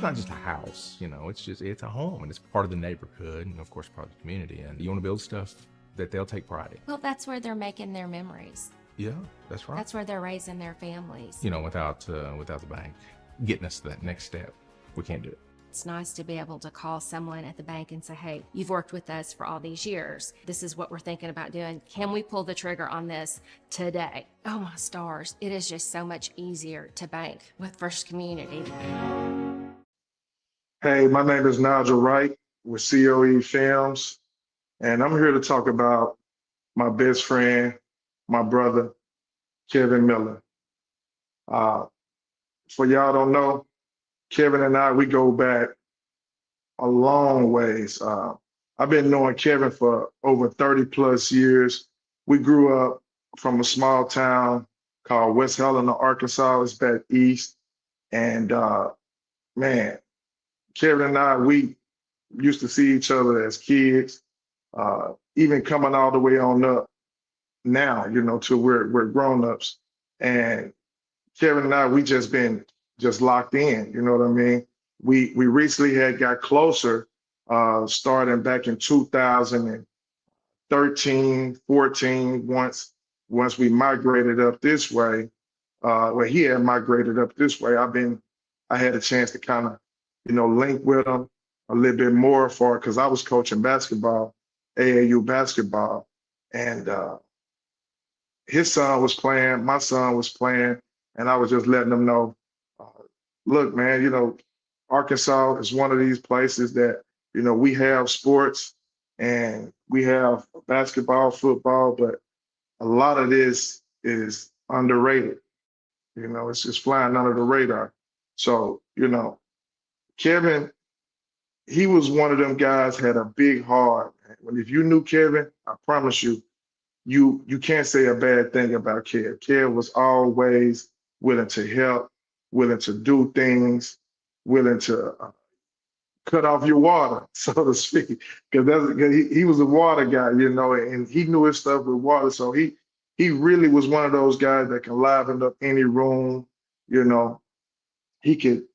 not just a house, it's a home, and it's part of the neighborhood, and of course part of the community. And you want to build stuff that they'll take pride in. Well, that's where they're making their memories. Yeah, that's right. That's where they're raising their families. Without the bank getting us to that next step, we can't do it. It's nice to be able to call someone at the bank and say, hey, you've worked with us for all these years. This is what we're thinking about doing. Can we pull the trigger on this today? Oh my stars. It is just so much easier to bank with First Community. Hey, my name is Nigel Wright with COE Films, and I'm here to talk about my best friend, my brother, Kevin Miller. For y'all don't know, Kevin and I, we go back a long ways. I've been knowing Kevin for over 30 plus years. We grew up from a small town called West Helena, Arkansas. It's back east. And man, Kevin and I, we used to see each other as kids, even coming all the way on up now, till we're grown-ups. And Kevin and I, we just been locked in, you know what I mean? We recently got closer, starting back in 2013, 14, once we migrated up this way. He had migrated up this way. I had a chance to kind of, link with him a little bit more because I was coaching basketball, AAU basketball, and his son was playing, my son was playing, and I was just letting them know, look, man, Arkansas is one of these places that, we have sports and we have basketball, football, but a lot of this is underrated. It's just flying under the radar. So, Kevin, he was one of them guys, had a big heart. If you knew Kevin, I promise you, you can't say a bad thing about Kev. Kev was always willing to help, willing to do things, willing to cut off your water, so to speak, because he was a water guy, and he knew his stuff with water. So he really was one of those guys that can liven up any room. He could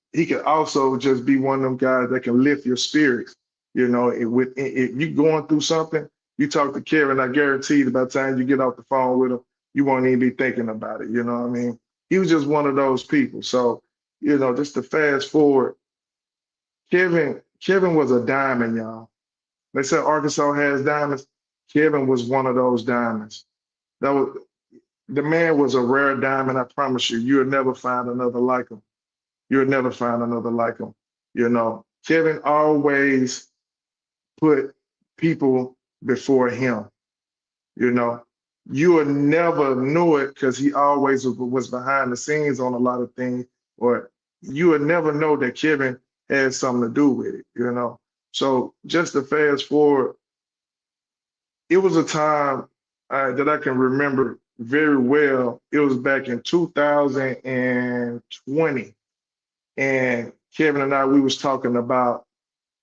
also just be one of them guys that can lift your spirits. If you going through something, you talk to Kevin, I guarantee you by the time you get off the phone with him, you won't even be thinking about it. You know what I mean? He was just one of those people. So, just to fast forward, Kevin was a diamond, y'all. They said Arkansas has diamonds. Kevin was one of those diamonds. The man was a rare diamond. I promise you, you'll never find another like him. You'll never find another like him. Kevin always put people before him. You would never know it because he always was behind the scenes on a lot of things, or you would never know that Kevin had something to do with it, So just to fast forward, it was a time that I can remember very well. It was back in 2020, and Kevin and I, we was talking about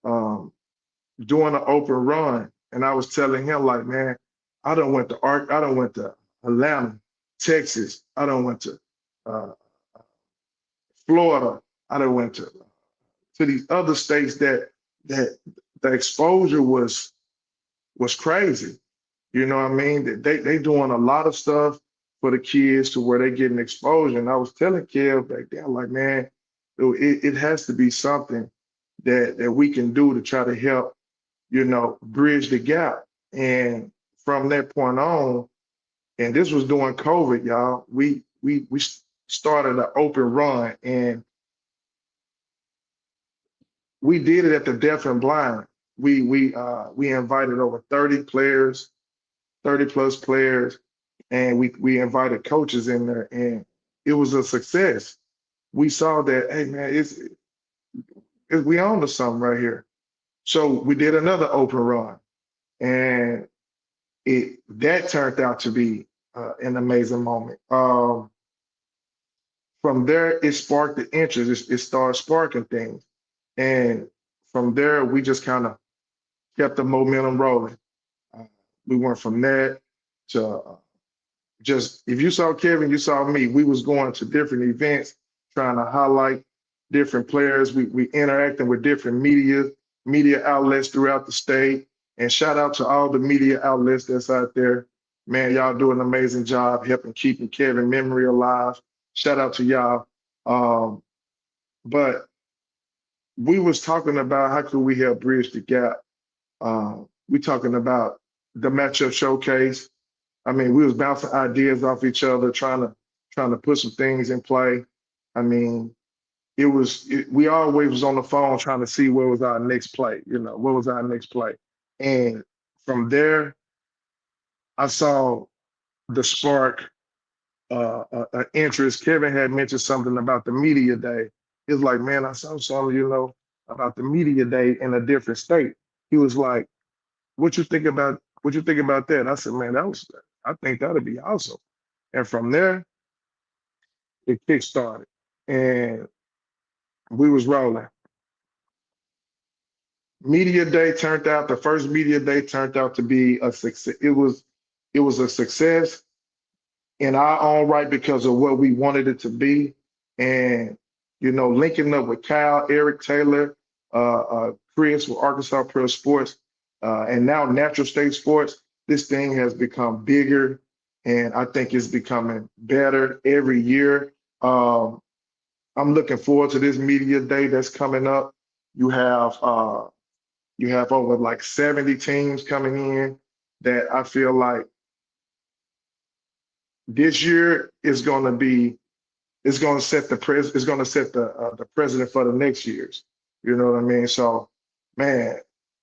doing an open run, and I was telling him, like, man, I done went to Atlanta, Texas. I done went to Florida. I done went to these other states that the exposure was crazy. You know what I mean? That they doing a lot of stuff for the kids to where they getting exposure. And I was telling Kev back then, like, man, it has to be something that we can do to try to help, bridge the gap. And from that point on, and this was during COVID, y'all, we started an open run, and we did it at the Deaf and Blind. We invited over 30 players, 30 plus players, and we invited coaches in there, and it was a success. We saw that, hey man, we on to something right here. So we did another open run, and that turned out to be an amazing moment. From there, it sparked the interest. It started sparking things. And from there, we just kind of kept the momentum rolling. We went from that to just, if you saw Kevin, you saw me. We was going to different events, trying to highlight different players. We interacting with different media outlets throughout the state. And shout out to all the media outlets that's out there. Man, y'all do an amazing job helping keeping Kevin's memory alive. Shout out to y'all. But we was talking about how could we help bridge the gap. We talking about the matchup showcase. I mean, we was bouncing ideas off each other, trying to put some things in play. I mean, we always was on the phone trying to see what was our next play, what was our next play. And from there, I saw the spark, interest. Kevin had mentioned something about the media day. He was like, man, I saw something, about the media day in a different state. He was like, what you think about that? I said, man, I think that'd be awesome. And from there, it kick-started. And we was rolling. The first media day turned out to be a success. It was a success in our own right because of what we wanted it to be. And, linking up with Kyle, Eric Taylor, Chris with Arkansas Pro Sports, and now Natural State Sports, this thing has become bigger, and I think it's becoming better every year. I'm looking forward to this media day that's coming up. You have over like 70 teams coming in that I feel like this year is going to set the precedent for the next years. You know what I mean? So, man,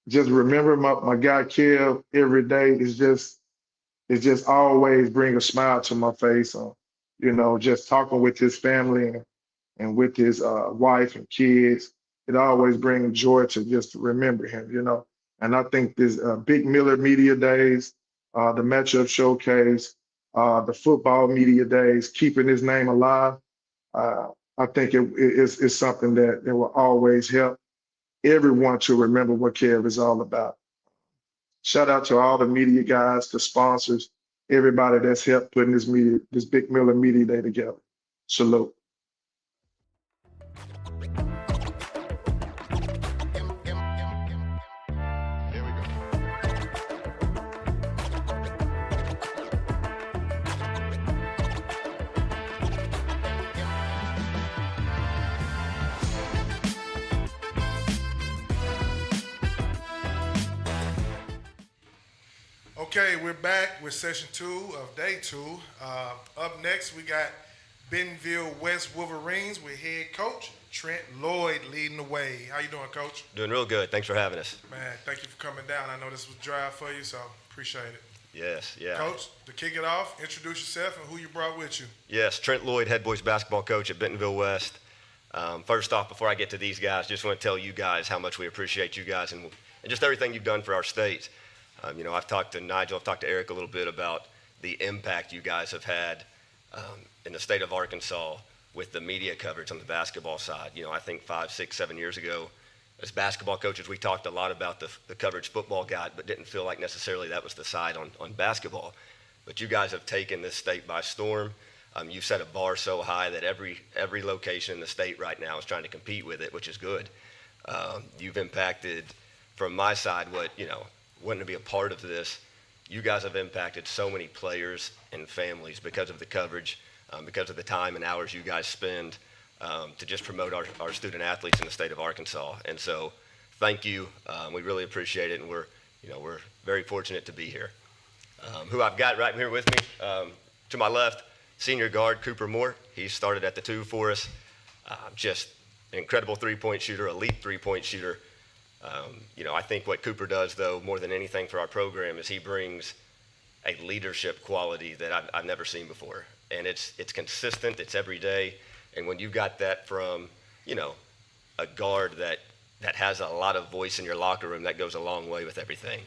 just remember my guy Kev every day is just always bring a smile to my face. Just talking with his family and with his wife and kids, it always brings joy to just remember him. And I think this Big Miller Media Days, the matchup showcase, the football media days, keeping his name alive. I think it's something that will always help everyone to remember what Kev is all about. Shout out to all the media guys, the sponsors, everybody that's helped putting this Big Miller Media Day together. Salute. Okay, we're back with session 2 of day 2. Up next, we got Bentonville West Wolverines with head coach Trent Lloyd leading the way. How you doing, Coach? Doing real good. Thanks for having us. Man, thank you for coming down. I know this was dry for you, so appreciate it. Yes, yeah. Coach, to kick it off, introduce yourself and who you brought with you. Yes, Trent Lloyd, head boys basketball coach at Bentonville West. First off, before I get to these guys, just want to tell you guys how much we appreciate you guys and just everything you've done for our state. I've talked to Nigel, I've talked to Eric a little bit about the impact you guys have had in the state of Arkansas with the media coverage on the basketball side. I think 5, 6, 7 years ago, as basketball coaches, we talked a lot about the coverage football got, but didn't feel like necessarily that was the side on basketball. But you guys have taken this state by storm. You've set a bar so high that every location in the state right now is trying to compete with it, which is good. You've impacted, from my side, wanting to be a part of this, you guys have impacted so many players and families because of the coverage, because of the time and hours you guys spend to just promote our student athletes in the state of Arkansas. And so thank you. We really appreciate it, and we're very fortunate to be here. Who I've got right here with me, to my left, senior guard Cooper Moore. He started at the 2 for us. Just an incredible three-point shooter, elite three-point shooter. I think what Cooper does, though, more than anything for our program, is he brings a leadership quality that I've never seen before. And it's consistent, it's every day. And when you've got that from, a guard that has a lot of voice in your locker room, that goes a long way with everything.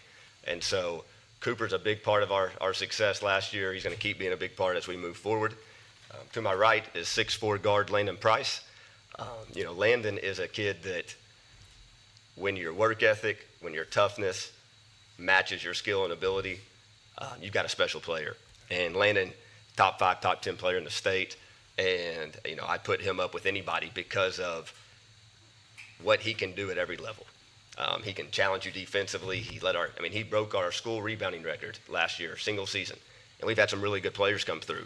And so Cooper's a big part of our success last year. He's going to keep being a big part as we move forward. To my right is 6'4" guard Landon Price. Landon is a kid that, when your work ethic, when your toughness matches your skill and ability, you've got a special player. And Landon, top 5, top 10 player in the state. And, I put him up with anybody because of what he can do at every level. He can challenge you defensively. He broke our school rebounding record last year, single season. And we've had some really good players come through.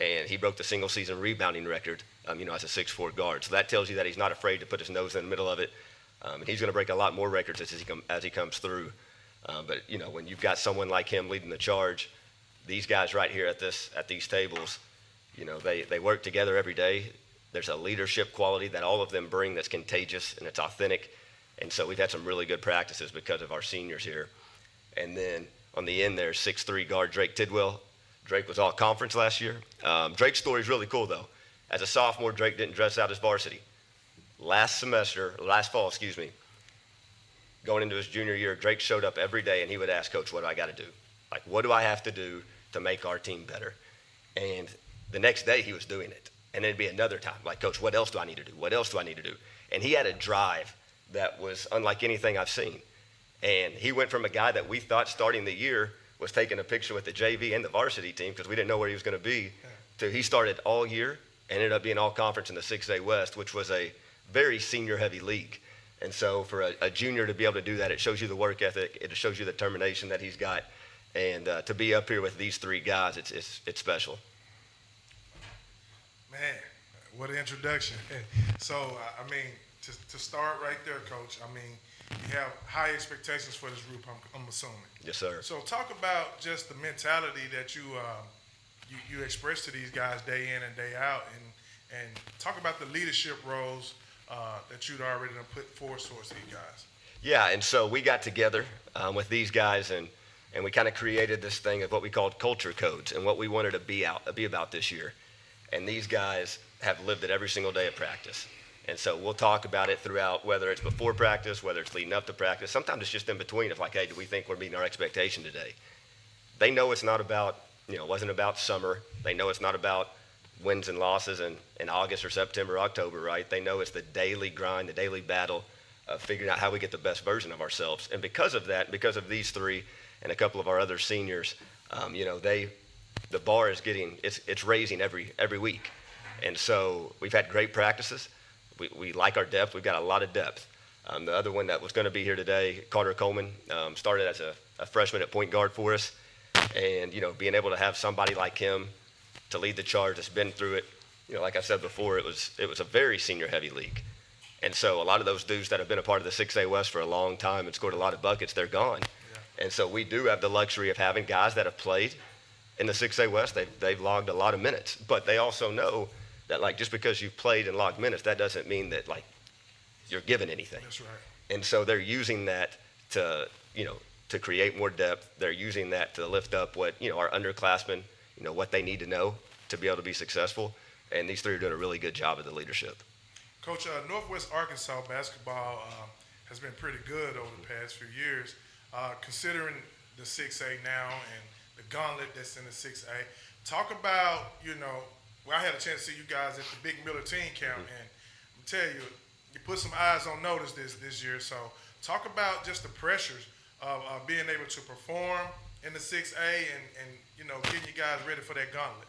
And he broke the single season rebounding record, as a 6'4" guard. So that tells you that he's not afraid to put his nose in the middle of it. And he's going to break a lot more records as he comes through. But when you've got someone like him leading the charge, these guys right here at these tables, they work together every day. There's a leadership quality that all of them bring that's contagious and it's authentic. And so we've had some really good practices because of our seniors here. And then on the end there, 6'3" guard Drake Tidwell. Drake was all conference last year. Drake's story is really cool though. As a sophomore, Drake didn't dress out as varsity. Last fall, going into his junior year, Drake showed up every day and he would ask Coach, what do I got to do? Like, what do I have to do to make our team better? And the next day he was doing it. And then it'd be another time, like, Coach, what else do I need to do? What else do I need to do? And he had a drive that was unlike anything I've seen. And he went from a guy that we thought starting the year was taking a picture with the JV and the varsity team because we didn't know where he was going to be, to he started all year and ended up being all conference in the 6A West, which was a very senior-heavy league. And so for a junior to be able to do that, it shows you the work ethic, it shows you the determination that he's got. And to be up here with these three guys, it's special. Man, what an introduction. So, to start right there, Coach, you have high expectations for this group, I'm assuming. Yes, sir. So talk about just the mentality that you express to these guys day in and day out, and talk about the leadership roles that you'd already put forth towards these guys. Yeah, and so we got together with these guys, and we kind of created this thing of what we called culture codes and what we wanted to be about this year. And these guys have lived it every single day of practice. And so we'll talk about it throughout, whether it's before practice, whether it's leading up to practice. Sometimes it's just in between of like, hey, do we think we're meeting our expectation today? They know it's not about, it wasn't about summer. They know it's not about wins and losses in August or September, October, right? They know it's the daily grind, the daily battle of figuring out how we get the best version of ourselves. And because of that, because of these three and a couple of our other seniors, the bar is it's raising every week. And so we've had great practices. We like our depth. We've got a lot of depth. The other one that was going to be here today, Carter Coleman, started as a freshman at point guard for us. And, being able to have somebody like him to lead the charge that's been through it, like I said before, it was a very senior-heavy league. And so a lot of those dudes that have been a part of the 6A West for a long time and scored a lot of buckets, they're gone. Yeah. And so we do have the luxury of having guys that have played in the 6A West. They've logged a lot of minutes. But they also know that, just because you've played and logged minutes, that doesn't mean that, you're given anything. That's right. And so they're using that to create more depth. They're using that to lift up what, our underclassmen, what they need to know to be able to be successful. And these three are doing a really good job of the leadership. Coach, Northwest Arkansas basketball has been pretty good over the past few years. Considering the 6A now and the gauntlet that's in the 6A, talk about, I had a chance to see you guys at the Big Miller Teen Camp, and I'm telling you, you put some eyes on notice this year. So talk about just the pressures of being able to perform in the 6A and getting you guys ready for that gauntlet.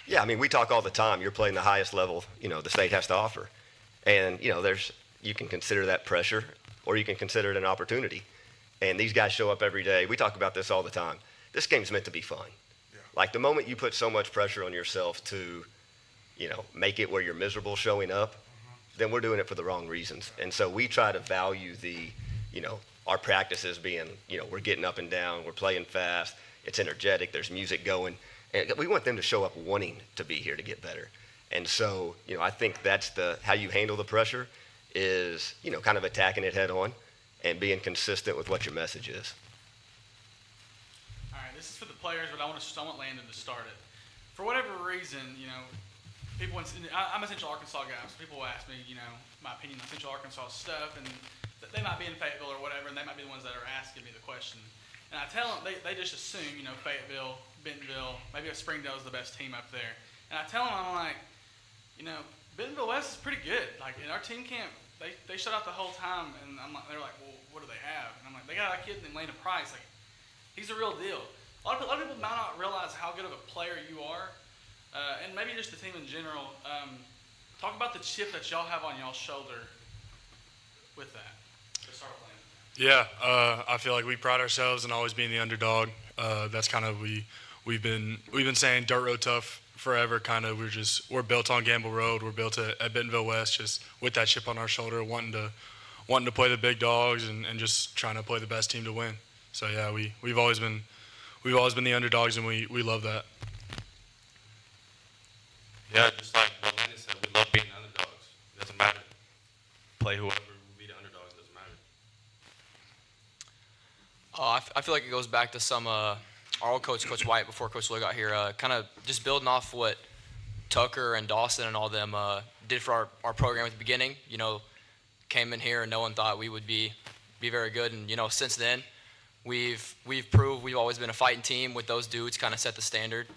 Yeah, we talk all the time. You're playing the highest level, the state has to offer. And, you can consider that pressure or you can consider it an opportunity. And these guys show up every day. We talk about this all the time. This game's meant to be fun. Yeah. The moment you put so much pressure on yourself to, make it where you're miserable showing up, then we're doing it for the wrong reasons. And so we try to value our practices being, we're getting up and down, we're playing fast, it's energetic, there's music going. And we want them to show up wanting to be here to get better. And so, I think that's how you handle the pressure is, kind of attacking it head on and being consistent with what your message is. All right, this is for the players, but I want Landon to start it. For whatever reason, people I'm a Central Arkansas guy, so people will ask me, my opinion on Central Arkansas stuff, and they might be in Fayetteville or whatever, and they might be the ones that are asking me the question. And I tell them, they just assume, Fayetteville, Bentonville, maybe Springdale's the best team up there. And I tell them, I'm like, Bentonville West is pretty good. In our team camp, they shut out the whole time, and they're like, well, what do they have? And I'm like, they got a kid named Landon Price. He's a real deal. A lot of people might not realize how good of a player you are, and maybe just the team in general. Talk about the chip that y'all have on y'all's shoulder with that to start playing? Yeah, I feel like we pride ourselves in always being the underdog. That's kind of we've been saying dirt road tough forever. Kind of we're built on Gamble Road. We're built at Bentonville West, just with that chip on our shoulder, wanting to play the big dogs and just trying to play the best team to win. So yeah, we've always been the underdogs, and we love that. Yeah, just like what Landon said, we love being the underdogs. It doesn't matter. Play whoever will be the underdogs. It doesn't matter. I feel like it goes back to some our old coach, Coach White, before Coach Lowe got here, kind of just building off what Tucker and Dawson and all them did for our program at the beginning. You know, came in here and no one thought we would be very good. And, you know, since then, we've proved we've always been a fighting team with those dudes, kind of set the standard.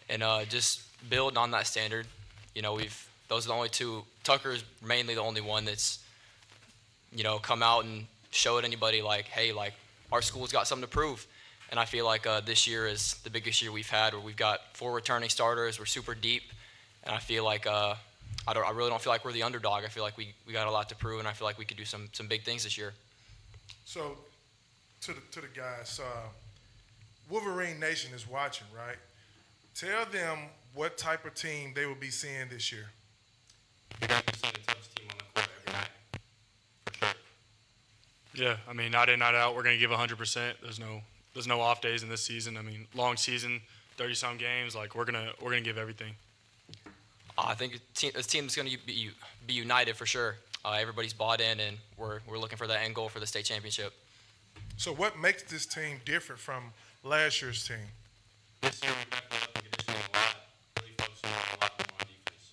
And just building on that standard, you know, those are the only two. Tucker's mainly the only one that's, you know, come out and showed anybody like, hey, like, our school's got something to prove. And I feel like this year is the biggest year we've had, where we've got 4 returning starters. We're super deep. And I feel like I really don't feel like we're the underdog. I feel like we got a lot to prove, and I feel like we could do some big things this year. So, to the guys, Wolverine Nation is watching, right? Tell them what type of team they will be seeing this year. You're going to be seeing the toughest team on the court every night. For sure. Yeah, I mean, night in, night out, we're going to give 100%. There's no off days in this season. I mean, long season, 30-some games. Like, we're gonna give everything. I think this team is going to be united for sure. Everybody's bought in, and we're looking for that end goal for the state championship. So what makes this team different from last year's team? This year we backed up the conditioning a lot, really focusing a lot more on defense.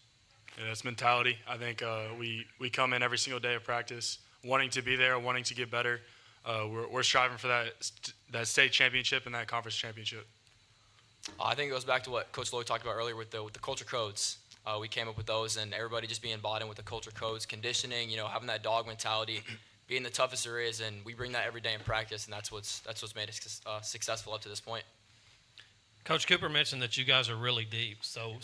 Yeah, that's mentality. I think we come in every single day of practice wanting to be there, wanting to get better. We're striving for that state championship and that conference championship. I think it goes back to what Coach Lloyd talked about earlier with the culture codes. We came up with those, and everybody just being bought in with the culture codes, conditioning, you know, having that dog mentality, being the toughest there is, and we bring that every day in practice, and that's what's made us successful up to this point. Coach Cooper mentioned that you guys are really deep. So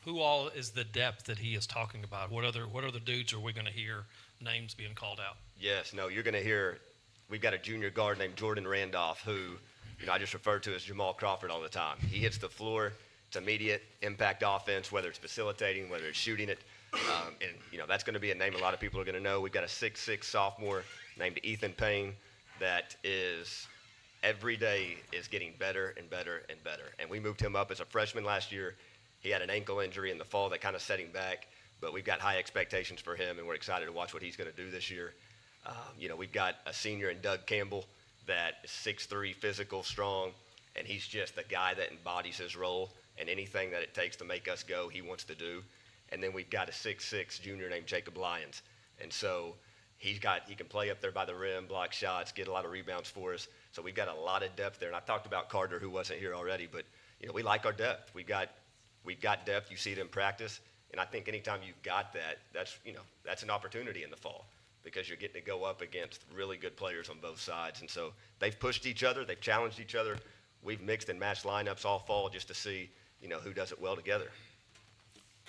who all is the depth that he is talking about? What other dudes are we going to hear names being called out? Yes, no, you're going to hear, we've got a junior guard named Jordan Randolph who, you know, I just refer to as Jamal Crawford all the time. He hits the floor. It's immediate impact offense, whether it's facilitating, whether it's shooting it. And, you know, that's going to be a name a lot of people are going to know. We've got a 6'6" sophomore named Ethan Payne that is every day is getting better and better and better. And we moved him up as a freshman last year. He had an ankle injury in the fall that kind of set him back. But we've got high expectations for him, and we're excited to watch what he's going to do this year. You know, we've got a senior in Doug Campbell that is 6'3", physical, strong, and he's just the guy that embodies his role, and anything that it takes to make us go, he wants to do. And then we've got a 6'6" junior named Jacob Lyons. And so he can play up there by the rim, block shots, get a lot of rebounds for us. So we've got a lot of depth there. And I talked about Carter, who wasn't here already, but, you know, we like our depth. We've got depth. You see it in practice. And I think anytime you've got that, that's an opportunity in the fall, because you're getting to go up against really good players on both sides. And so they've pushed each other. They've challenged each other. We've mixed and matched lineups all fall just to see, you know, who does it well together.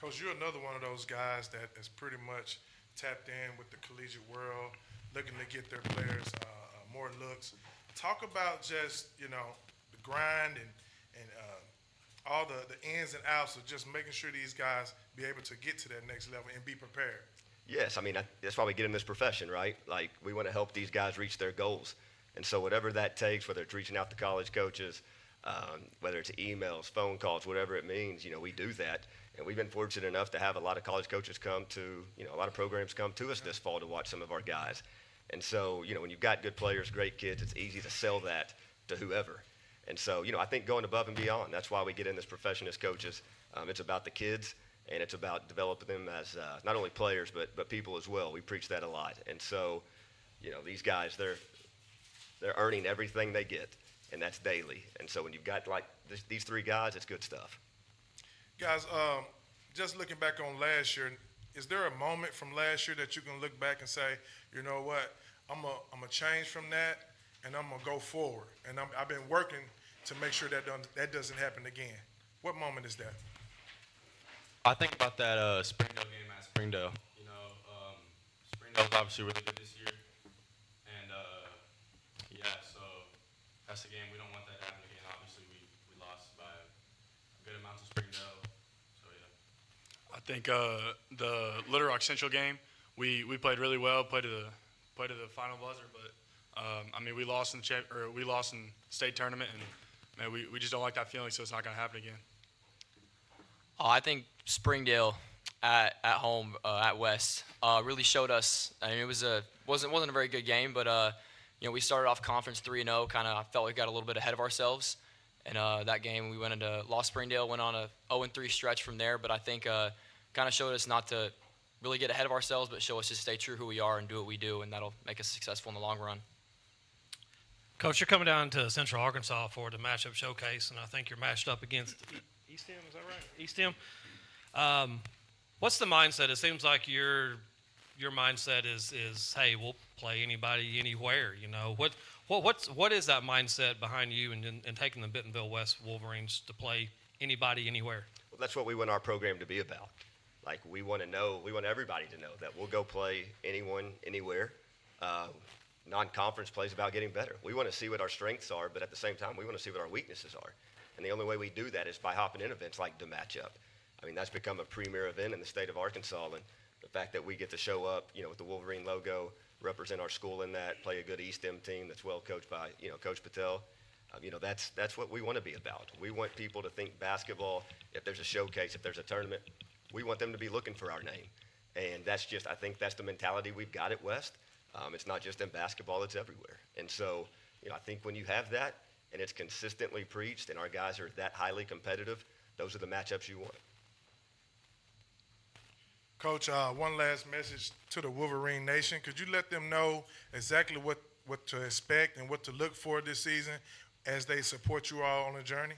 Coach, you're another one of those guys that is pretty much tapped in with the collegiate world, looking to get their players more looks. Talk about just, you know, the grind and all the ins and outs of just making sure these guys be able to get to that next level and be prepared. Yes, I mean, that's why we get in this profession, right? Like, we want to help these guys reach their goals. And so whatever that takes, whether it's reaching out to college coaches, whether it's emails, phone calls, whatever it means, you know, we do that. And we've been fortunate enough to have a lot of college coaches come to, you know, a lot of programs come to us this fall to watch some of our guys. And so, you know, when you've got good players, great kids, it's easy to sell that to whoever. And so, you know, I think going above and beyond, that's why we get in this profession as coaches. It's about the kids, and it's about developing them as not only players, but people as well. We preach that a lot. And so, you know, these guys, they're earning everything they get, and that's daily. And so when you've got like these three guys, it's good stuff. Guys, just looking back on last year, is there a moment from last year that you can look back and say, you know what, I'm a change from that, and I'm going to go forward. And I've been working to make sure that doesn't happen again. What moment is that? I think about that Springdale game at Springdale. You know, Springdale That was obviously really good this year. And, yeah, so that's the game. We don't want that to happen again. Obviously, we lost by a good amount to Springdale. So, yeah. I think the Little Rock Central game, we played really well, played to the final buzzer, but I mean we lost in state tournament, and man, we just don't like that feeling, so it's not going to happen again. I think Springdale at home at West really showed us. I mean, it wasn't a very good game, but you know, we started off conference 3-0. Kind of felt we got a little bit ahead of ourselves, and that game we went into lost Springdale, went on a 0-3 stretch from there. But I think kind of showed us not to really get ahead of ourselves, but show us to stay true who we are and do what we do, and that'll make us successful in the long run. Coach, you're coming down to Central Arkansas for the matchup showcase, and I think you're matched up against East End. Is that right? East End. What's the mindset? It seems like your mindset is hey, we'll play anybody anywhere. You know, what is that mindset behind you and taking the Bentonville West Wolverines to play anybody anywhere? Well, that's what we want our program to be about. Like, we want everybody to know that we'll go play anyone, anywhere. Non-conference plays about getting better. We want to see what our strengths are, but at the same time, we want to see what our weaknesses are. And the only way we do that is by hopping in events like the matchup. I mean, that's become a premier event in the state of Arkansas, and the fact that we get to show up, you know, with the Wolverine logo, represent our school in that, play a good East End team that's well coached by, you know, Coach Patel. You know, that's what we want to be about. We want people to think basketball. If there's a showcase, if there's a tournament, we want them to be looking for our name. And that's just, I think that's the mentality we've got at West. It's not just in basketball, it's everywhere. And so, you know, I think when you have that and it's consistently preached and our guys are that highly competitive, those are the matchups you want. Coach, one last message to the Wolverine Nation. Could you let them know exactly what to expect and what to look for this season as they support you all on the journey?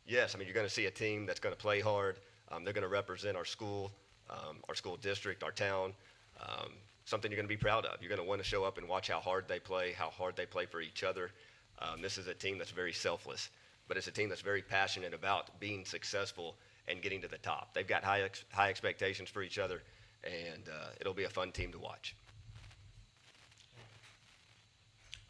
Yes, I mean, you're going to see a team that's going to play hard. They're going to represent our school district, our town, something you're going to be proud of. You're going to want to show up and watch how hard they play for each other. This is a team that's very selfless, but it's a team that's very passionate about being successful and getting to the top. They've got high expectations for each other, and it'll be a fun team to watch.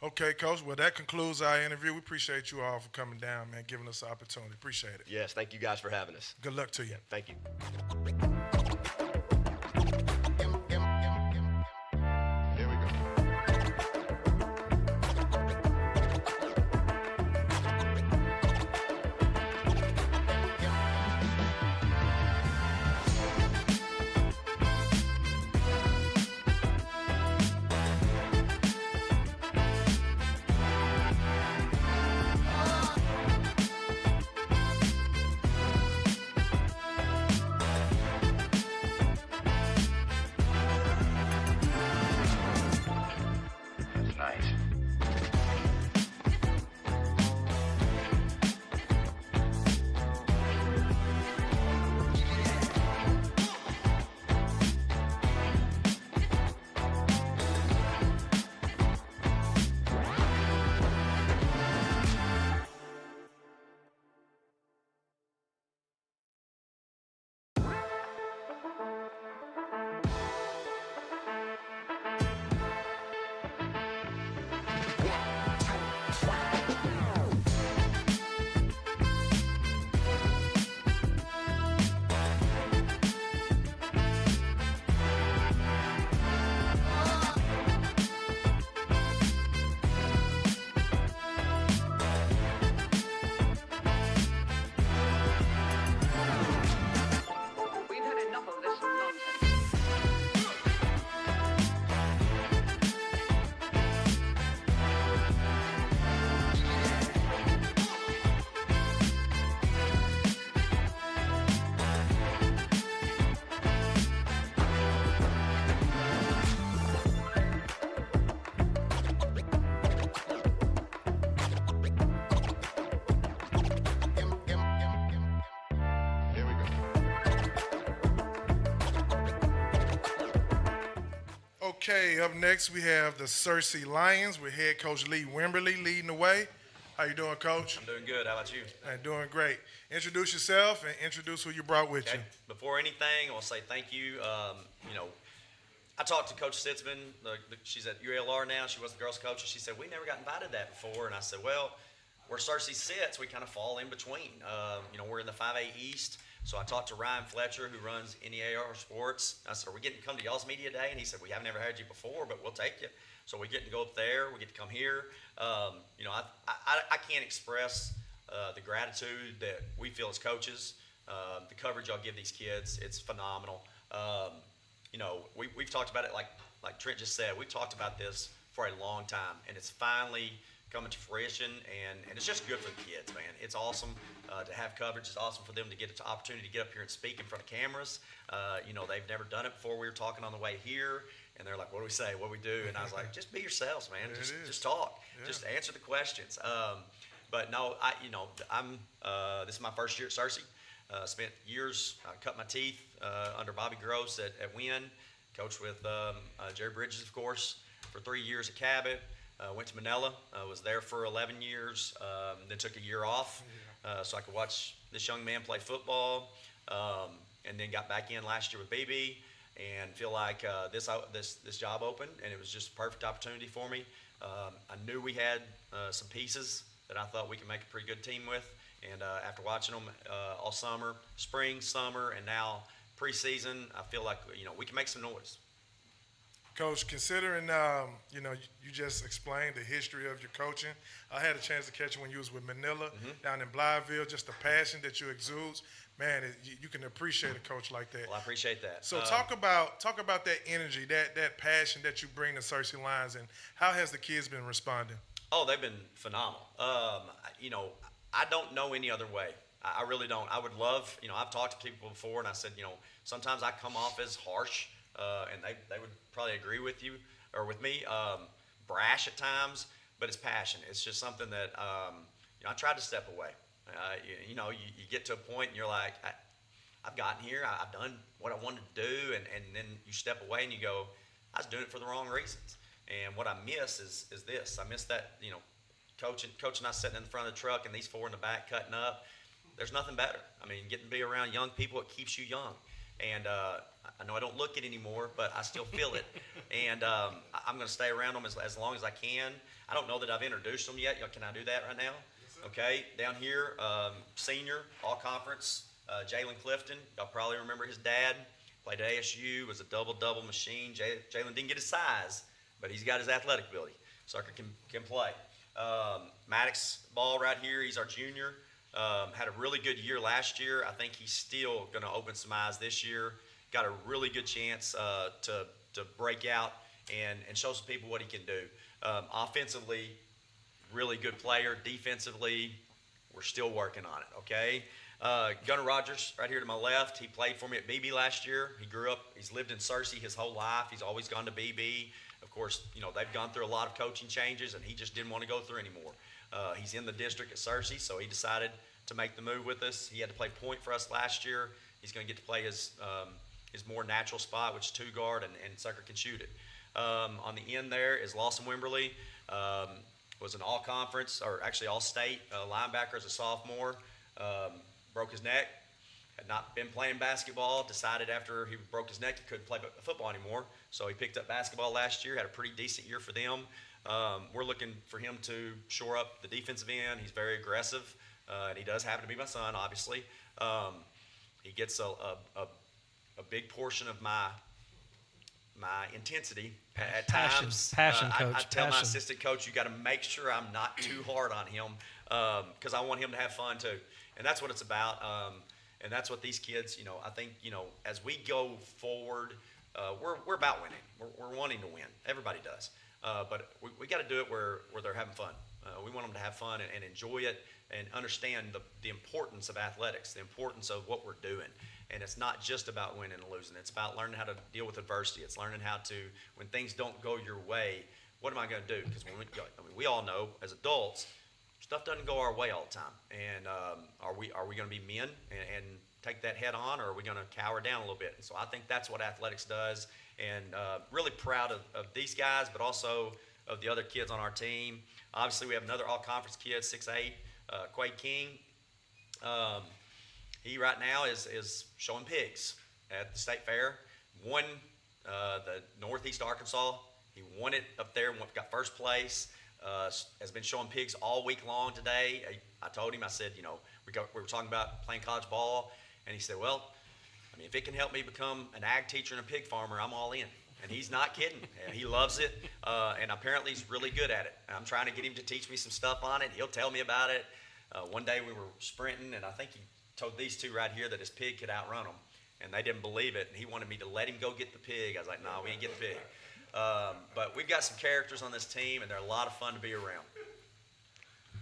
Okay, Coach. Well, that concludes our interview. We appreciate you all for coming down, man, giving us the opportunity. Appreciate it. Yes, thank you guys for having us. Good luck to you. Thank you. Okay, up next we have the Searcy Lions with head coach Lee Wimberly leading the way. How you doing, Coach? I'm doing good. How about you? I'm doing great. Introduce yourself and introduce who you brought with you. Before anything, I want to say thank you. You know, I talked to Coach Sitzman. She's at UALR now. She was the girls' coach. And she said, we never got invited to that before. And I said, well, where Searcy sits, we kind of fall in between. We're in the 5A East. So I talked to Ryan Fletcher, who runs NEAR Sports. I said, are we getting to come to y'all's media day? And he said, we haven't ever had you before, but we'll take you. So we get to go up there. We get to come here. I can't express the gratitude that we feel as coaches. The coverage y'all give these kids, it's phenomenal. We've talked about it like Trent just said. We've talked about this for a long time, and it's finally coming to fruition, and it's just good for the kids, man. It's awesome to have coverage. It's awesome for them to get an opportunity to get up here and speak in front of cameras. They've never done it before. We were talking on the way here, and they're like, what do we say? What do we do? And I was like, just be yourselves, man. Just talk. Yeah. Just answer the questions. But no, this is my first year at Searcy. Spent years, cut my teeth under Bobby Gross at Wynn. Coached with Jerry Bridges, of course, for 3 years at Cabot. Went to Manila, was there for 11 years, then took a year off so I could watch this young man play football, and then got back in last year with BB, and feel like this job opened, and it was just a perfect opportunity for me. I knew we had some pieces that I thought we could make a pretty good team with, and after watching them all summer, spring, summer, and now preseason, I feel like we can make some noise. Coach, considering, you just explained the history of your coaching. I had a chance to catch you when you was with Manila down in Blytheville, just the passion that you exude. Man, you can appreciate a coach like that. Well, I appreciate that. So talk about that energy, that passion that you bring to Searcy Lions, and how has the kids been responding? Oh, they've been phenomenal. I don't know any other way. I really don't. I would love, I've talked to people before, and I said, sometimes I come off as harsh, and they would probably agree with you or with me, brash at times, but it's passion. It's just something that I tried to step away. You get to a point and you're like, I've gotten here, I've done what I wanted to do, and then you step away and you go, I was doing it for the wrong reasons. And what I miss is this. I miss that, Coach and I sitting in the front of the truck and these four in the back cutting up. There's nothing better. I mean, getting to be around young people, it keeps you young. And I know I don't look it anymore, but I still feel it. And I'm going to stay around them as long as I can. I don't know that I've introduced them yet. Can I do that right now? Yes, okay. Down here, senior, all conference, Jalen Clifton. Y'all probably remember his dad. Played at ASU, was a double-double machine. Jalen didn't get his size, but he's got his athletic ability. Sucker can play. Maddox Ball right here, he's our junior. Had a really good year last year. I think he's still going to open some eyes this year. Got a really good chance to break out and show some people what he can do. Offensively, really good player. Defensively, we're still working on it, okay? Gunnar Rogers right here to my left, he played for me at BB last year. He grew up, he's lived in Searcy his whole life. He's always gone to BB. Of course, they've gone through a lot of coaching changes, and he just didn't want to go through anymore. He's in the district at Searcy, so he decided to make the move with us. He had to play point for us last year. He's going to get to play his more natural spot, which is two guard, and Sucker can shoot it. On the end there is Lawson Wimberly. Was an all-conference, or actually all-state linebacker as a sophomore. Broke his neck. Had not been playing basketball. Decided after he broke his neck he couldn't play football anymore. So he picked up basketball last year. Had a pretty decent year for them. We're looking for him to shore up the defensive end. He's very aggressive, and he does happen to be my son, obviously. He gets a big portion of my intensity at times. Passion, coach. I tell my assistant coach, you got to make sure I'm not too hard on him because I want him to have fun too. And that's what it's about. And that's what these kids, I think, as we go forward, we're about winning. We're wanting to win. Everybody does. But we got to do it where they're having fun. We want them to have fun and enjoy it and understand the importance of athletics, the importance of what we're doing. And it's not just about winning and losing. It's about learning how to deal with adversity. It's learning how to, when things don't go your way, what am I going to do? Because we all know as adults, stuff doesn't go our way all the time. And are we going to be men and take that head on, or are we going to cower down a little bit? And so I think that's what athletics does. And really proud of these guys, but also of the other kids on our team. Obviously, we have another all-conference kid, 6'8", Quade King. He right now is showing pigs at the state fair. Won the Northeast Arkansas. He won it up there and got first place. Has been showing pigs all week long today. I told him, I said, you know, we were talking about playing college ball, and he said, well, I mean, if it can help me become an ag teacher and a pig farmer, I'm all in. And he's not kidding. He loves it, and apparently he's really good at it. I'm trying to get him to teach me some stuff on it. He'll tell me about it. One day we were sprinting, and I think he told these two right here that his pig could outrun him, and they didn't believe it, and he wanted me to let him go get the pig. I was like, no, we ain't getting the pig. But we've got some characters on this team, and they're a lot of fun to be around.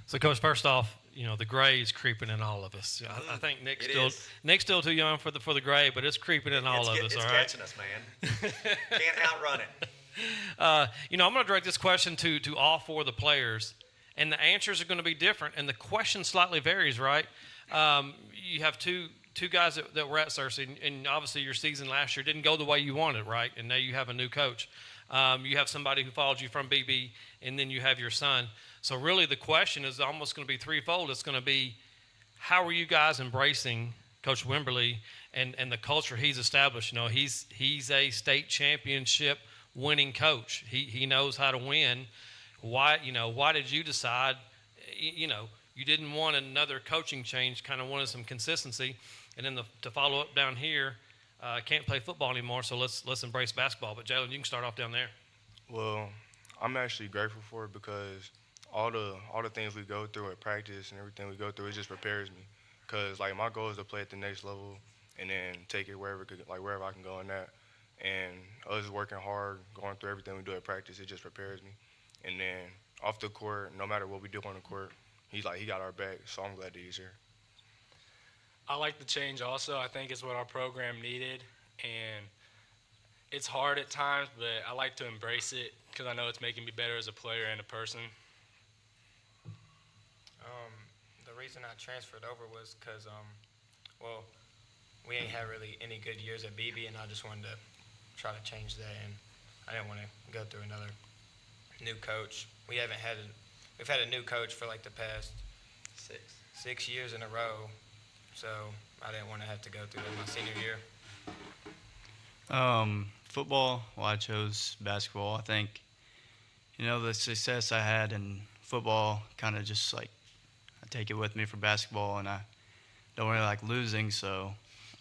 So, Coach, first off, you know, the gray is creeping in all of us. I think Nick's still too young for the gray, but it's creeping in all of us. It's all right? catching us, man. Can't outrun it. You know, I'm going to direct this question to all four of the players, and the answers are going to be different, and the question slightly varies, right? You have two guys that were at Searcy, and obviously your season last year didn't go the way you wanted, right? And now you have a new coach. You have somebody who followed you from BB, and then you have your son. So really the question is almost going to be threefold. It's going to be, how are you guys embracing Coach Wimberly and the culture he's established? You know, he's a state championship winning coach. He knows how to win. Why did you decide, you know, you didn't want another coaching change, kind of wanted some consistency? And then to follow up down here, can't play football anymore, so let's embrace basketball. But Jalen, you can start off down there. Well, I'm actually grateful for it because all the things we go through at practice and everything we go through, it just prepares me. Because like my goal is to play at the next level and then take it wherever I can go in that. And us working hard, going through everything we do at practice, it just prepares me. And then off the court, no matter what we do on the court, he got our back. So I'm glad that he's here. I like the change also. I think it's what our program needed, and it's hard at times, but I like to embrace it because I know it's making me better as a player and a person. The reason I transferred over was because, we ain't had really any good years at BB, and I just wanted to try to change that, and I didn't want to go through another new coach. We've had a new coach for like the past 6 years in a row. So I didn't want to have to go through that my senior year. Football, well, I chose basketball. I think, you know, the success I had in football kind of just like I take it with me for basketball, and I don't really like losing, so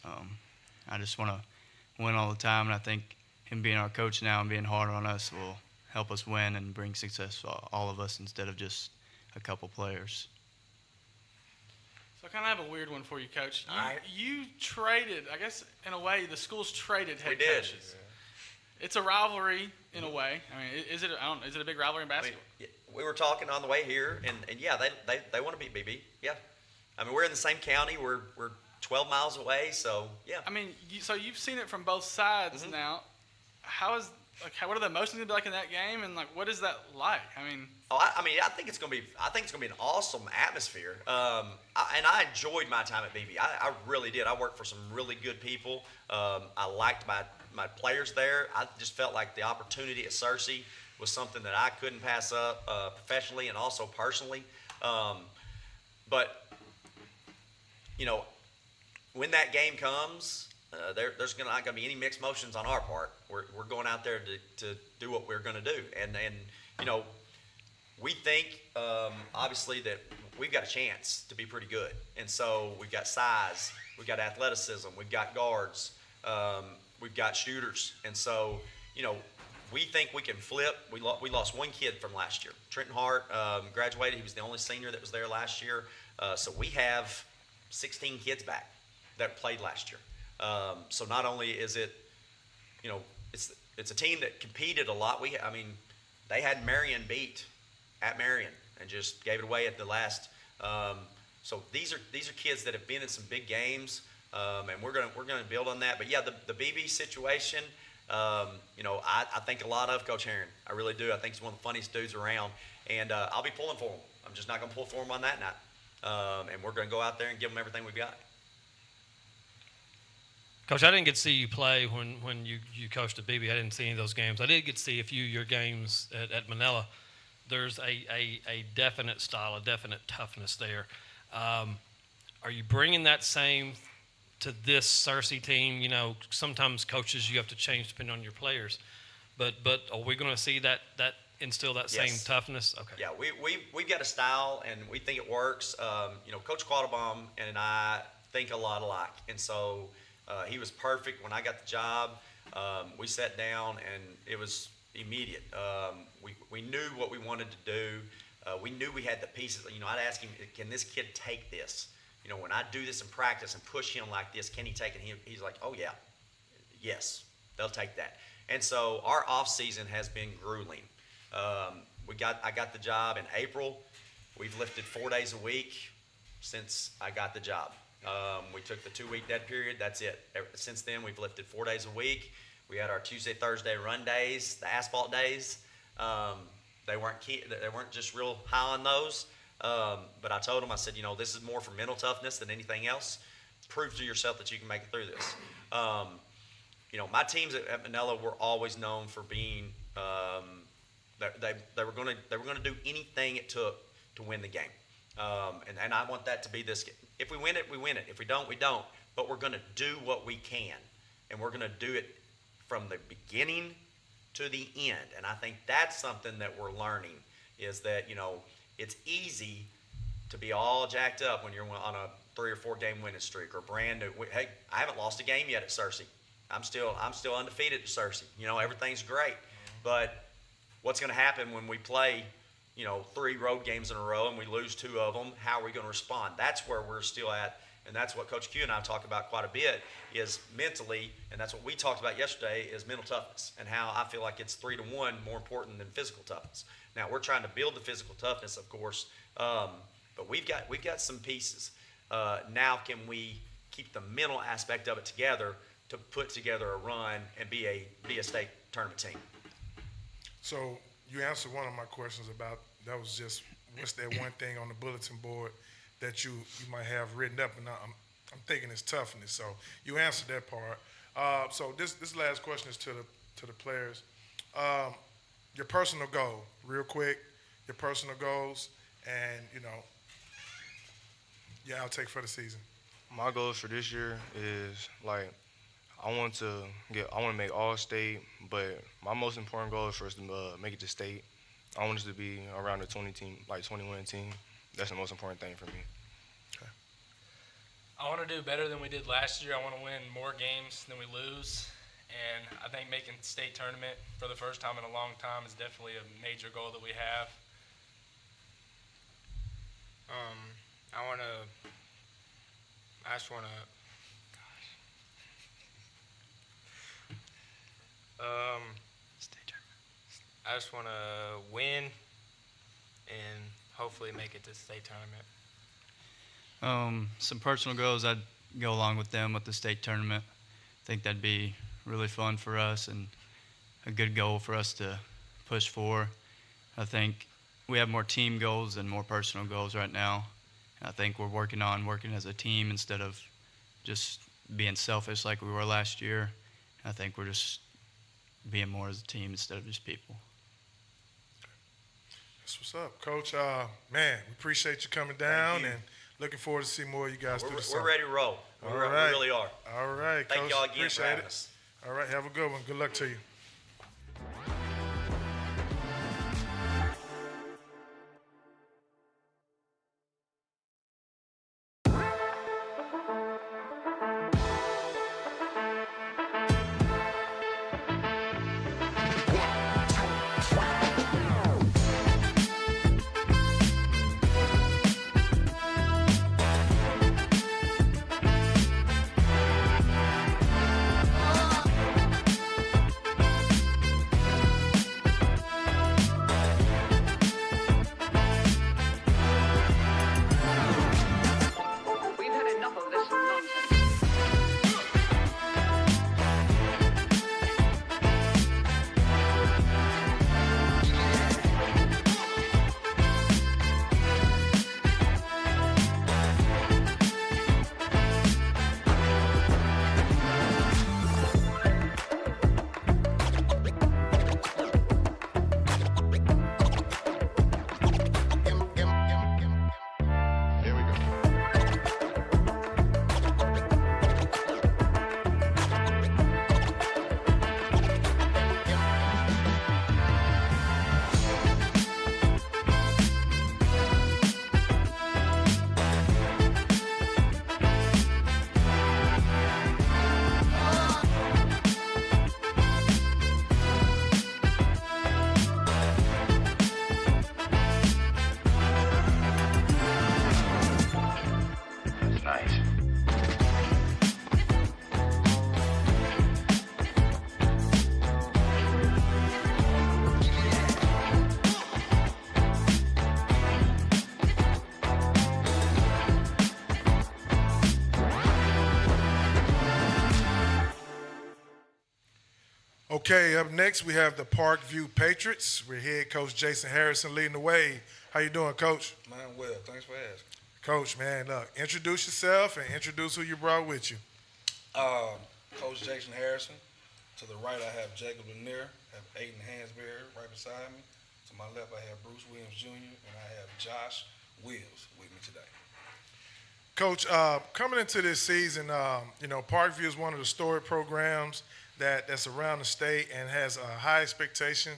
I just want to win all the time, and I think him being our coach now and being hard on us will help us win and bring success to all of us instead of just a couple players. So I kind of have a weird one for you, Coach. You traded, I guess, in a way, the schools traded head coaches. It's a rivalry in a way. I mean, is it a big rivalry in basketball? I mean, we were talking on the way here, and yeah, they want to beat BB. Yeah, I mean, we're in the same county. We're 12 miles away, so yeah. I mean, so you've seen it from both sides now. What are the emotions gonna be like in that game, and like, what is that like? I mean, I think it's gonna be an awesome atmosphere. And I enjoyed my time at BB. I really did. I worked for some really good people. I liked my players there. I just felt like the opportunity at Searcy was something that I couldn't pass up professionally and also personally. But you know, when that game comes, there's not going to be any mixed motions on our part. We're going out there to do what we're going to do, and you know, we think obviously that we've got a chance to be pretty good, and so we've got size, we've got athleticism, we've got guards, we've got shooters, and so you know, we think we can flip. We lost one kid from last year. Trenton Hart graduated. He was the only senior that was there last year, so we have 16 kids back that played last year. So not only is it, you know, it's a team that competed a lot. They had Marion beat at Marion and just gave it away at the last. So these are kids that have been in some big games, and we're gonna build on that. But yeah, the BB situation, you know, I think a lot of Coach Herron. I really do. I think he's one of the funniest dudes around, and I'll be pulling for him. I'm just not gonna pull for him on that night, and we're gonna go out there and give him everything we've got. Coach, I didn't get to see you play when you coached at BB. I didn't see any of those games. I did get to see a few of your games at Manila. There's a definite style, a definite toughness there. Are you bringing that same to this Searcy team? You know, sometimes coaches you have to change depending on your players. But are we going to see that instill that same Yes. toughness? Okay. Yeah, we've got a style, and we think it works. Coach Quattlebaum and I think a lot alike, and so he was perfect when I got the job. We sat down, and it was immediate. We knew what we wanted to do. We knew we had the pieces. I'd ask him, can this kid take this? When I do this in practice and push him like this, can he take it? He's like, oh, yeah. Yes, they'll take that. And so our off season has been grueling. I got the job in April. We've lifted 4 days a week since I got the job. We took the 2-week dead period. That's it. Since then, we've lifted 4 days a week. We had our Tuesday, Thursday run days, the asphalt days. They weren't just real high on those. But I told them, I said, this is more for mental toughness than anything else. Prove to yourself that you can make it through this. My teams at Manila were always known for being they were going to do anything it took to win the game. And I want that to be this game. If we win it, we win it. If we don't, we don't. But we're going to do what we can, and we're going to do it from the beginning to the end. And I think that's something that we're learning is that it's easy to be all jacked up when you're on a 3 or 4 game winning streak or brand new. Hey, I haven't lost a game yet at Searcy. I'm still undefeated at Searcy. Everything's great. But what's going to happen when we play, 3 road games in a row and we lose 2 of them? How are we going to respond? That's where we're still at, and that's what Coach Q and I talk about quite a bit is mentally, and that's what we talked about yesterday is mental toughness and how I feel like it's 3 to 1 more important than physical toughness. Now we're trying to build the physical toughness, of course, but we've got some pieces. Now can we keep the mental aspect of it together to put together a run and be a state tournament team? So you answered one of my questions about that was just what's that one thing on the bulletin board that you might have written up, and I'm thinking it's toughness. So you answered that part. So this last question is to the players. Your personal goal, real quick, your personal goals, and your outtake for the season. My goals for this year is I want to make All-State, but my most important goal is for us to make it to state. I want us to be around the 20 win team. That's the most important thing for me. Okay. I want to do better than we did last year. I want to win more games than we lose. And I think making state tournament for the first time in a long time is definitely a major goal that we have. I just want to I just want to win and hopefully make it to the state tournament. Some personal goals, I'd go along with them with the state tournament. I think that'd be really fun for us and a good goal for us to push for. I think we have more team goals and more personal goals right now. And I think we're working as a team instead of just being selfish like we were last year. I think we're just being more as a team instead of just people. That's what's up, Coach. Man, we appreciate you coming down and looking forward to see more of you guys through the summer. We're ready to roll. We really are. All right, Thank Coach. y'all again for Appreciate having it. us. All right, have a good one. Good luck to you. Okay, up next we have the Parkview Patriots. We're head coach Jason Harrison leading the way. How you doing, Coach? Man, well, thanks for asking. Coach, man, look, introduce yourself and introduce who you brought with you. Coach Jason Harrison. To the right, I have Jacob Lanier, have Aiden Hansberry right beside me. To my left, I have Bruce Williams Jr., and I have Josh Wills with me today. Coach, coming into this season, you know, Parkview is one of the storied programs that's around the state and has a high expectation,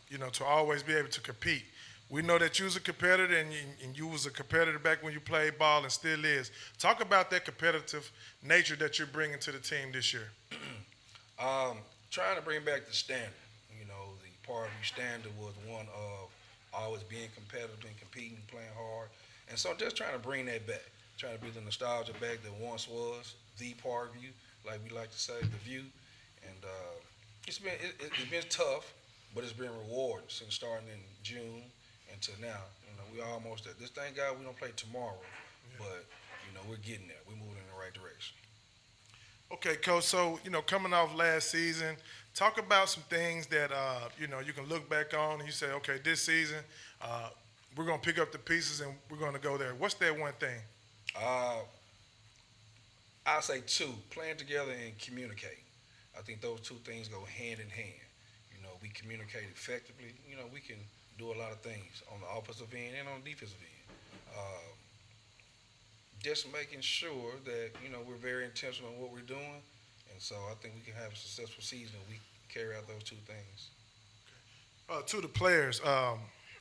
you know, to always be able to compete. We know that you was a competitor and you was a competitor back when you played ball and still is. Talk about that competitive nature that you're bringing to the team this year. Trying to bring back the standard. You know, the Parkview standard was one of always being competitive and competing, playing hard. And so just trying to bring that back, trying to bring the nostalgia back that once was the Parkview, like we like to say, the view. And it's been tough, but it's been rewarding since starting in June until now. You know, we almost at this. Thank God we don't play tomorrow, but you know we're getting there. We're moving in the right direction. Okay, Coach, so, you know, coming off last season, talk about some things that, you know, you can look back on and you say, okay, this season, we're going to pick up the pieces and we're going to go there. What's that one thing? I'll say two, playing together and communicating. I think those two things go hand in hand. You know, we communicate effectively. You know, we can do a lot of things on the offensive end and on the defensive end. Just making sure that, you know, we're very intentional on what we're doing. And so I think we can have a successful season if we carry out those two things. To the players,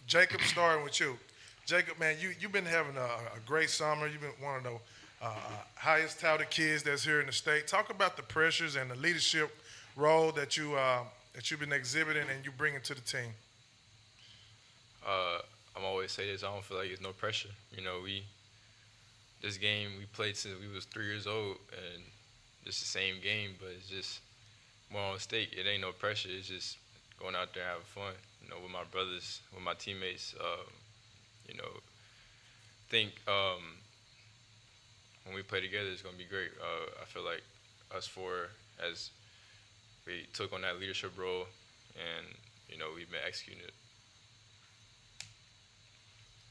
Jacob, starting with you. Jacob, man, you've been having a great summer. You've been one of the highest touted kids that's here in the state. Talk about the pressures and the leadership role that you've been exhibiting and you bringing to the team. I'm always say this. I don't feel like it's no pressure. You know, this game we played since we was 3 years old, and it's the same game, but it's just more on stake. It ain't no pressure. It's just going out there and having fun. You know, with my brothers, with my teammates. You know, think when we play together, it's gonna be great. I feel like us four, as we took on that leadership role, and you know, we've been executing it.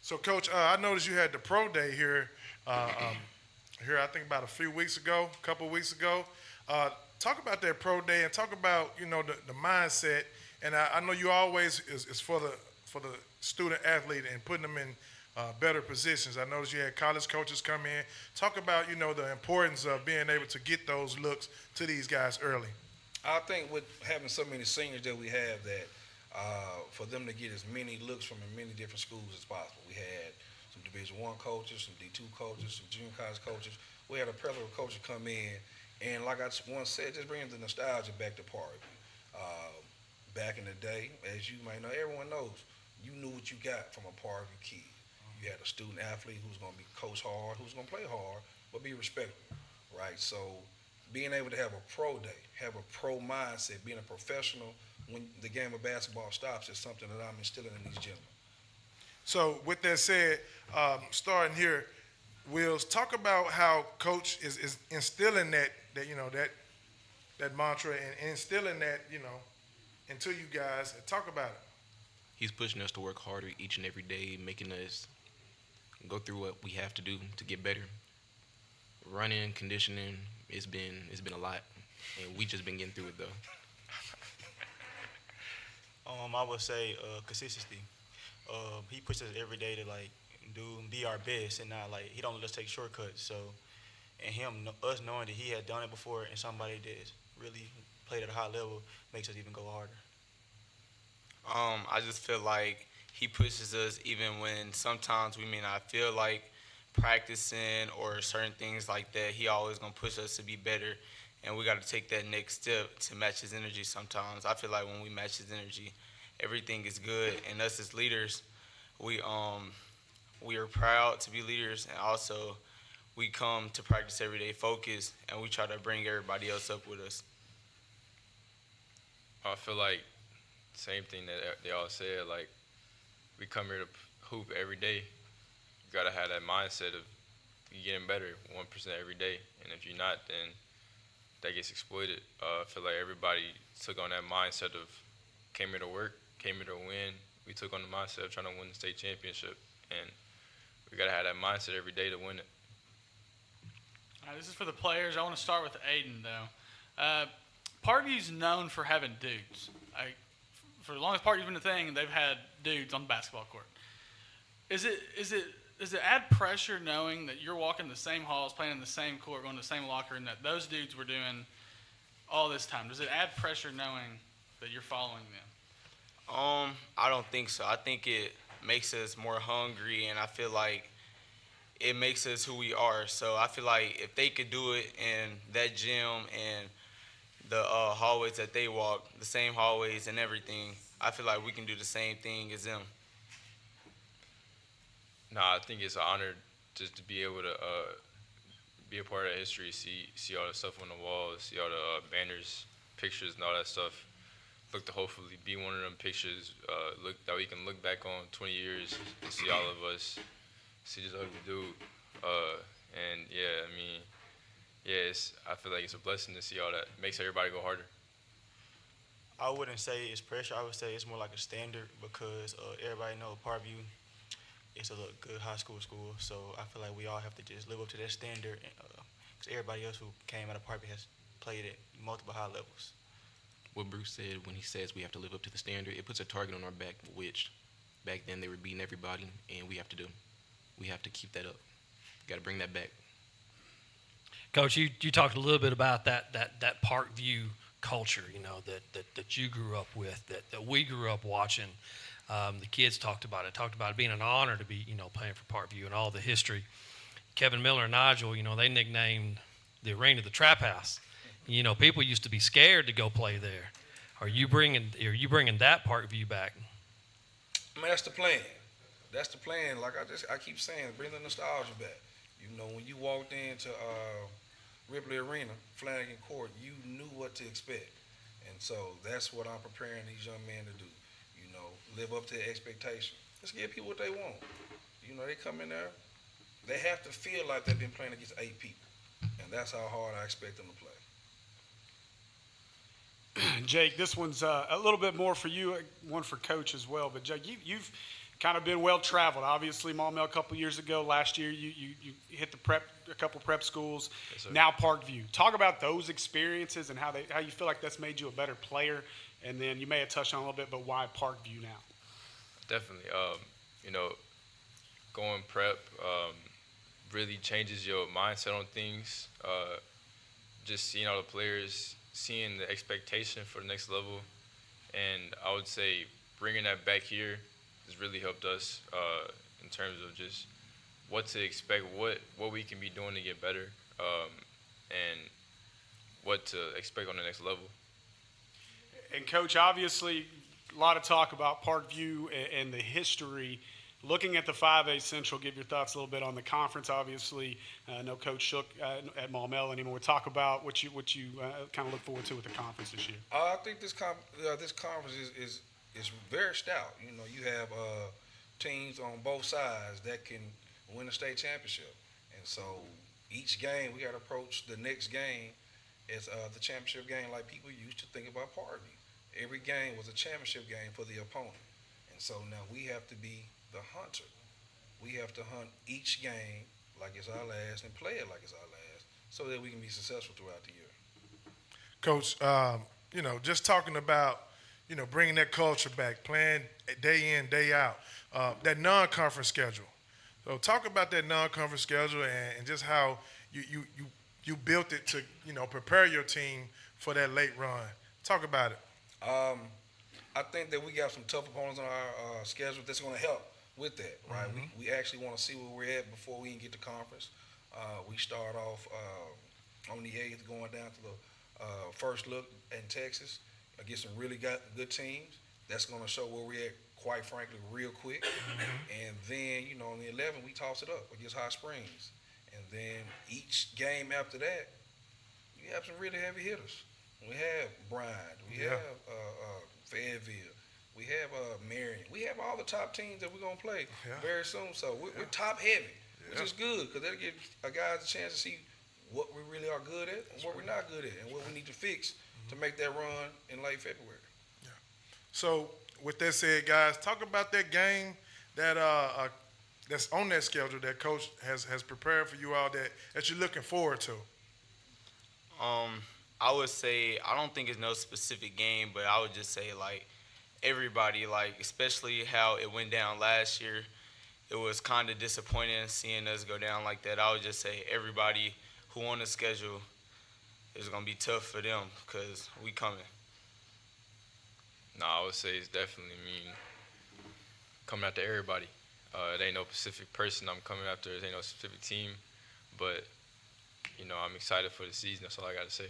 So, Coach, I noticed you had the pro day here. I think about a couple of weeks ago. Talk about that pro day and talk about, you know, the mindset. And I know you always is for the student athlete and putting them in better positions. I noticed you had college coaches come in. Talk about, you know, the importance of being able to get those looks to these guys early. I think with having so many seniors that we have, that for them to get as many looks from as many different schools as possible. We had some Division I coaches, some D2 coaches, some junior college coaches. We had a plethora of coaches come in, and like I once said, just bringing the nostalgia back to Parkview. Back in the day, as you might know, everyone knows, you knew what you got from a Parkview kid. You had a student athlete who's going to be coach hard, who's going to play hard, but be respectful, right? So being able to have a pro day, have a pro mindset, being a professional when the game of basketball stops is something that I'm instilling in these gentlemen. So with that said, starting here, Wills, talk about how Coach is instilling that you know, that mantra and instilling that, you know, into you guys. Talk about it. He's pushing us to work harder each and every day, making us go through what we have to do to get better. Running, conditioning, it's been a lot, and we just been getting through it though. I would say consistency. He pushes us every day to be our best, and not he don't let us take shortcuts. So, and us knowing that he had done it before, and somebody that's really played at a high level makes us even go harder. I just feel like he pushes us even when sometimes we may not feel like practicing or certain things like that. He always gonna push us to be better, and we got to take that next step to match his energy. Sometimes I feel like when we match his energy, everything is good. And us as leaders, we are proud to be leaders, and also we come to practice every day focused, and we try to bring everybody else up with us. I feel like same thing that they all said. Like, we come here to hoop every day. You gotta have that mindset of you getting better 1% every day, and if you're not, then that gets exploited. I feel like everybody took on that mindset of came here to work, came here to win. We took on the mindset of trying to win the state championship, and we gotta have that mindset every day to win it. All right, this is for the players. I want to start with Aiden, though. Parkview's known for having dudes. For the longest Parkview's been a thing, they've had dudes on the basketball court. Does it add pressure knowing that you're walking the same halls, playing in the same court, going to the same locker, and that those dudes were doing all this time? Does it add pressure knowing that you're following them? I don't think so. I think it makes us more hungry, and I feel like it makes us who we are. So I feel like if they could do it in that gym and the hallways that they walk, the same hallways and everything, I feel like we can do the same thing as them. Nah, I think it's an honor just to be able to be a part of that history, see all the stuff on the walls, see all the banners, pictures, and all that stuff. Look to hopefully be one of them pictures that we can look back on 20 years and see all of us, see this ugly dude. And yeah, I mean, yeah, I feel like it's a blessing to see all that. It makes everybody go harder. I wouldn't say it's pressure. I would say it's more like a standard because everybody knows Parkview is a good high school. So I feel like we all have to just live up to that standard because everybody else who came out of Parkview has played at multiple high levels. What Bruce said when he says we have to live up to the standard, it puts a target on our back, which back then they were beating everybody, and we have to do. We have to keep that up. Got to bring that back. Coach, you talked a little bit about that Parkview culture, that you grew up with, that we grew up watching. The kids talked about it being an honor to be, playing for Parkview and all the history. Kevin Miller and Nigel, they nicknamed the arena the Trap House. People used to be scared to go play there. Are you bringing that Parkview back? I mean, that's the plan. That's the plan. Like I keep saying, bring the nostalgia back. When you walked into Ripley Arena, Flanagan Court, you knew what to expect. And so that's what I'm preparing these young men to do. Live up to the expectation. Let's give people what they want. They come in there, they have to feel like they've been playing against 8 people. And that's how hard I expect them to play. Jake, this one's a little bit more for you, one for Coach as well. But Jake, you've kind of been well traveled. Obviously, Maumelle a couple years ago. Last year, you hit a couple prep schools. Yes, now Parkview. Talk about those experiences and how you feel like that's made you a better player. And then you may have touched on a little bit, but why Parkview now? Definitely. Going prep really changes your mindset on things. Just seeing all the players, seeing the expectation for the next level, and I would say bringing that back here has really helped us in terms of just what to expect, what we can be doing to get better, and what to expect on the next level. And Coach, obviously, a lot of talk about Parkview and the history. Looking at the 5A Central, give your thoughts a little bit on the conference. Obviously, no Coach Shook at Maumelle anymore. Talk about what you kind of look forward to with the conference this year. I think this conference is very stout. You have teams on both sides that can win a state championship, and so each game we got to approach the next game as the championship game, like people used to think about Parkview. Every game was a championship game for the opponent. And so now we have to be the hunter. We have to hunt each game like it's our last and play it like it's our last so that we can be successful throughout the year. Coach, just talking about, bringing that culture back, playing day in, day out, that non-conference schedule. So talk about that non-conference schedule and just how you built it to, prepare your team for that late run. Talk about it. I think that we got some tough opponents on our schedule that's going to help with that, right? Mm-hmm. We actually want to see where we're at before we can get to conference. We start off on the 8th going down to the first look in Texas against some really good teams. That's going to show where we're at, quite frankly, real quick. Mm-hmm. And then, on the 11th, we toss it up against Hot Springs. And then each game after that, you have some really heavy hitters. We have Bryant. We have Fayetteville. We have Marion. We have all the top teams that we're going to play very soon. So we're top heavy, which is good because that'll give our guys a chance to see what we really are good at and what we're not good at and what we need to fix to make that run in late February. So with that said, guys, talk about that game that that's on that schedule that Coach has prepared for you all that you're looking forward to. I would say I don't think it's no specific game, but I would just say like everybody, like especially how it went down last year, it was kind of disappointing seeing us go down like that. I would just say everybody who on the schedule is gonna be tough for them because we coming. No, I would say it's definitely coming after everybody. It ain't no specific person I'm coming after. It ain't no specific team, but I'm excited for the season. That's all I got to say.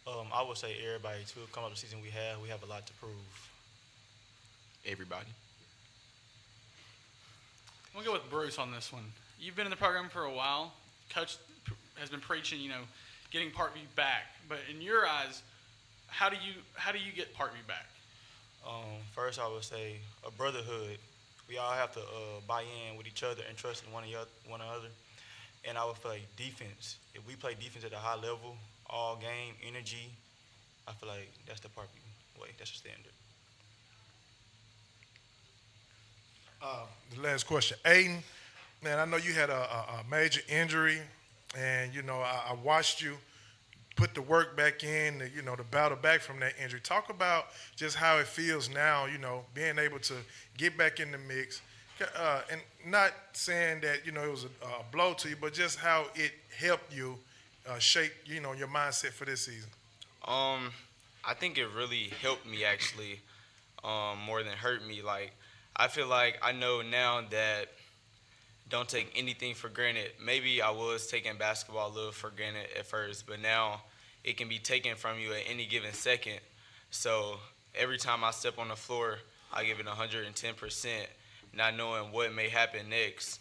I would say everybody too. Come up the season we have a lot to prove. Everybody. We'll go with Bruce on this one. You've been in the program for a while. Coach has been preaching, getting Parkview back. But in your eyes, how do you get Parkview back? First, I would say a brotherhood. We all have to buy in with each other and trust in one another. And I would feel like defense. If we play defense at a high level, all game, energy, I feel like that's the Parkview way. That's the standard. The last question. Aiden, man, I know you had a major injury, and, I watched you put the work back in, to battle back from that injury. Talk about just how it feels now, being able to get back in the mix, and not saying that, it was a blow to you, but just how it helped you shape, your mindset for this season. I think it really helped me actually, more than hurt me. Like, I feel like I know now that don't take anything for granted. Maybe I was taking basketball a little for granted at first, but now it can be taken from you at any given second. So every time I step on the floor, I give it 110%, not knowing what may happen next.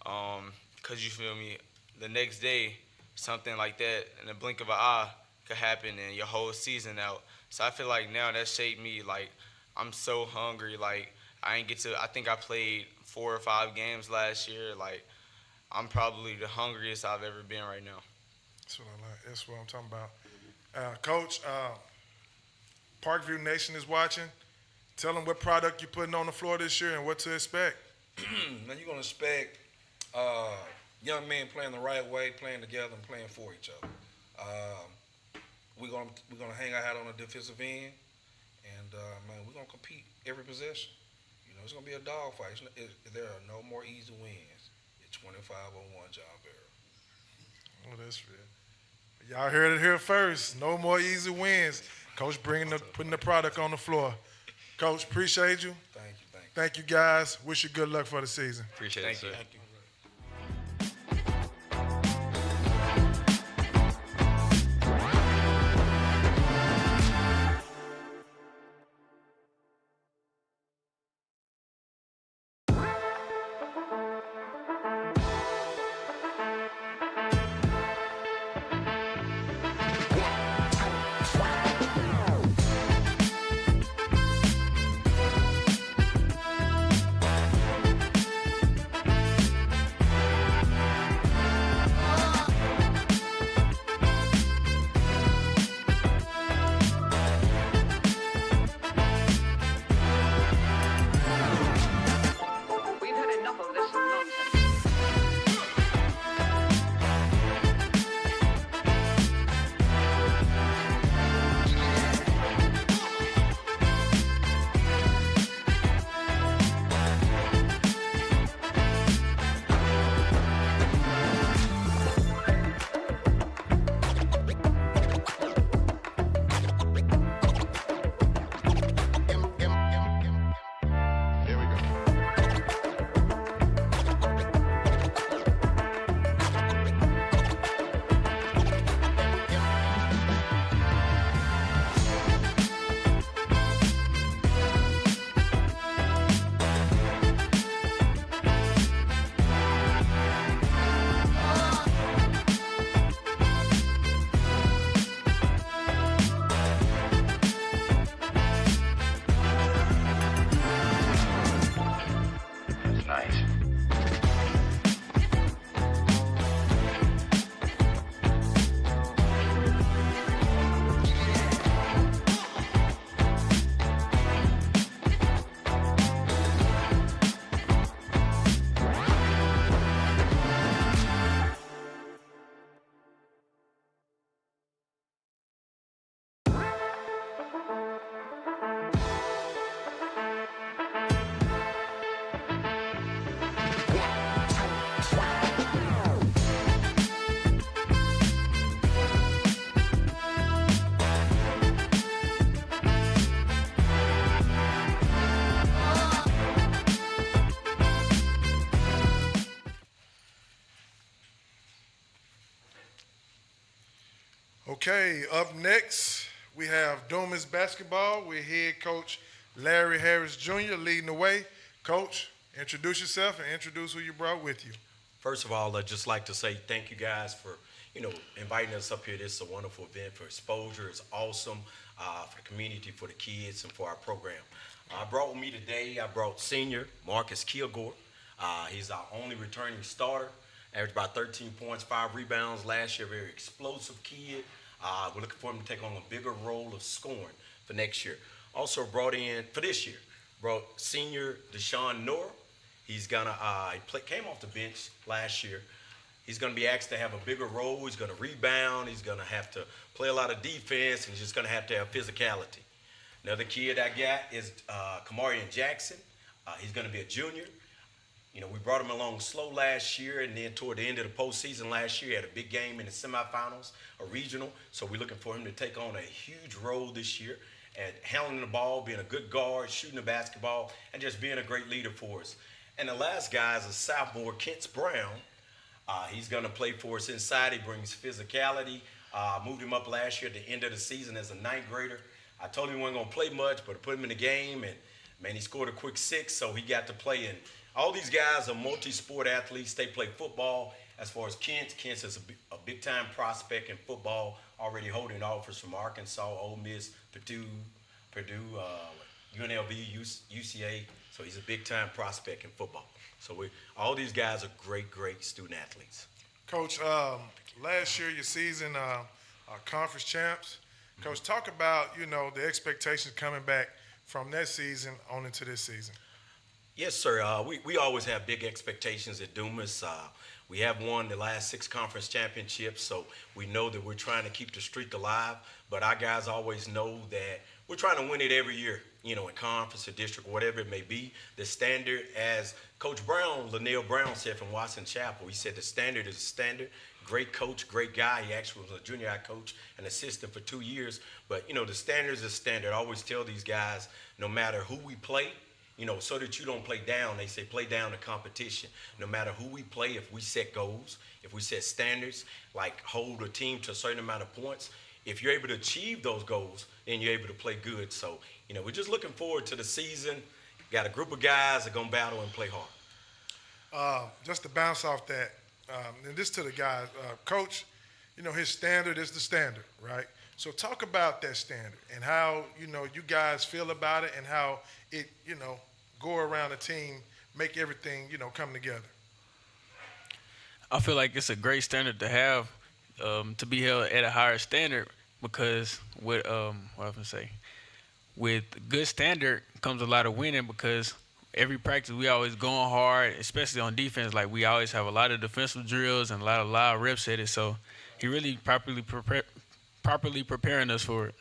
'Cause you feel me, the next day, something like that in the blink of an eye could happen and your whole season out. So I feel like now that shaped me. Like, I'm so hungry. Like, I think I played 4 or 5 games last year. Like, I'm probably the hungriest I've ever been right now. That's what I like. That's what I'm talking about. Coach, Parkview Nation is watching. Tell them what product you're putting on the floor this year and what to expect. Now you're going to expect young men playing the right way, playing together, and playing for each other. We're gonna hang our hat on the defensive end, and man, we're gonna compete every possession. It's gonna be a dog fight. There are no more easy wins. It's 25-on-1 John Barrow. Oh, that's real. Y'all heard it here first. No more easy wins. Coach putting the product on the floor. Coach, appreciate you. Thank you. Thank you, guys. Wish you good luck for the season. Appreciate it, sir. Thank you. Okay, up next, we have Dumas basketball with head coach Larry Harris Jr. leading the way. Coach, introduce yourself and introduce who you brought with you. First of all, I'd just like to say thank you guys for, inviting us up here. This is a wonderful event for exposure. It's awesome for the community, for the kids, and for our program. I brought with me today, I brought senior Marcus Kilgore. He's our only returning starter. Averaged about 13 points, 5 rebounds last year. Very explosive kid. We're looking for him to take on a bigger role of scoring for next year. Also brought in, for this year, brought senior Deshaun Noor. He's gonna, came off the bench last year. He's gonna be asked to have a bigger role. He's gonna rebound. He's gonna have to play a lot of defense, and he's just gonna have to have physicality. Another kid I got is Kamarian Jackson. He's gonna be a junior. We brought him along slow last year, and then toward the end of the postseason last year, he had a big game in the semifinals, a regional. So we're looking for him to take on a huge role this year at handling the ball, being a good guard, shooting the basketball, and just being a great leader for us. And the last guy is a sophomore, Kent Brown. He's going to play for us inside. He brings physicality. Moved him up last year at the end of the season as a ninth grader. I told him he wasn't going to play much, but I put him in the game, and, man, he scored a quick 6, so he got to play in. All these guys are multi-sport athletes. They play football. As far as Kent is a big-time prospect in football, already holding offers from Arkansas, Ole Miss, Purdue, UNLV, UCA. So he's a big-time prospect in football. So all these guys are great, great student athletes. Coach, last year, your season, conference champs. Coach, talk about, the expectations coming back from that season on into this season. Yes, sir. We always have big expectations at Dumas. We have won the last 6 conference championships, so we know that we're trying to keep the streak alive. But our guys always know that we're trying to win it every year, in conference or district, whatever it may be. The standard, as Coach Brown, Lynell Brown said from Watson Chapel, he said the standard is the standard. Great coach, great guy. He actually was a junior high coach and assistant for 2 years. But, the standard is the standard. I always tell these guys, no matter who we play, so that you don't play down. They say play down the competition. No matter who we play, if we set goals, if we set standards, like hold a team to a certain amount of points, if you're able to achieve those goals, then you're able to play good. So, we're just looking forward to the season. Got a group of guys that are going to battle and play hard. Just to bounce off that, and this to the guys, Coach, his standard is the standard, right? So talk about that standard and how, you guys feel about it and how it, go around the team, make everything, come together. I feel like it's a great standard to have, to be held at a higher standard, because with with good standard comes a lot of winning, because every practice we always going hard, especially on defense. Like, we always have a lot of defensive drills and a lot of live reps at it. So he really properly preparing us for it.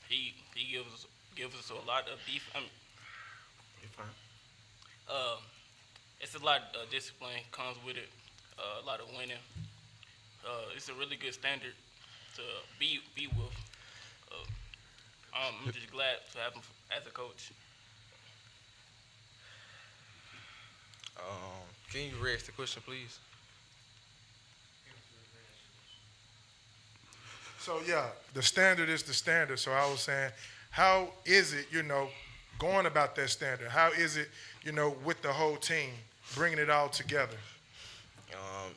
He gives us a lot of defense. You're fine. It's a lot of discipline comes with it, a lot of winning. It's a really good standard to be with. I'm just glad to have him as a coach. Can you re-ask the question, please? So, yeah, the standard is the standard. So I was saying, how is it, going about that standard? How is it, with the whole team, bringing it all together?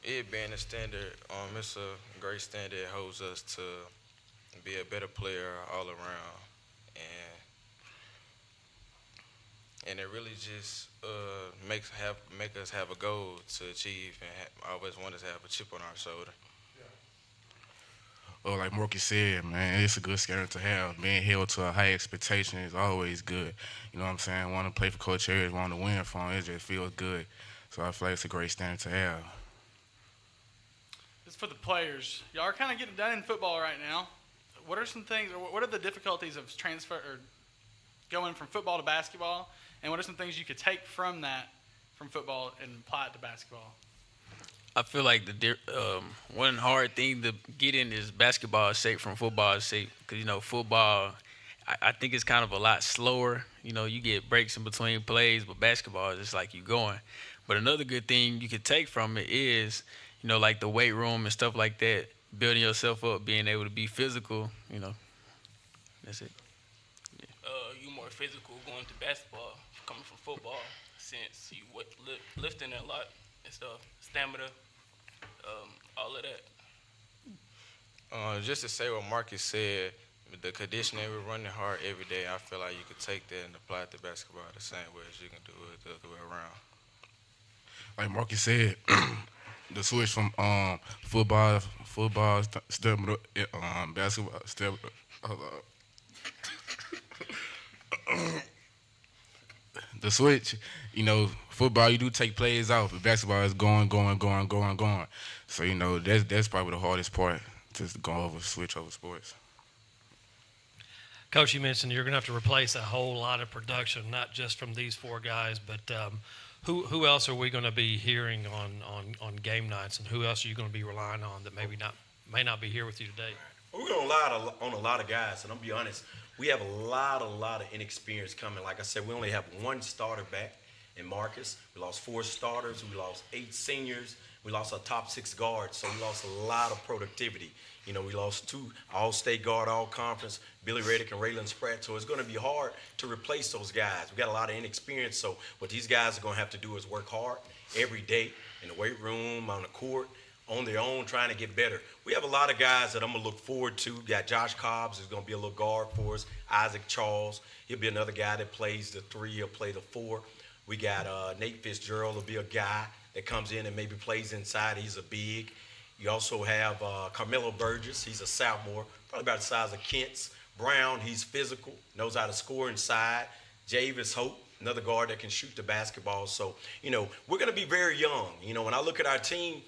It being a standard, it's a great standard. It holds us to be a better player all around. And it really just make us have a goal to achieve, and always want us to have a chip on our shoulder. Like Morky said, man, it's a good standard to have. Being held to a high expectation is always good. You know what I'm saying? Want to play for Coach Harris, want to win for him, it just feels good. So I feel like it's a great standard to have. This is for the players. Y'all are kind of getting done in football right now. What are some things, or what are the difficulties of transfer or going from football to basketball? And what are some things you could take from that, from football, and apply it to basketball? I feel like one hard thing to get in is basketball shape from football shape, because football, I think it's kind of a lot slower. You get breaks in between plays, but basketball is just like you going. But another good thing you could take from it is like the weight room and stuff like that, building yourself up, being able to be physical, that's it. You more physical going to basketball, coming from football, since you lifting a lot and stuff, stamina, all of that. Just to say what Marcus said, the conditioning, we're running hard every day. I feel like you could take that and apply it to basketball the same way as you can do it the other way around. Like Marcus said, the switch from football stamina, basketball stamina. The switch, football you do take plays off, but basketball is going. So that's probably the hardest part, just switch over sports. Coach, you mentioned you're going to have to replace a whole lot of production, not just from these four guys, but who else are we going to be hearing on game nights, and who else are you going to be relying on that may not be here with you today? We're going to rely on a lot of guys, and I'm going to be honest, we have a lot of inexperience coming. Like I said, we only have one starter back in Marcus. We lost 4 starters. We lost 8 seniors. We lost our top 6 guards, so we lost a lot of productivity. We lost 2 all-state guard, all-conference, Billy Reddick and Raylan Spratt, so it's going to be hard to replace those guys. We got a lot of inexperience, so what these guys are going to have to do is work hard every day in the weight room, on the court, on their own, trying to get better. We have a lot of guys that I'm going to look forward to. We got Josh Cobbs, who's going to be a little guard for us. Isaac Charles, he'll be another guy that plays the 3, he'll play the 4. We got Nate Fitzgerald, will be a guy that comes in and maybe plays inside. He's a big. You also have Carmelo Burgess. He's a sophomore, probably about the size of Kent's. Brown, he's physical, knows how to score inside. Javis Hope, another guard that can shoot the basketball. So, we're going to be very young. When I look at our team,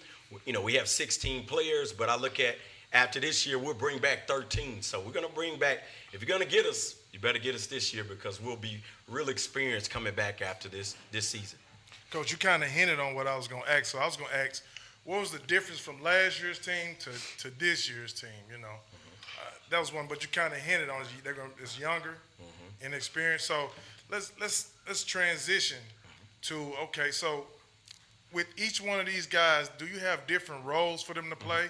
we have 16 players, but I look at after this year, we'll bring back 13. So we're going to bring back, if you're going to get us, you better get us this year because we'll be real experienced coming back after this season. Coach, you kind of hinted on what I was going to ask. So I was going to ask, what was the difference from last year's team to this year's team? That was one, but you kind of hinted on it. It's younger, inexperienced. So let's transition to so with each one of these guys, do you have different roles for them to play?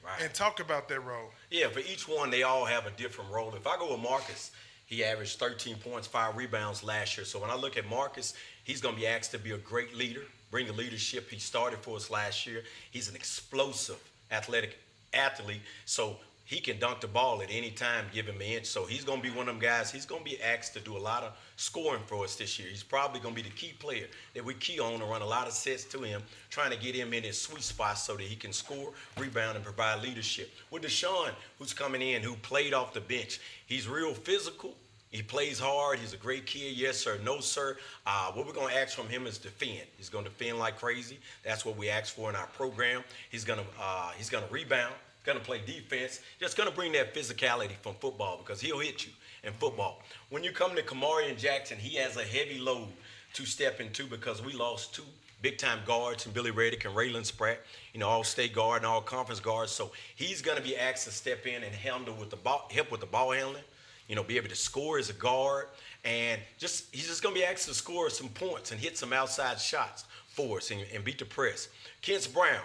Right. And talk about that role. Yeah, for each one, they all have a different role. If I go with Marcus, he averaged 13 points, 5 rebounds last year. So when I look at Marcus, he's going to be asked to be a great leader, bring the leadership. He started for us last year. He's an explosive, athletic athlete. So he can dunk the ball at any time, give him an inch. So he's going to be one of them guys. He's going to be asked to do a lot of scoring for us this year. He's probably going to be the key player that we key on to run a lot of sets to him, trying to get him in his sweet spot so that he can score, rebound, and provide leadership. With Deshaun, who's coming in, who played off the bench, he's real physical. He plays hard. He's a great kid. Yes, sir. No, sir. What we're going to ask from him is defend. He's going to defend like crazy. That's what we ask for in our program. He's going to rebound. Going to play defense, just going to bring that physicality from football because he'll hit you in football. When you come to Kamarian Jackson, he has a heavy load to step into because we lost 2 big-time guards in Billy Reddick and Raylan Spratt, all-state guard and all-conference guards. So he's going to be asked to step in and handle with the ball, help with the ball handling, be able to score as a guard, and he's just going to be asked to score some points and hit some outside shots for us and beat the press. Kent Brown,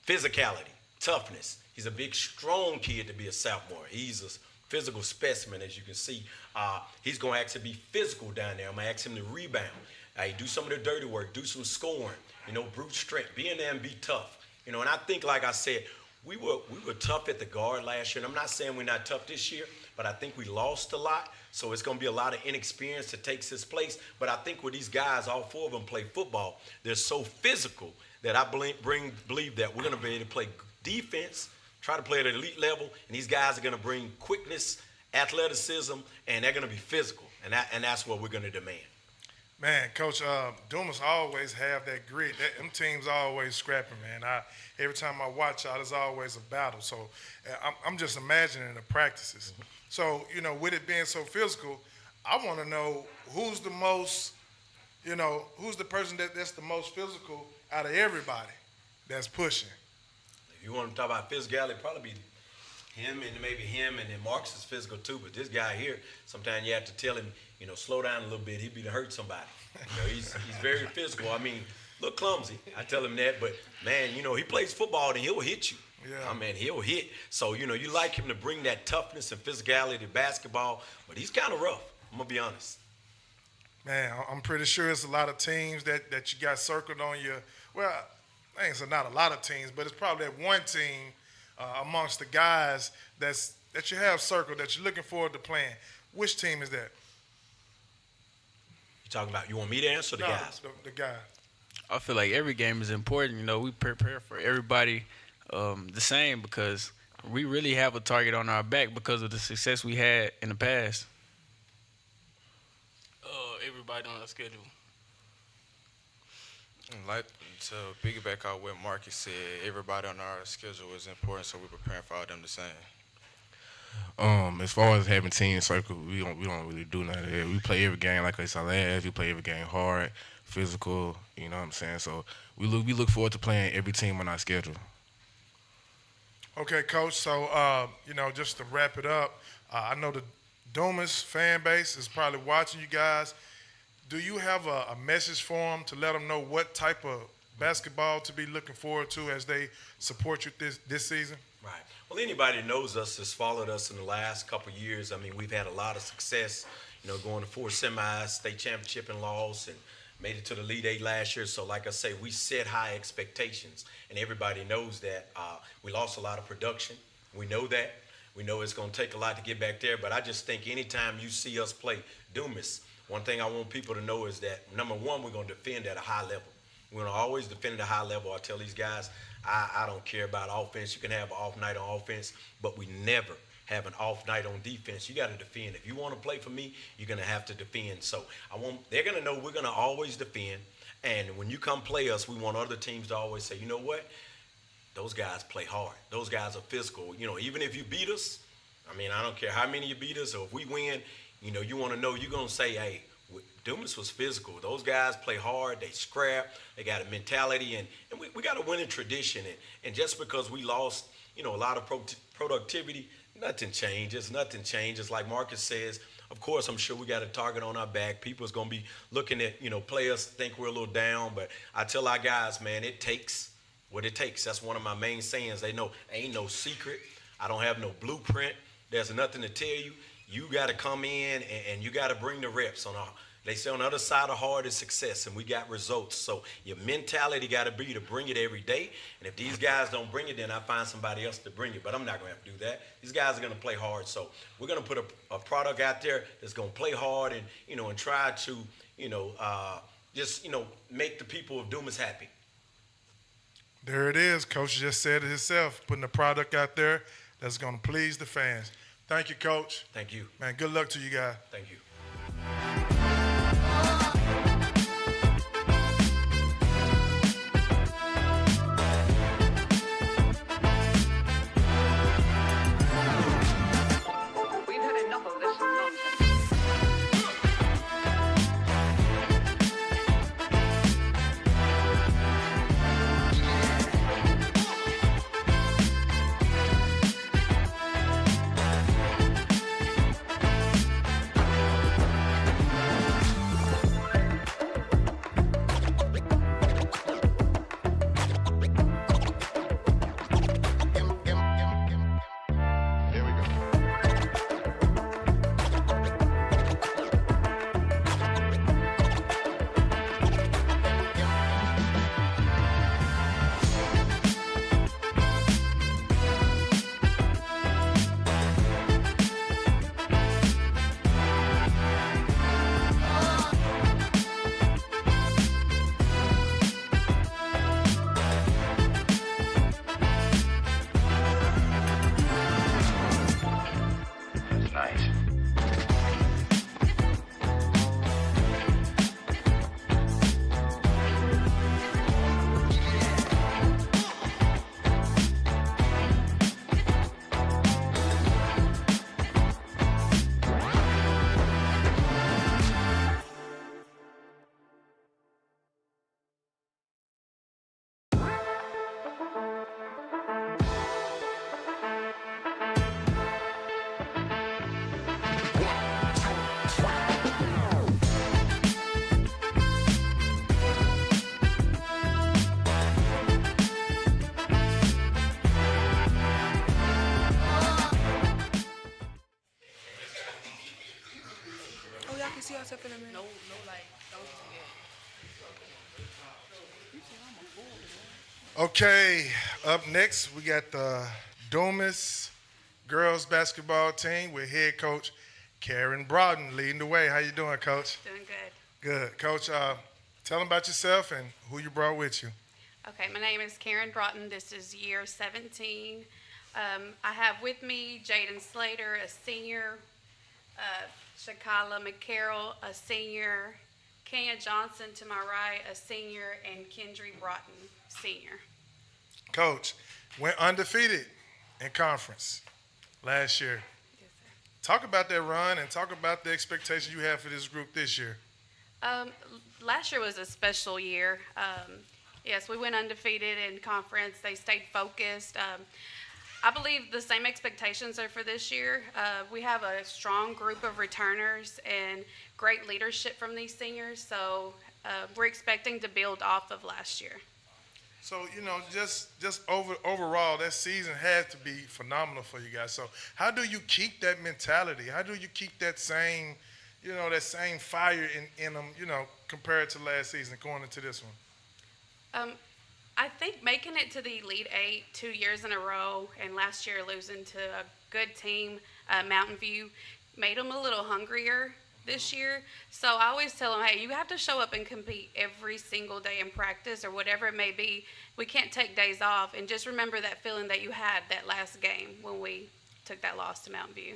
physicality. Toughness. He's a big, strong kid to be a sophomore. He's a physical specimen, as you can see. He's going to actually be physical down there. I'm going to ask him to rebound. Do some of the dirty work, do some scoring, brute strength, be in there and be tough. And I think, like I said, we were tough at the guard last year. And I'm not saying we're not tough this year, but I think we lost a lot. So it's going to be a lot of inexperience that takes his place. But I think with these guys, all 4 of them play football, they're so physical that I believe that we're going to be able to play defense, try to play at an elite level, and these guys are going to bring quickness, athleticism, and they're going to be physical, and that's what we're going to demand. Man, Coach, Dumas always have that grit. Them teams always scrapping, man. Every time I watch y'all, there's always a battle. So I'm just imagining the practices. So, with it being so physical, I want to know who's the most, who's the person that's the most physical out of everybody that's pushing. If you want to talk about physicality, it'd probably be him and maybe him, and then Marcus is physical too. But this guy here, sometimes you have to tell him, slow down a little bit. He'd be to hurt somebody. He's very physical. I mean, little clumsy. I tell him that, but man, you know, he plays football and he'll hit you. Yeah. I mean, he'll hit. So, you know, you like him to bring that toughness and physicality to basketball, but he's kind of rough. I'm going to be honest. Man, I'm pretty sure it's a lot of teams that you got circled on your, well, I think it's not a lot of teams, but it's probably that one team amongst the guys that you have circled that you're looking forward to playing. Which team is that? You talking about, you want me to answer the guys? The guy. I feel like every game is important. You know, we prepare for everybody the same because we really have a target on our back because of the success we had in the past. Everybody on our schedule. Like to piggyback on what Marcus said, everybody on our schedule is important, so we're preparing for all them the same. As far as having team circle, we don't really do none of that. We play every game like it's our last. We play every game hard, physical. You know what I'm saying? So we look forward to playing every team on our schedule. Okay, Coach. So you know, just to wrap it up, I know the Dumas fan base is probably watching you guys. Do you have a message for them to let them know what type of basketball to be looking forward to as they support you this season? Right. Well, anybody that knows us has followed us in the last couple of years. I mean, we've had a lot of success, you know, going to 4 semis, state championship and loss, and made it to the Elite Eight last year. So like I say, we set high expectations, and everybody knows that. We lost a lot of production. We know that. We know it's going to take a lot to get back there, but I just think anytime you see us play Dumas, one thing I want people to know is that, number one, we're going to defend at a high level. We're going to always defend at a high level. I tell these guys, I don't care about offense. You can have an off night on offense, but we never have an off night on defense. You got to defend. If you want to play for me, you're going to have to defend. So they're going to know we're going to always defend. And when you come play us, we want other teams to always say, you know what? Those guys play hard. Those guys are physical. You know, even if you beat us, I mean, I don't care how many you beat us, or if we win, you know, you want to know, you're going to say, hey, Dumas was physical. Those guys play hard. They scrap. They got a mentality, and we got a winning tradition. And just because we lost, you know, a lot of productivity, nothing changes. Nothing changes. Like Marcus says, of course, I'm sure we got a target on our back. People's going to be looking at, you know, players think we're a little down. But I tell our guys, man, it takes what it takes. That's one of my main sayings. They know ain't no secret. I don't have no blueprint. There's nothing to tell you. You got to come in and you got to bring the reps. They say on the other side of hard is success, and we got results. So your mentality got to be to bring it every day. And if these guys don't bring it, then I find somebody else to bring it. But I'm not going to have to do that. These guys are going to play hard. So we're going to put a product out there that's going to play hard and, you know, and try to, you know, just, you know, make the people of Dumas happy. There it is. Coach just said it himself, putting a product out there that's going to please the fans. Thank you, Coach. Thank you. Man, good luck to you guys. Thank you. We've had enough of this nonsense. can see yourself in a minute. No, like, don't Okay, up next we got the Dumas Girls basketball team with head coach Karen Broughton leading the way. How you doing, Coach? Doing good. Good. Coach, tell them about yourself and who you brought with you. Okay, my name is Karen Broughton. This is year 17. I have with me Jaden Slater, a senior, Shakala McCarroll, a senior, Kenya Johnson to my right, a senior, and Kendry Broughton, senior. Coach, went undefeated in conference last year. Yes, sir. Talk about that run and talk about the expectation you have for this group this year. Last year was a special year. Yes, we went undefeated in conference. They stayed focused. I believe the same expectations are for this year. We have a strong group of returners and great leadership from these seniors, so we're expecting to build off of last year. So, just overall, that season had to be phenomenal for you guys. So how do you keep that mentality? How do you keep that same, that same fire in them, compared to last season going into this one? I think making it to the Elite Eight 2 years in a row and last year losing to a good team, Mountain View, made them a little hungrier this year. So I always tell them, hey, you have to show up and compete every single day in practice or whatever it may be. We can't take days off. And just remember that feeling that you had that last game when we took that loss to Mountain View.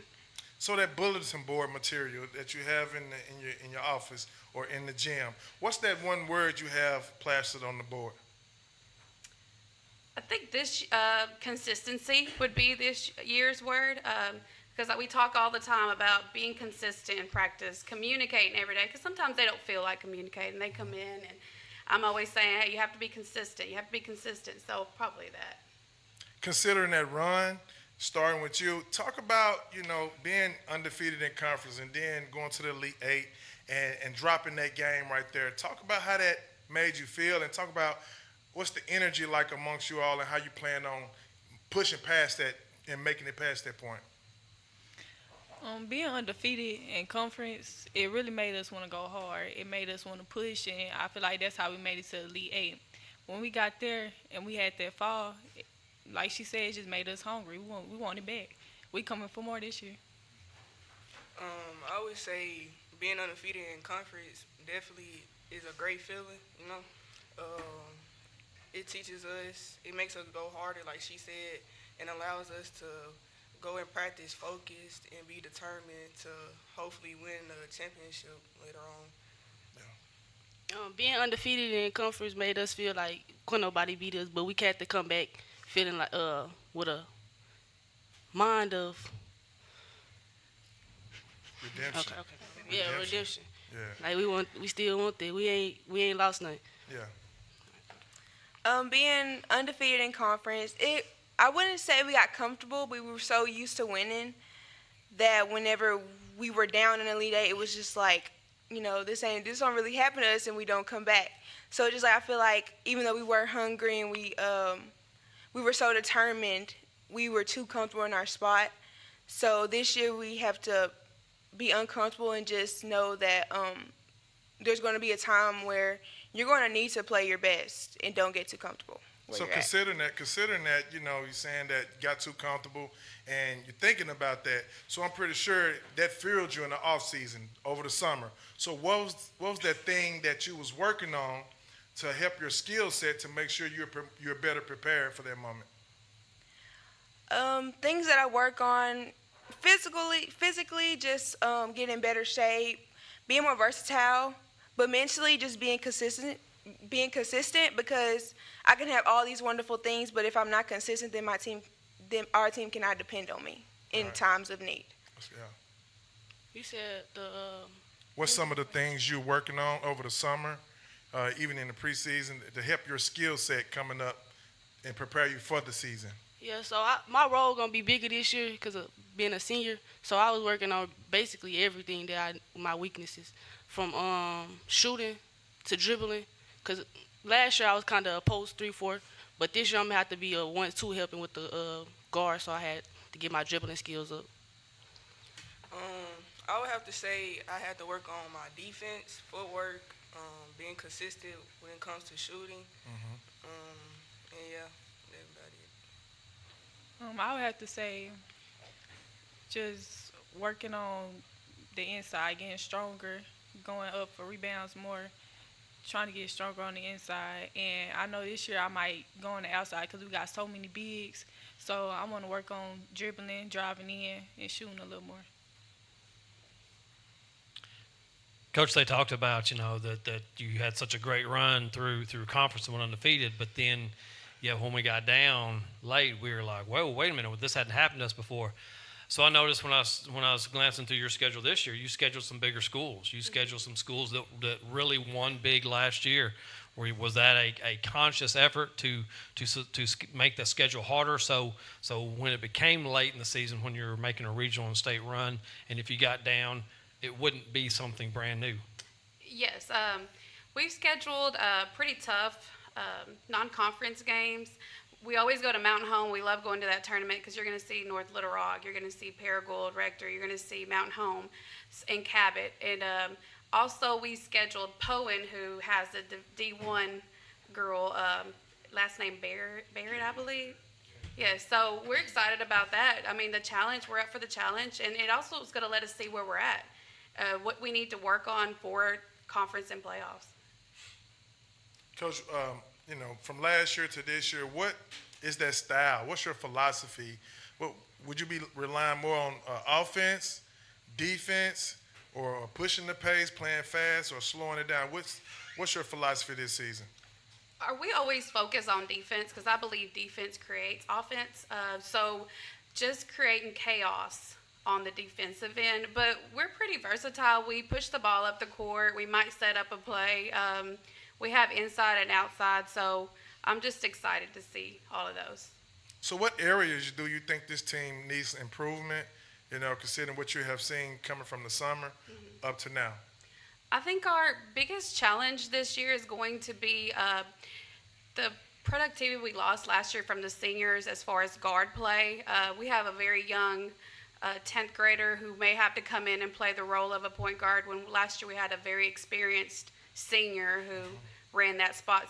So that bulletin board material that you have in your office or in the gym, what's that one word you have plastered on the board? I think this consistency would be this year's word, because we talk all the time about being consistent in practice, communicating every day, because sometimes they don't feel like communicating. They come in, and I'm always saying, hey, you have to be consistent. You have to be consistent, so probably that. Considering that run, starting with you, talk about, being undefeated in conference and then going to the Elite Eight and dropping that game right there. Talk about how that made you feel and talk about what's the energy like amongst you all and how you plan on pushing past that and making it past that point? Being undefeated in conference, it really made us want to go hard. It made us want to push, and I feel like that's how we made it to Elite Eight. When we got there and we had that fall, like she said, it just made us hungry. We want it back. We coming for more this year. I would say being undefeated in conference definitely is a great feeling, It teaches us, it makes us go harder, like she said, and allows us to go in practice focused and be determined to hopefully win the championship later on. Being undefeated in conference made us feel like couldn't nobody beat us, but we had to come back feeling like with a mind of redemption. Okay. Yeah, redemption. Yeah. Like we still want that. We ain't lost nothing. Yeah. Being undefeated in conference, I wouldn't say we got comfortable, but we were so used to winning that whenever we were down in Elite Eight, it was just like, this don't really happen to us, and we don't come back. So just like I feel like even though we were hungry and we were so determined, we were too comfortable in our spot. So this year we have to be uncomfortable and just know that there's going to be a time where you're going to need to play your best and don't get too comfortable. So considering that, you're saying that you got too comfortable and you're thinking about that. So I'm pretty sure that fueled you in the off season over the summer. So what was that thing that you was working on to help your skill set to make sure you're better prepared for that moment? Things that I work on physically, just getting in better shape, being more versatile, but mentally just being consistent because I can have all these wonderful things, but if I'm not consistent, then our team cannot depend on me in times of need. Yeah. You said What's some of the things you're working on over the summer, even in the preseason, to help your skill set coming up and prepare you for the season? Yeah, so my role gonna be bigger this year because of being a senior. So I was working on basically everything my weaknesses, from shooting to dribbling. Cause last year I was kind of a post 3-4, but this year I'm gonna have to be a 1-2 helping with the guard. So I had to get my dribbling skills up. I I would have to say I had to work on my defense, footwork, being consistent when it comes to shooting. And yeah, that's about it. I would have to say just working on the inside, getting stronger, going up for rebounds more, trying to get stronger on the inside. And I know this year I might go on the outside because we got so many bigs. So I want to work on dribbling, driving in, and shooting a little more. Coach, they talked about, that you had such a great run through conference and went undefeated, but then, when we got down late, we were like, whoa, wait a minute, this hadn't happened to us before. So I noticed when I was glancing through your schedule this year, you scheduled some bigger schools. You scheduled some schools that really won big last year. Was that a conscious effort to make the schedule harder? So when it became late in the season, when you were making a regional and state run, and if you got down, it wouldn't be something brand new. Yes, we've scheduled pretty tough non-conference games. We always go to Mountain Home. We love going to that tournament because you're going to see North Little Rock, you're going to see Paragould, Rector, you're going to see Mountain Home and Cabot. And also we scheduled Poen, who has a D1 girl, last name Barrett, I believe. Yeah, so we're excited about that. I mean, the challenge, we're up for the challenge, and it also is going to let us see where we're at, what we need to work on for conference and playoffs. Coach, from last year to this year, what is that style? What's your philosophy? Would you be relying more on offense, defense, or pushing the pace, playing fast, or slowing it down? What's your philosophy this season? We always focus on defense because I believe defense creates offense. So just creating chaos on the defensive end. But we're pretty versatile. We push the ball up the court. We might set up a play. We have inside and outside. So I'm just excited to see all of those. So what areas do you think this team needs improvement, considering what you have seen coming from the summer up to now? I think our biggest challenge this year is going to be the productivity we lost last year from the seniors as far as guard play. We have a very young 10th grader who may have to come in and play the role of a point guard when last year we had a very experienced senior who ran that spot.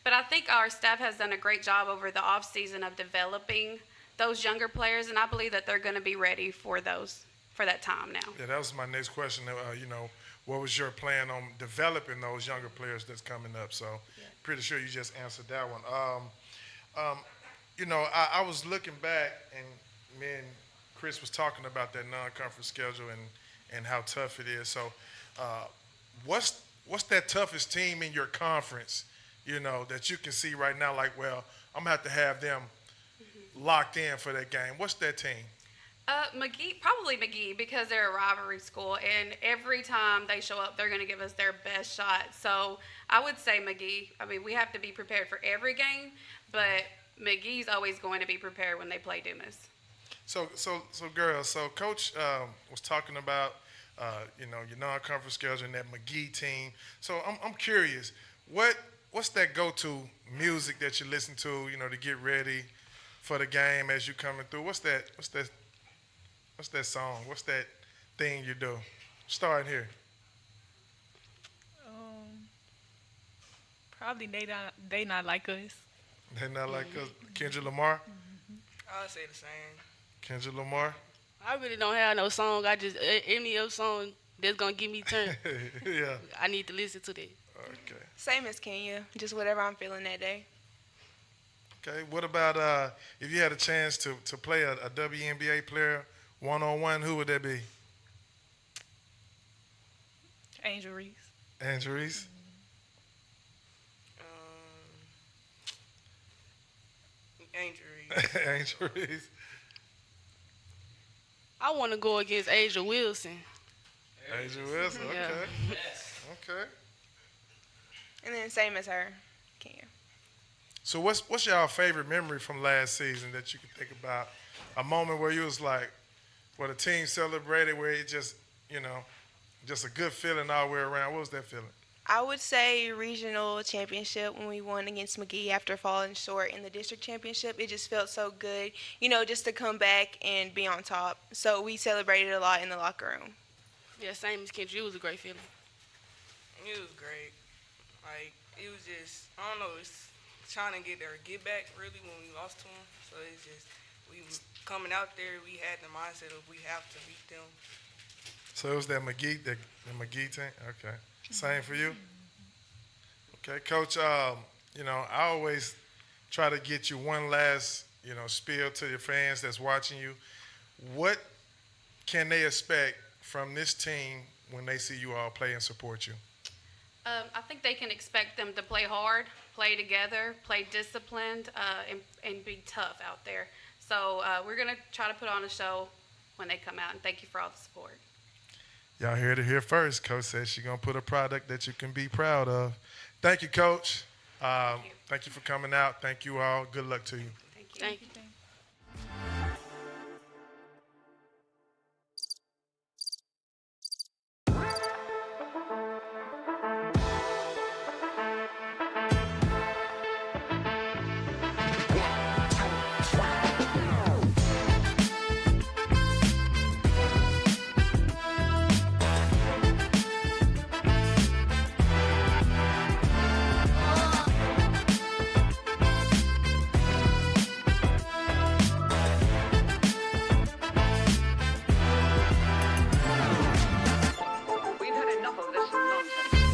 But I think our staff has done a great job over the off season of developing those younger players, and I believe that they're going to be ready for that time now. Yeah, that was my next question. What was your plan on developing those younger players that's coming up? So pretty sure you just answered that one. I was looking back, and me and Chris was talking about that non-conference schedule and how tough it is. So what's that toughest team in your conference, that you can see right now, like, well, I'm going to have them locked in for that game? What's that team? Probably McGee, because they're a rivalry school, and every time they show up, they're going to give us their best shot. So I would say McGee. I mean, we have to be prepared for every game, but McGee's always going to be prepared when they play Dumas. So girls, so Coach was talking about, your non-conference schedule and that McGee team. So I'm curious, what's that go-to music that you listen to, to get ready for the game as you coming through? What's that song? What's that thing you do? Starting here. Probably they not like us. They not like us. Kendrick Lamar. I'll say the same. Kendrick Lamar. I really don't have no song. I just any other song that's gonna give me turn. Yeah. I need to listen to that. Okay. Same as Kenya, just whatever I'm feeling that day. Okay. What about if you had a chance to play a WNBA player one-on-one, who would that be? Angel Reese. Angel Reese? Angel Reese. Angel Reese. I want to go against Asia Wilson. Asia Wilson, okay. Yeah. Okay. And then same as her, Kenya. So what's y'all favorite memory from last season that you can think about? A moment where you was like, where the team celebrated, where it just, just a good feeling all the way around. What was that feeling? I would say regional championship when we won against McGee after falling short in the district championship. It just felt so good, just to come back and be on top. So we celebrated a lot in the locker room. Yeah, same as Kendra. It was a great feeling. It was great. Like, it was just, I don't know, it's trying to get back really when we lost to them. So it's just, we coming out there, we had the mindset of we have to beat them. So it was that McGee, the McGee team? Okay. Same for you? Okay, Coach, you know, I always try to get you one last, you know, spiel to your fans that's watching you. What can they expect from this team when they see you all play and support you? I think they can expect them to play hard, play together, play disciplined, and be tough out there. So we're going to try to put on a show when they come out, and thank you for all the support. Y'all heard it here first. Coach says she's going to put a product that you can be proud of. Thank you, Coach. Thank you for coming out. Thank you all. Good luck to you. Thank you. Thank you. We've had enough of this nonsense.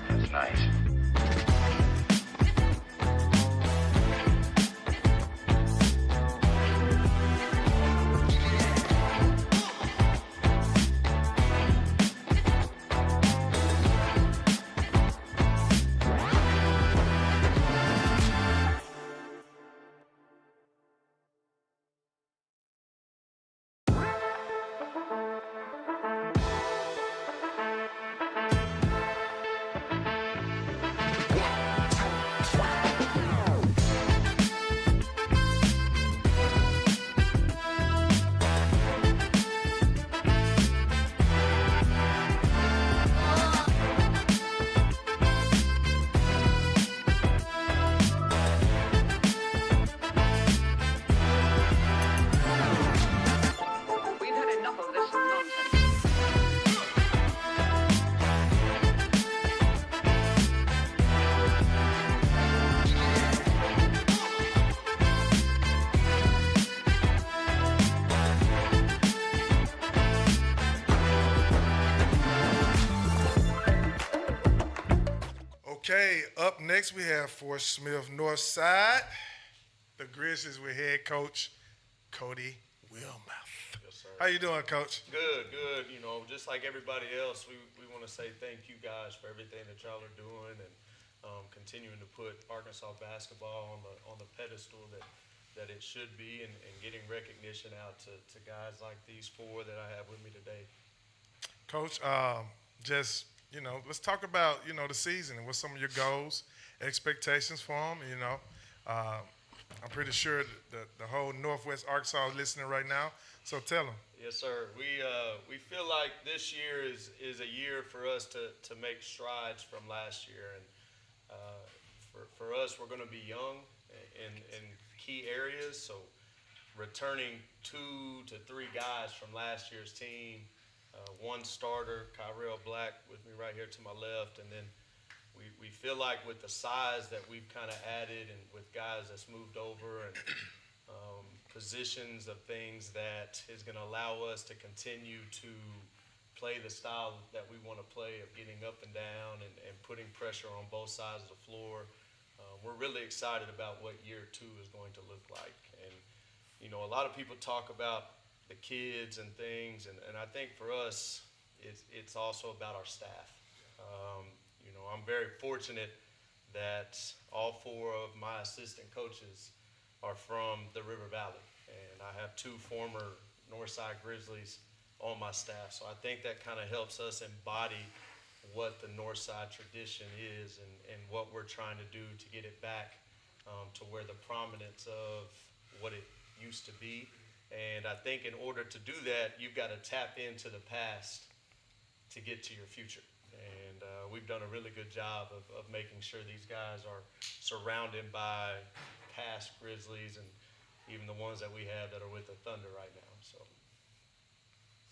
That's nice. We've had enough of this nonsense. Okay, up next we have Forrest Smith Northside, the Grizzlies with head coach Cody Wilmouth. Yes, sir. How you doing, Coach? Good, good. You know, just like everybody else, we want to say thank you guys for everything that y'all are doing and continuing to put Arkansas basketball on the pedestal that it should be and getting recognition out to guys like these four that I have with me today. Coach, just, you know, let's talk about, you know, the season and what's some of your goals, expectations for them. You know, I'm pretty sure the whole Northwest Arkansas is listening right now. So tell them. Yes, sir. We feel like this year is a year for us to make strides from last year, and for us, we're going to be young in key areas. So returning 2 to 3 guys from last year's team, one starter, Kyrell Black, with me right here to my left, and then we feel like with the size that we've kind of added and with guys that's moved over and positions of things that is going to allow us to continue to play the style that we want to play of getting up and down and putting pressure on both sides of the floor. We're really excited about what year 2 is going to look like. And, you know, a lot of people talk about the kids and things, and I think for us, it's also about our staff. You know, I'm very fortunate that all 4 of my assistant coaches are from the River Valley, and I have 2 former Northside Grizzlies on my staff. So I think that kind of helps us embody what the Northside tradition is and what we're trying to do to get it back to where the prominence of what it used to be. And I think in order to do that, you've got to tap into the past to get to your future. And we've done a really good job of making sure these guys are surrounded by past Grizzlies and even the ones that we have that are with the Thunder right now. So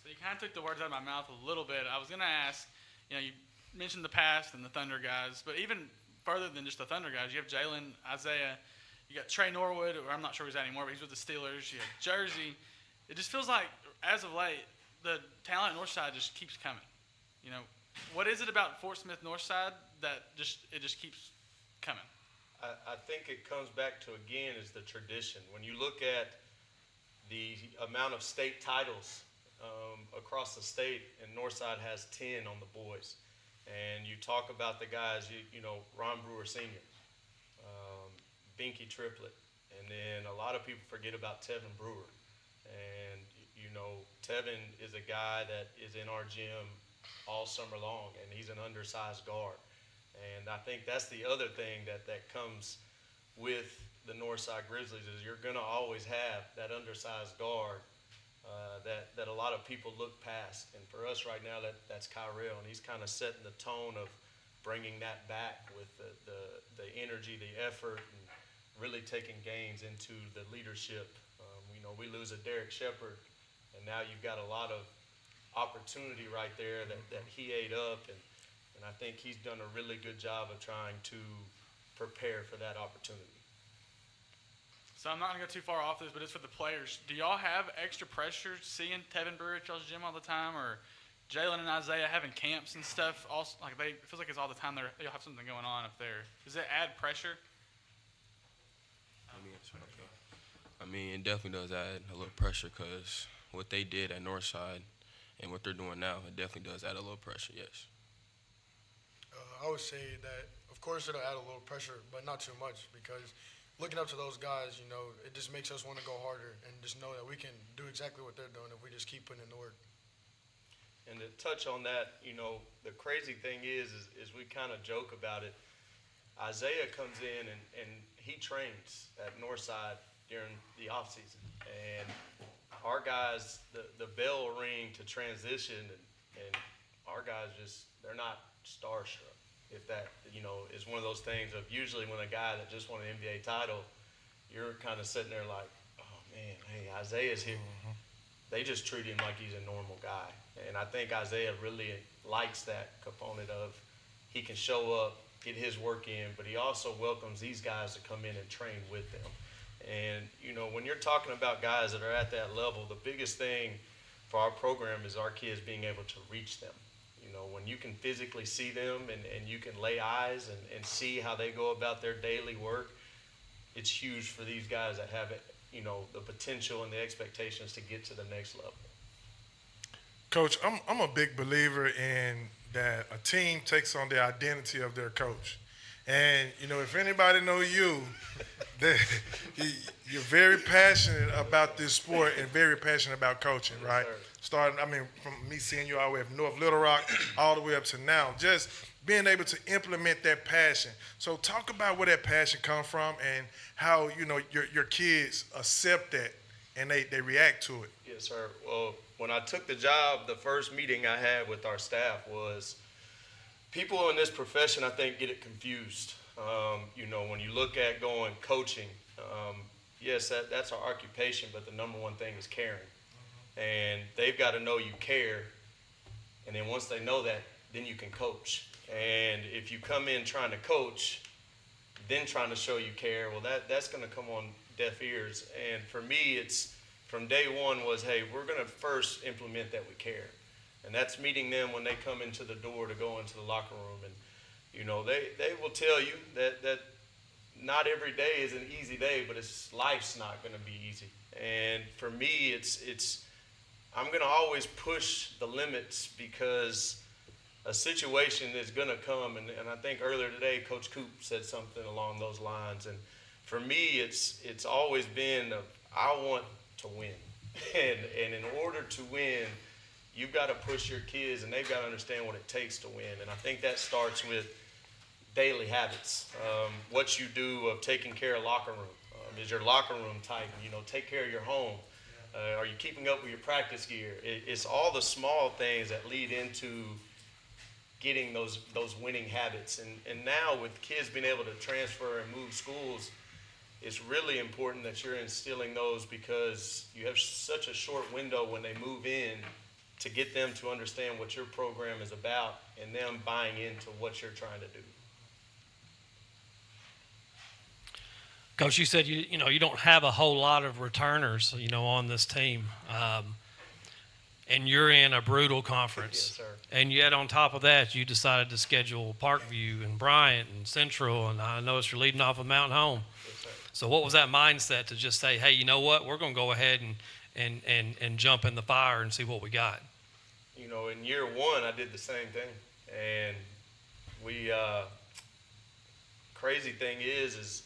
you kind of took the words out of my mouth a little bit. I was going to ask, you know, you mentioned the past and the Thunder guys, but even further than just the Thunder guys, you have Jalen, Isaiah, you got Trey Norwood, or I'm not sure who's at anymore, but he's with the Steelers. You have Jersey. It just feels like, as of late, the talent at Northside just keeps coming. You know, what is it about Fort Smith Northside that it just keeps coming? I think it comes back to, again, is the tradition. When you look at the amount of state titles across the state, and Northside has 10 on the boys. And you talk about the guys, you know, Ron Brewer Sr., Binky Triplet, and then a lot of people forget about Tevin Brewer. And, you know, Tevin is a guy that is in our gym all summer long, and he's an undersized guard. And I think that's the other thing that comes with the Northside Grizzlies is you're going to always have that undersized guard that a lot of people look past. And for us right now, that's Kyrell, and he's kind of setting the tone of bringing that back with the energy, the effort, and really taking gains into the leadership. You know, we lose a Derek Shepard, and now you've got a lot of opportunity right there that he ate up, and I think he's done a really good job of trying to prepare for that opportunity. So I'm not going to go too far off this, but it's for the players. Do y'all have extra pressure seeing Tevin Brewer at y'all's gym all the time, or Jalen and Isaiah having camps and stuff? Also, like it feels like it's all the time they'll have something going on up there. Does it add pressure? I mean, it definitely does add a little pressure because what they did at Northside and what they're doing now, it definitely does add a little pressure, yes. I would say that, of course, it'll add a little pressure, but not too much, because looking up to those guys, you know, it just makes us want to go harder and just know that we can do exactly what they're doing if we just keep putting in the work. And to touch on that, you know, the crazy thing is we kind of joke about it. Isaiah comes in and he trains at Northside during the off season, and our guys, the bell ring to transition, and our guys they're not starstruck. If that, you know, is one of those things of usually when a guy that just won an NBA title, you're kind of sitting there like, oh man, hey, Isaiah's here. Mm-hmm. They just treat him like he's a normal guy. And I think Isaiah really likes that component of he can show up, get his work in, but he also welcomes these guys to come in and train with them. And, you know, when you're talking about guys that are at that level, the biggest thing for our program is our kids being able to reach them. You know, when you can physically see them and you can lay eyes and see how they go about their daily work, it's huge for these guys that have, you know, the potential and the expectations to get to the next level. Coach, I'm a big believer in that a team takes on the identity of their coach. And, you know, if anybody know you, you're very passionate about this sport and very passionate about coaching, right? Starting, I mean, from me seeing you all the way from North Little Rock all the way up to now, just being able to implement that passion. So talk about where that passion comes from and how, you know, your kids accept that and they react to it. Yes, sir. Well, when I took the job, the first meeting I had with our staff was people in this profession, I think, get it confused. You know, when you look at going coaching, yes, that's our occupation, but the number one thing is caring. And they've got to know you care, and then once they know that, then you can coach. And if you come in trying to coach, then trying to show you care, well, that's going to come on deaf ears. And for me, it's from day one was, hey, we're going to first implement that we care. And that's meeting them when they come into the door to go into the locker room. And, you know, they will tell you that not every day is an easy day, but life's not going to be easy. And for me, I'm going to always push the limits because a situation is going to come. And I think earlier today, Coach Coop said something along those lines. And for me, it's always been I want to win. And in order to win, you've got to push your kids, and they've got to understand what it takes to win. And I think that starts with daily habits. What you do of taking care of locker room. Is your locker room tight? You know, take care of your home. Are you keeping up with your practice gear? It's all the small things that lead into getting those winning habits. And now with kids being able to transfer and move schools, it's really important that you're instilling those because you have such a short window when they move in to get them to understand what your program is about and them buying into what you're trying to do. Coach, you said you don't have a whole lot of returners, on this team, and you're in a brutal conference. Yes, sir. And yet on top of that, you decided to schedule Parkview and Bryant and Central, and I noticed you're leading off of Mountain Home. Yes, sir. So what was that mindset to just say, hey, you know what, we're going to go ahead and jump in the fire and see what we got? You know, in year one, I did the same thing, and we. Crazy thing is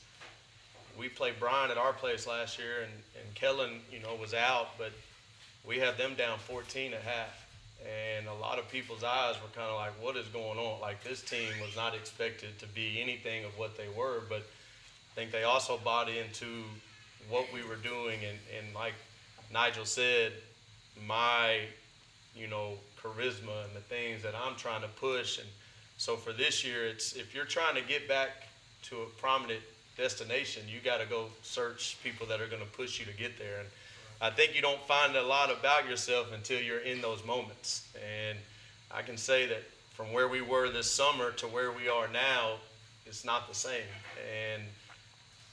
we played Bryant at our place last year, and Kellen, was out, but we had them down 14 at half. And a lot of people's eyes were kind of like, what is going on? Like, this team was not expected to be anything of what they were, but I think they also bought into what we were doing. And like Nigel said, my, charisma and the things that I'm trying to push. And so for this year, if you're trying to get back to a prominent destination, you got to go search people that are going to push you to get there. And I think you don't find a lot about yourself until you're in those moments. And I can say that from where we were this summer to where we are now, it's not the same. And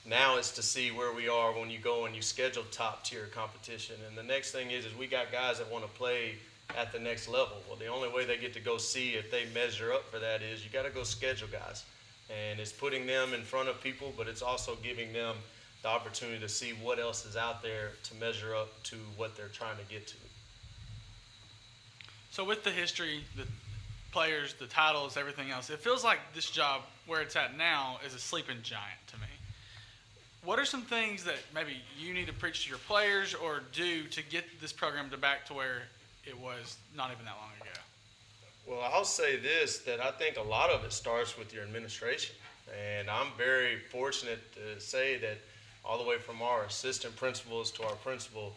now it's to see where we are when you go and you schedule top tier competition. And the next thing is we got guys that want to play at the next level. Well, the only way they get to go see if they measure up for that is you got to go schedule guys. And it's putting them in front of people, but it's also giving them the opportunity to see what else is out there to measure up to what they're trying to get to. So with the history, the players, the titles, everything else, it feels like this job, where it's at now, is a sleeping giant to me. What are some things that maybe you need to preach to your players or do to get this program back to where it was not even that long ago? Well, I'll say this, that I think a lot of it starts with your administration. And I'm very fortunate to say that all the way from our assistant principals to our principal,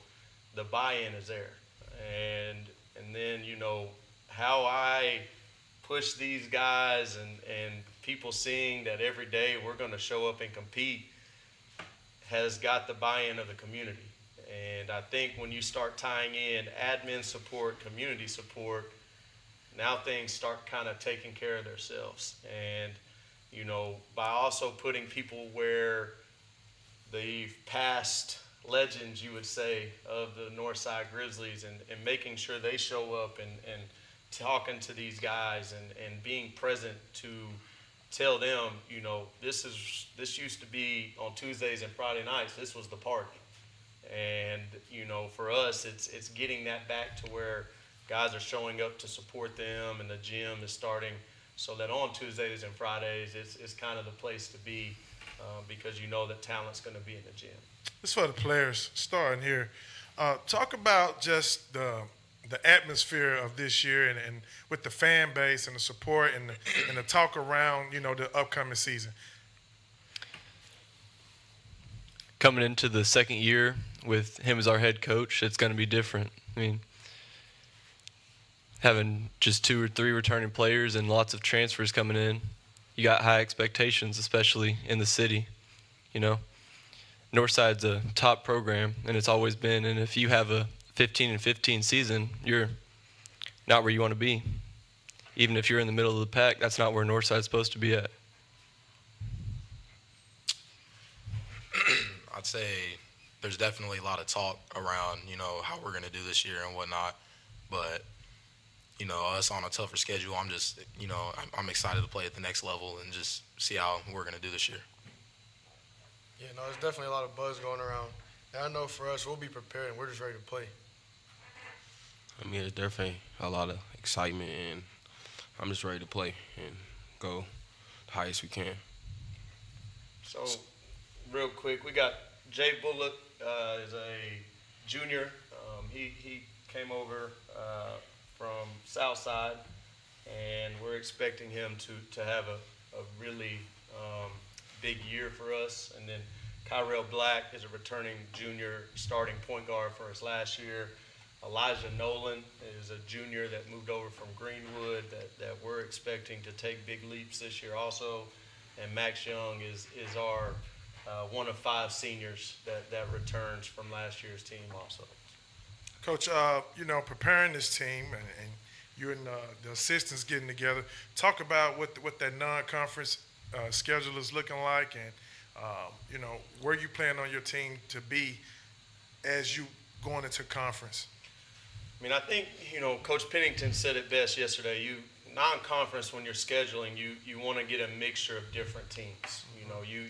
the buy-in is there. And then, how I push these guys and people seeing that every day we're going to show up and compete has got the buy-in of the community. And I think when you start tying in admin support, community support, now things start kind of taking care of themselves. And, by also putting people where the past legends, you would say, of the Northside Grizzlies and making sure they show up and talking to these guys and being present to tell them, this used to be on Tuesdays and Friday nights, this was the party. And, for us, it's getting that back to where guys are showing up to support them and the gym is starting so that on Tuesdays and Fridays, it's kind of the place to be because that talent's going to be in the gym. This is for the players starting here. Talk about just the atmosphere of this year and with the fan base and the support and the talk around, the upcoming season. Coming into the second year with him as our head coach, it's going to be different. I mean, having just 2 or 3 returning players and lots of transfers coming in, you got high expectations, especially in the city. Northside's a top program, and it's always been. And if you have a 15-15 season, you're not where you want to be. Even if you're in the middle of the pack, that's not where Northside's supposed to be at. I'd say there's definitely a lot of talk around, how we're going to do this year and whatnot. But us on a tougher schedule. I'm excited to play at the next level and just see how we're going to do this year. Yeah, no, there's definitely a lot of buzz going around. And I know for us, we'll be prepared and we're just ready to play. I mean, there's definitely a lot of excitement, and I'm just ready to play and go the highest we can. So, real quick, we got Jay Bullock is a junior. He came over from Southside, and we're expecting him to have a really big year for us. And then Kyrell Black is a returning junior starting point guard for us last year. Elijah Nolan is a junior that moved over from Greenwood that we're expecting to take big leaps this year also. And Max Young is our one of 5 seniors that returns from last year's team also. Coach, preparing this team and you and the assistants getting together, talk about what that non-conference schedule is looking like, and where you plan on your team to be as you going into conference. I mean, I think, Coach Pennington said it best yesterday. Non-conference, when you're scheduling, you want to get a mixture of different teams.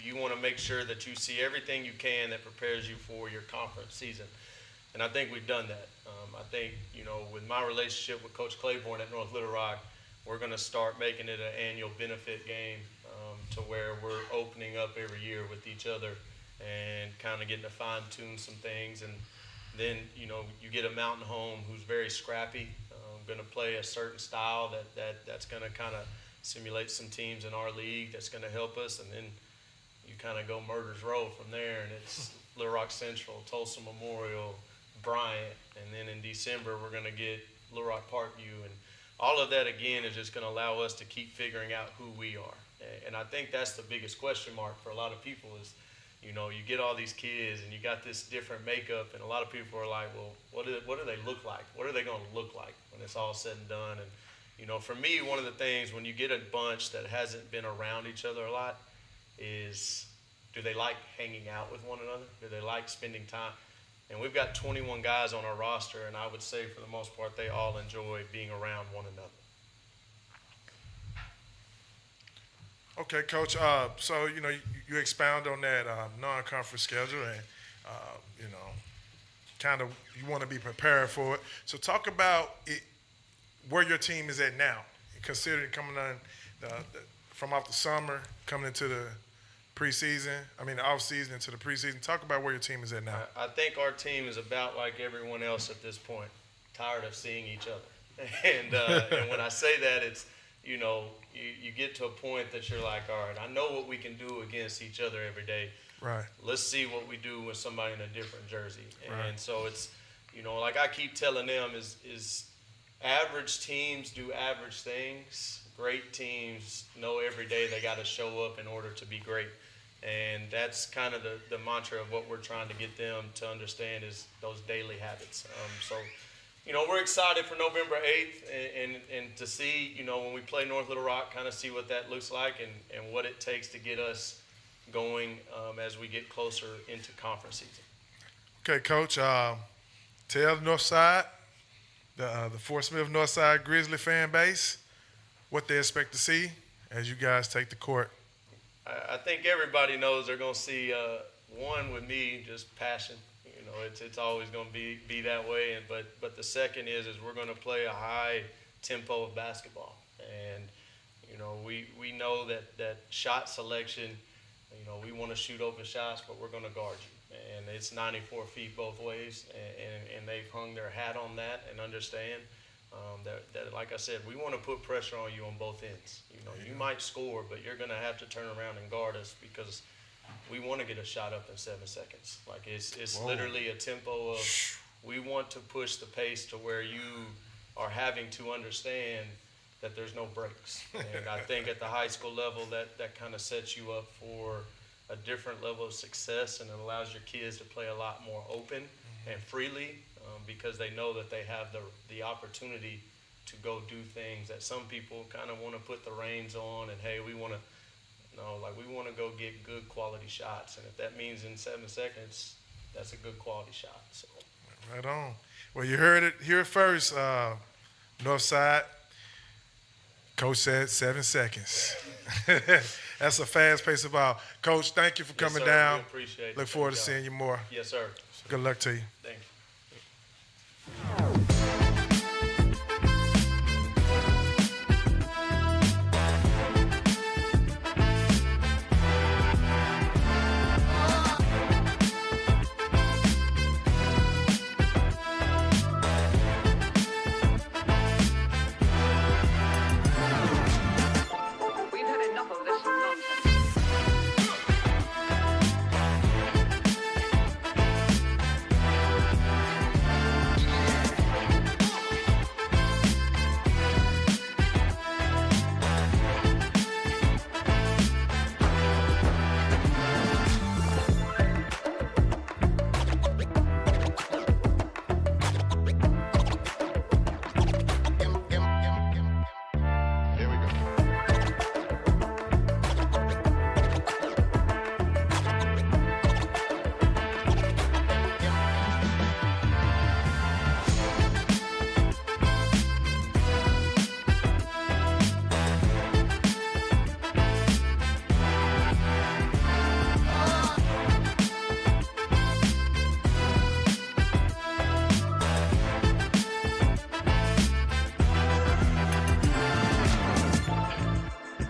You want to make sure that you see everything you can that prepares you for your conference season. And I think we've done that. I think, with my relationship with Coach Claiborne at North Little Rock, we're going to start making it an annual benefit game to where we're opening up every year with each other and kind of getting to fine-tune some things. And then, you get a Mountain Home who's very scrappy, going to play a certain style that's going to kind of simulate some teams in our league that's going to help us. And then you kind of go Murder's Row from there, and it's Little Rock Central, Tulsa Memorial, Bryant, and then in December we're going to get Little Rock Parkview. And all of that, again, is just going to allow us to keep figuring out who we are. And I think that's the biggest question mark for a lot of people is, you get all these kids and you got this different makeup, and a lot of people are like, well, what do they look like? What are they going to look like when it's all said and done? And, for me, one of the things when you get a bunch that hasn't been around each other a lot is, do they like hanging out with one another? Do they like spending time? And we've got 21 guys on our roster, and I would say for the most part they all enjoy being around one another. Okay, Coach. So you expound on that non-conference schedule, and kind of you want to be prepared for it. So talk about it, where your team is at now, considering coming on from off the summer, coming into the preseason. The off season into the preseason. Talk about where your team is at now. I think our team is about like everyone else at this point, tired of seeing each other. And when I say that, it's you get to a point that you're like, all right, I know what we can do against each other every day. Right. Let's see what we do with somebody in a different jersey. Right. And so it's, like I keep telling them is average teams do average things. Great teams know every day they got to show up in order to be great. And that's kind of the mantra of what we're trying to get them to understand is those daily habits. So we're excited for November 8th and to see, when we play North Little Rock, kind of see what that looks like and what it takes to get us going as we get closer into conference season. Okay, Coach. Tell the Northside, the Fort Smith Northside Grizzly fan base, what they expect to see as you guys take the court. I think everybody knows they're going to see one with me, just passion. It's always going to be that way. But the second is we're going to play a high tempo of basketball. And, we know that shot selection, we want to shoot open shots, but we're going to guard you. And it's 94 feet both ways. And they've hung their hat on that and understand that, like I said, we want to put pressure on you on both ends. You might score, but you're going to have to turn around and guard us because we want to get a shot up in 7 seconds. Like it's literally a tempo of we want to push the pace to where you are having to understand that there's no breaks. And I think at the high school level that kind of sets you up for a different level of success, and it allows your kids to play a lot more open and freely because they know that they have the opportunity to go do things that some people kind of want to put the reins on and, hey, we want to go get good quality shots. And if that means in 7 seconds, that's a good quality shot. So. Right on. Well, you heard it here first. Northside, Coach said 7 seconds. That's a fast pace of ball. Coach, thank you for coming sir. down. We appreciate it. Look forward to Thank y'all. seeing you more. Yes, sir. Good luck to you. Thank you. We've had enough of this nonsense.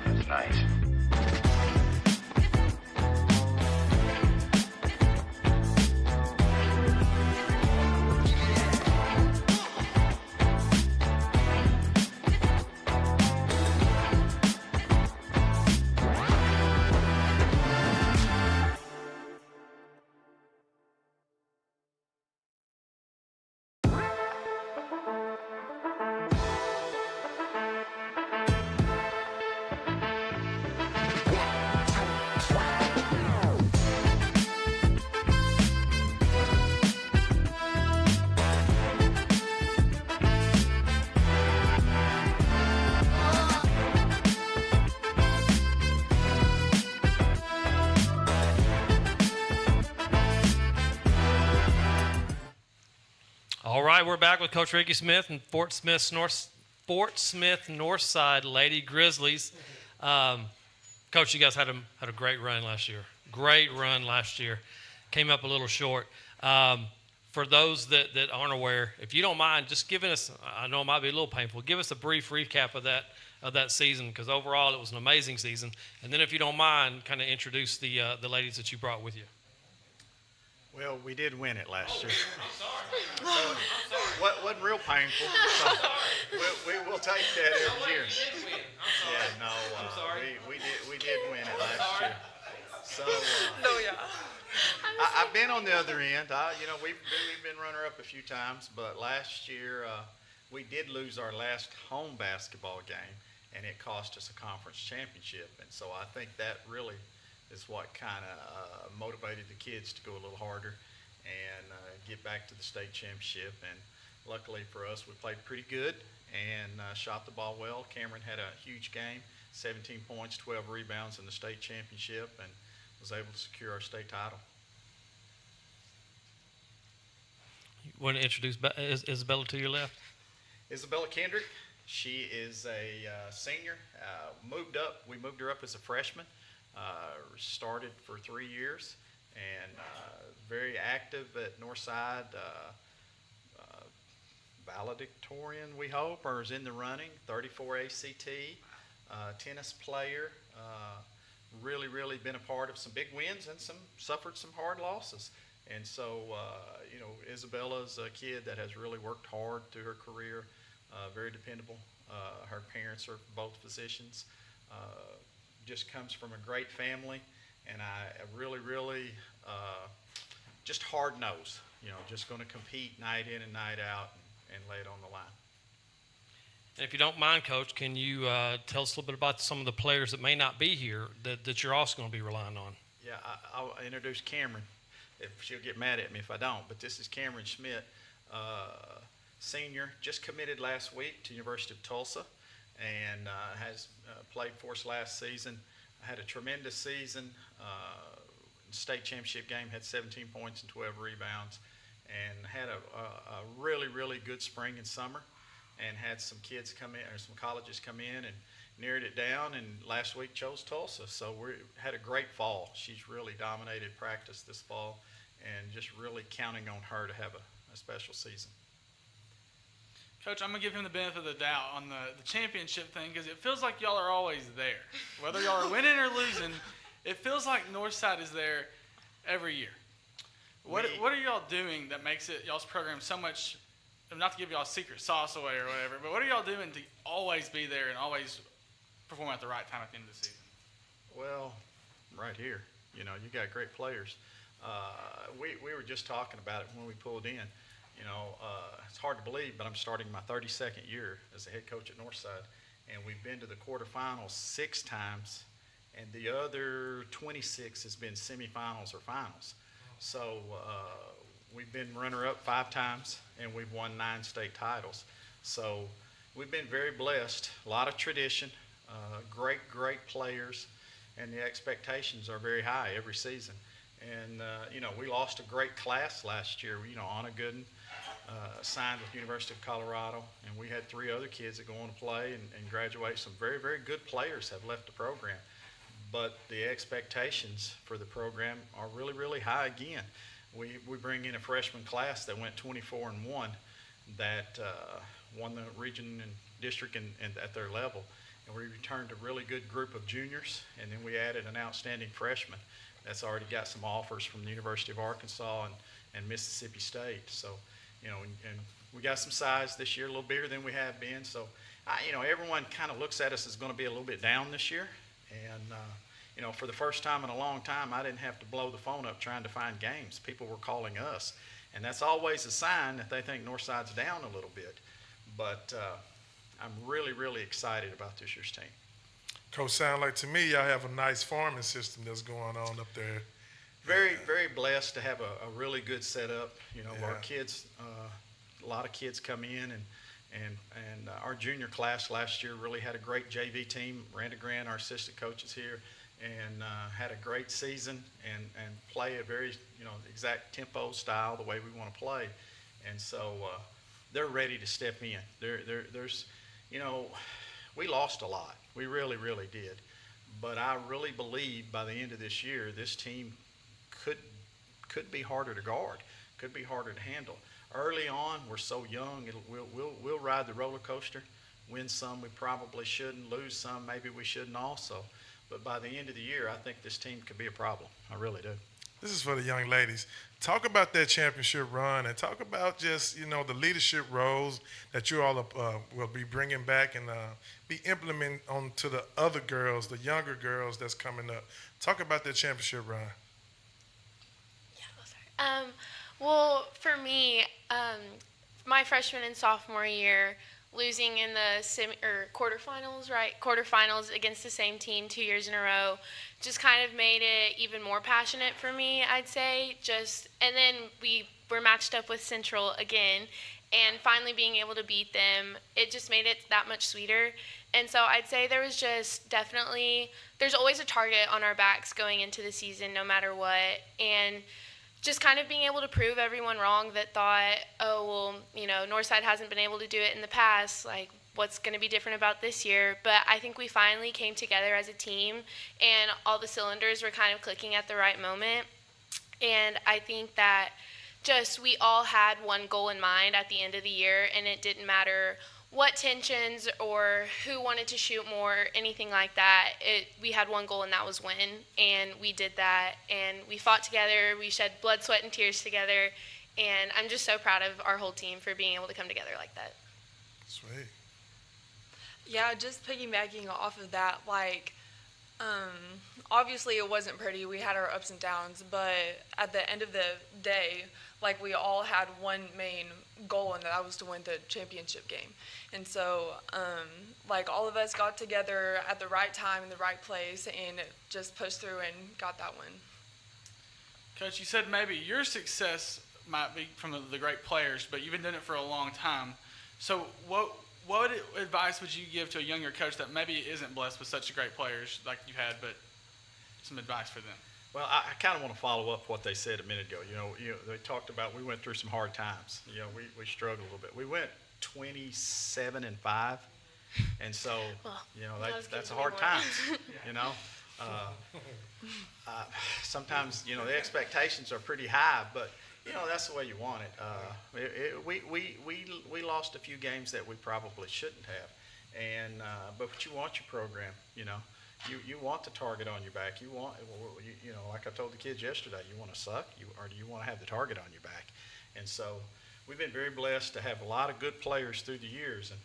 That's nice. All right, we're back with Coach Ricky Smith and Fort Smith Northside Lady Grizzlies. Coach, you guys had a great run last year. Great run last year. Came up a little short. For those that aren't aware, if you don't mind, just giving us, I know it might be a little painful, give us a brief recap of that season, because overall it was an amazing season. And then if you don't mind, kind of introduce the ladies that you brought with you. Well, we did win it last year. So what wasn't real painful. So we'll take that every year. Yeah, no, we did win it last year. So No, yeah. I've been on the other end. We've been runner-up a few times, but last year we did lose our last home basketball game, and it cost us a conference championship. And so I think that really is what kind of motivated the kids to go a little harder and get back to the state championship. And luckily for us, we played pretty good and shot the ball well. Cameron had a huge game, 17 points, 12 rebounds in the state championship, and was able to secure our state title. You want to introduce Isabella to your left? Isabella Kendrick, she is a senior, we moved her up as a freshman, started for 3 years, and very active at Northside, valedictorian, we hope, or is in the running, 34 ACT, tennis player, really been a part of some big wins and suffered some hard losses. And so, Isabella's a kid that has really worked hard through her career, very dependable. Her parents are both physicians, just comes from a great family, and I really just hard nosed, just going to compete night in and night out and lay it on the line. And if you don't mind, Coach, can you tell us a little bit about some of the players that may not be here that you're also going to be relying on? Yeah, I'll introduce Cameron. If she'll get mad at me if I don't, but this is Cameron Schmidt, senior, just committed last week to University of Tulsa, and has played for us last season. Had a tremendous season, state championship game, had 17 points and 12 rebounds, and had a really good spring and summer. and had some kids come in, or some colleges come in and narrowed it down, and last week chose Tulsa. So we had a great fall. She's really dominated practice this fall, and just really counting on her to have a special season. Coach, I'm going to give him the benefit of the doubt on the championship thing because it feels like y'all are always there. Whether y'all are winning or losing, it feels like Northside is there every year. What are y'all doing that makes it y'all's program so much, not to give y'all a secret sauce away or whatever, but what are y'all doing to always be there and always perform at the right time at the end of the season? Well, right here, you got great players. We were just talking about it when we pulled in. It's hard to believe, but I'm starting my 32nd year as a head coach at Northside, and we've been to the quarterfinals 6 times, and the other 26 has been semifinals or finals. So we've been runner-up 5 times, and we've won 9 state titles. So we've been very blessed. A lot of tradition, great players, and the expectations are very high every season. And, we lost a great class last year. Anna Gooden signed with University of Colorado, and we had 3 other kids that go on to play and graduate. Some very, very good players have left the program. But the expectations for the program are really, really high again. We bring in a freshman class that went 24-1 that won the region and district and at their level. And we returned a really good group of juniors, and then we added an outstanding freshman that's already got some offers from the University of Arkansas and Mississippi State. So, and we got some size this year, a little bigger than we have been. So, everyone kind of looks at us as going to be a little bit down this year. And, for the first time in a long time, I didn't have to blow the phone up trying to find games. People were calling us. And that's always a sign that they think Northside's down a little bit. But I'm really, really excited about this year's team. Coach, sound like to me y'all have a nice farming system that's going on up there. Very, very blessed to have a really good setup. Our kids, a lot of kids come in, and our junior class last year really had a great JV team. Randa Grant, our assistant coach, is here, and had a great season and play a very, exact tempo style, the way we want to play. And so they're ready to step in. There's, we lost a lot. We really, really did. But I really believe by the end of this year, this team could be harder to guard, could be harder to handle. Early on, we're so young, we'll ride the roller coaster, win some we probably shouldn't, lose some maybe we shouldn't also. But by the end of the year, I think this team could be a problem. I really do. This is for the young ladies. Talk about that championship run and talk about just, the leadership roles that you all will be bringing back and be implementing onto the other girls, the younger girls that's coming up. Talk about that championship run. Well, for me, my freshman and sophomore year, losing in the quarterfinals, right? Quarterfinals against the same team 2 years in a row, just kind of made it even more passionate for me, I'd say. And then we were matched up with Central again, and finally being able to beat them, it just made it that much sweeter. And so I'd say there was just definitely, there's always a target on our backs going into the season, no matter what. And just kind of being able to prove everyone wrong that thought, Northside hasn't been able to do it in the past, like, what's going to be different about this year? But I think we finally came together as a team, and all the cylinders were kind of clicking at the right moment. And I think that just we all had one goal in mind at the end of the year, and it didn't matter what tensions or who wanted to shoot more, anything like that. We had one goal, and that was win, and we did that, and we fought together. We shed blood, sweat, and tears together, and I'm just so proud of our whole team for being able to come together like that. Sweet. Yeah, just piggybacking off of that, obviously it wasn't pretty. We had our ups and downs, but at the end of the day, we all had one main goal, and that was to win the championship game. And so, all of us got together at the right time in the right place and just pushed through and got that win. Coach, you said maybe your success might be from the great players, but you've been doing it for a long time. So what advice would you give to a younger coach that maybe isn't blessed with such great players like you had, but some advice for them? Well, I kind of want to follow up what they said a minute ago. They talked about we went through some hard times. We struggled a little bit. We went 27-5, and so not as good that's as a hard we times. want. Sometimes the expectations are pretty high, but that's the way you want it. We lost a few games that we probably shouldn't have, and but you want your program. You want the target on your back. You want like I told the kids yesterday, you want to suck, or do you want to have the target on your back? And so we've been very blessed to have a lot of good players through the years, and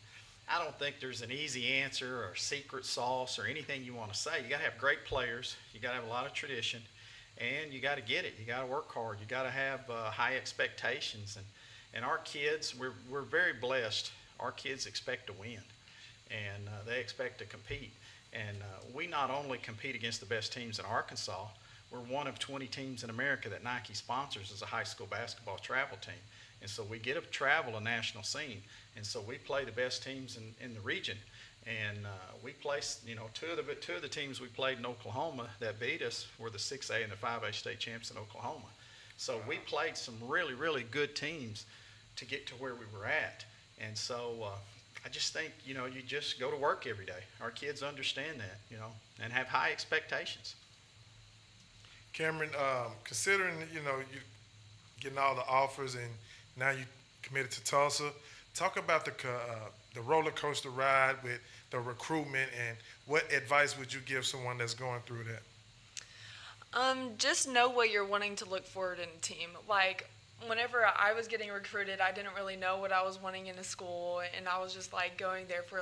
I don't think there's an easy answer or secret sauce or anything you want to say. You got to have great players. You got to have a lot of tradition, and you got to get it. You got to work hard. You got to have high expectations. And our kids, we're very blessed. Our kids expect to win, and they expect to compete. And we not only compete against the best teams in Arkansas, we're one of 20 teams in America that Nike sponsors as a high school basketball travel team. And so we get to travel a national scene. And so we play the best teams in the region. And we placed, two of the teams we played in Oklahoma that beat us were the 6A and the 5A state champs in Oklahoma. So we played some really, really good teams to get to where we were at. And so I just think, you just go to work every day. Our kids understand that, and have high expectations. Cameron, considering, you getting all the offers and now you committed to Tulsa, talk about the roller coaster ride with the recruitment, and what advice would you give someone that's going through that? Just know what you're wanting to look forward in a team. Like, whenever I was getting recruited, I didn't really know what I was wanting in a school, and I was just going there for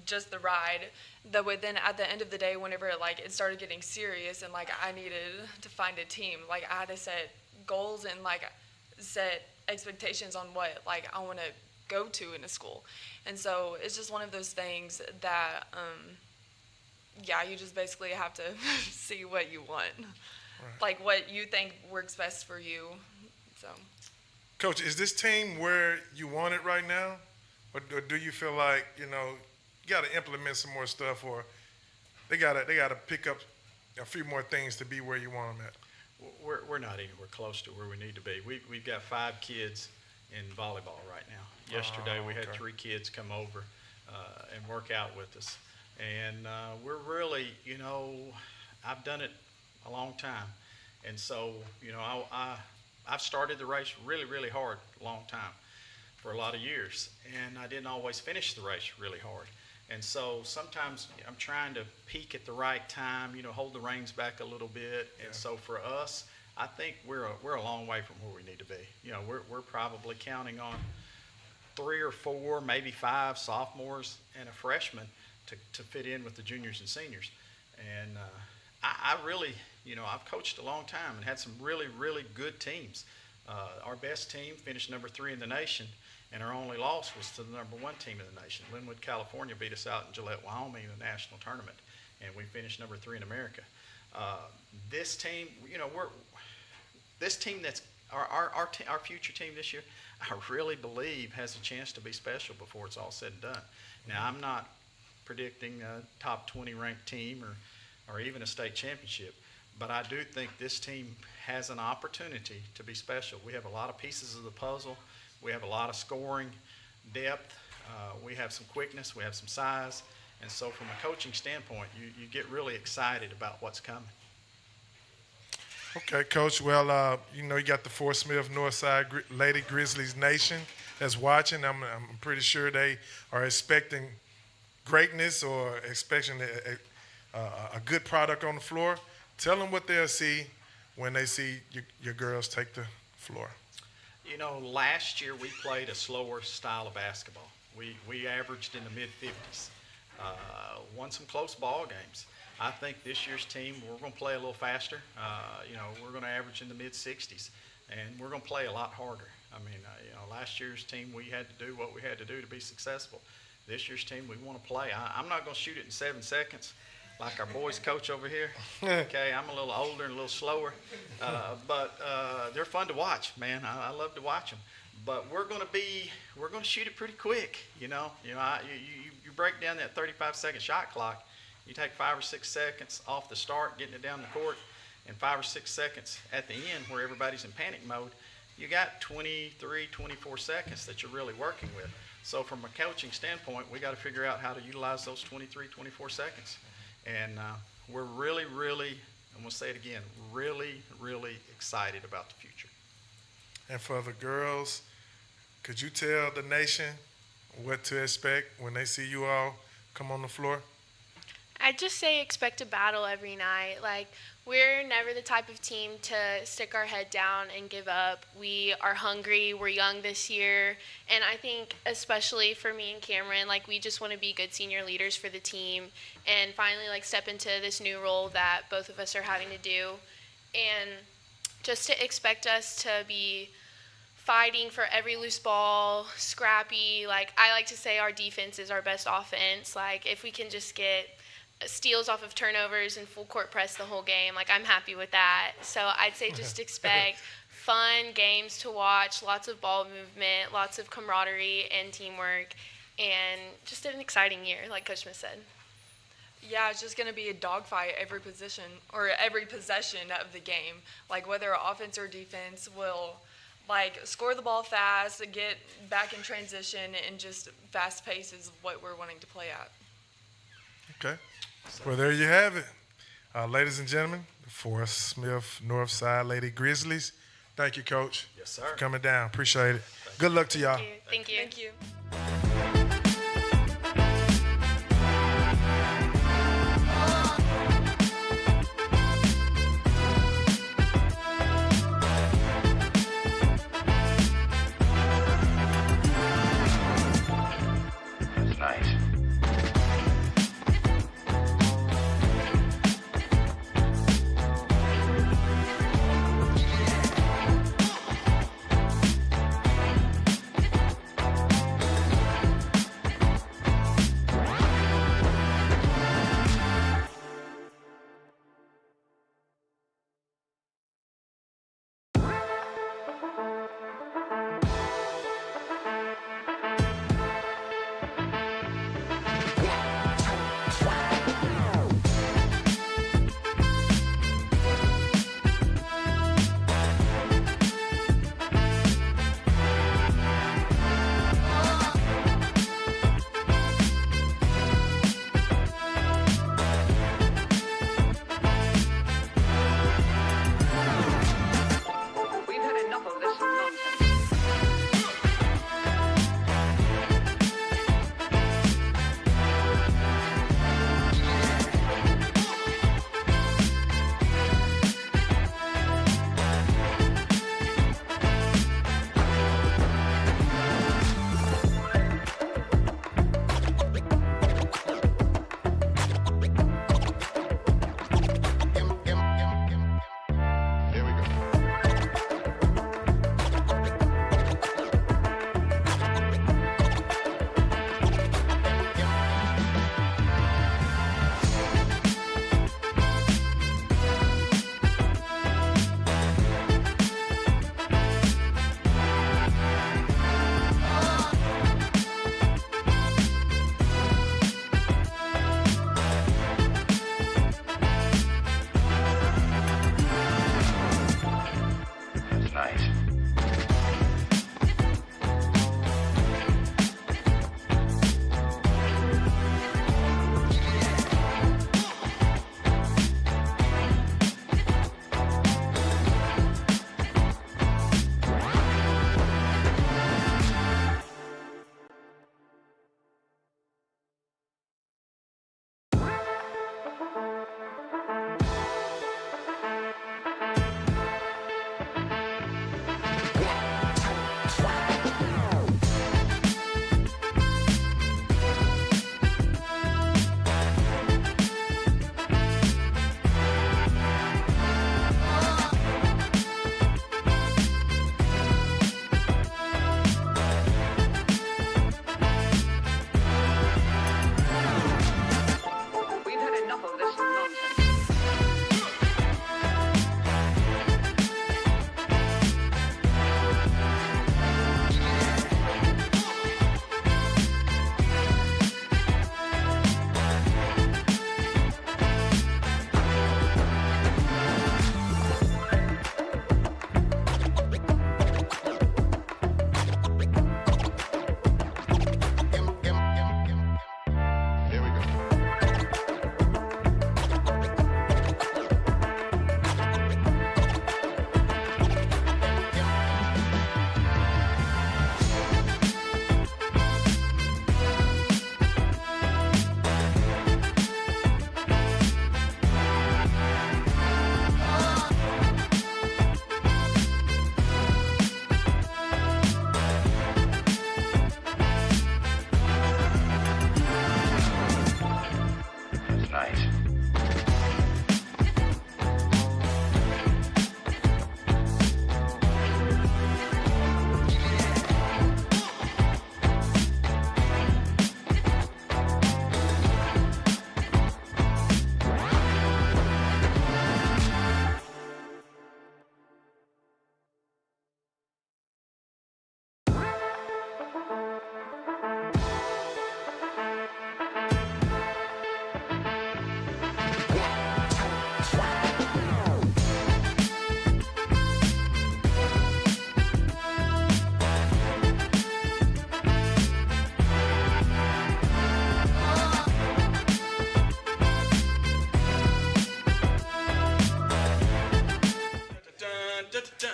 just the ride. But then at the end of the day, whenever it started getting serious and I needed to find a team, I had to set goals and set expectations on what I want to go to in a school. And so it's just one of those things that you just basically have to see what you want, what you think works best for you. So, Coach, is this team where you want it right now, or do you feel like you got to implement some more stuff, or they got to pick up a few more things to be where you want them at? We're not anywhere close to where we need to be. We've got 5 kids in volleyball right now. Yesterday we had 3 kids come over and work out with us, and we're really, I've done it a long time, and so I've started the race really, really hard a long time for a lot of years, and I didn't always finish the race really hard. And so sometimes I'm trying to peak at the right time, hold the reins back a little bit. And so for us, I think we're a long way from where we need to be. We're probably counting on 3 or 4, maybe 5 sophomores and a freshman to fit in with the juniors and seniors. And I really, I've coached a long time and had some really, really good teams. Our best team finished number 3 in the nation, and our only loss was to the number 1 team in the nation. Linwood, California beat us out in Gillette, Wyoming in the national tournament, and we finished number 3 in America. This team, this team that's our future team this year, I really believe has a chance to be special before it's all said and done. Now, I'm not predicting a top 20 ranked team or even a state championship, but I do think this team has an opportunity to be special. We have a lot of pieces of the puzzle. We have a lot of scoring depth. We have some quickness. We have some size. And so from a coaching standpoint, you get really excited about what's coming. Okay, Coach. Well, you got the Fort Smith Northside Lady Grizzlies Nation that's watching. I'm pretty sure they are expecting greatness or expecting a good product on the floor. Tell them what they'll see when they see your girls take the floor. Last year we played a slower style of basketball. We averaged in the mid-50s, won some close ball games. I think this year's team, we're going to play a little faster. We're going to average in the mid-60s, and we're going to play a lot harder. Last year's team, we had to do what we had to do to be successful. This year's team, we want to play. I'm not going to shoot it in 7 seconds like our boys coach over here. Okay, I'm a little older and a little slower, but they're fun to watch, man. I love to watch them. But we're going to shoot it pretty quick. You break down that 35-second shot clock. You take 5 or 6 seconds off the start, getting it down the court, and 5 or 6 seconds at the end where everybody's in panic mode. You got 23, 24 seconds that you're really working with. So from a coaching standpoint, we got to figure out how to utilize those 23, 24 seconds. And we're really, really, I'm going to say it again, really, really excited about the future. And for the girls, could you tell the nation what to expect when they see you all come on the floor? I'd just say expect a battle every night. Like, we're never the type of team to stick our head down and give up. We are hungry. We're young this year. And I think especially for me and Cameron, like, we just want to be good senior leaders for the team and finally, like, step into this new role that both of us are having to do. And just to expect us to be fighting for every loose ball, scrappy. Like, I like to say our defense is our best offense. Like, if we can just get steals off of turnovers and full court press the whole game, like, I'm happy with that. So I'd say just expect fun games to watch, lots of ball movement, lots of camaraderie and teamwork, and just an exciting year, like Coach Smith said. Yeah, it's just going to be a dogfight every position or every possession of the game. Like, whether offense or defense will, like, score the ball fast, get back in transition, and just fast pace is what we're wanting to play at. Okay. Well, there you have it. Ladies and gentlemen, the Forrest Smith Northside Lady Grizzlies. Thank you, Coach. Yes, sir. For coming down. Appreciate it. Good luck to y'all. Thank you. Thank you. That's nice.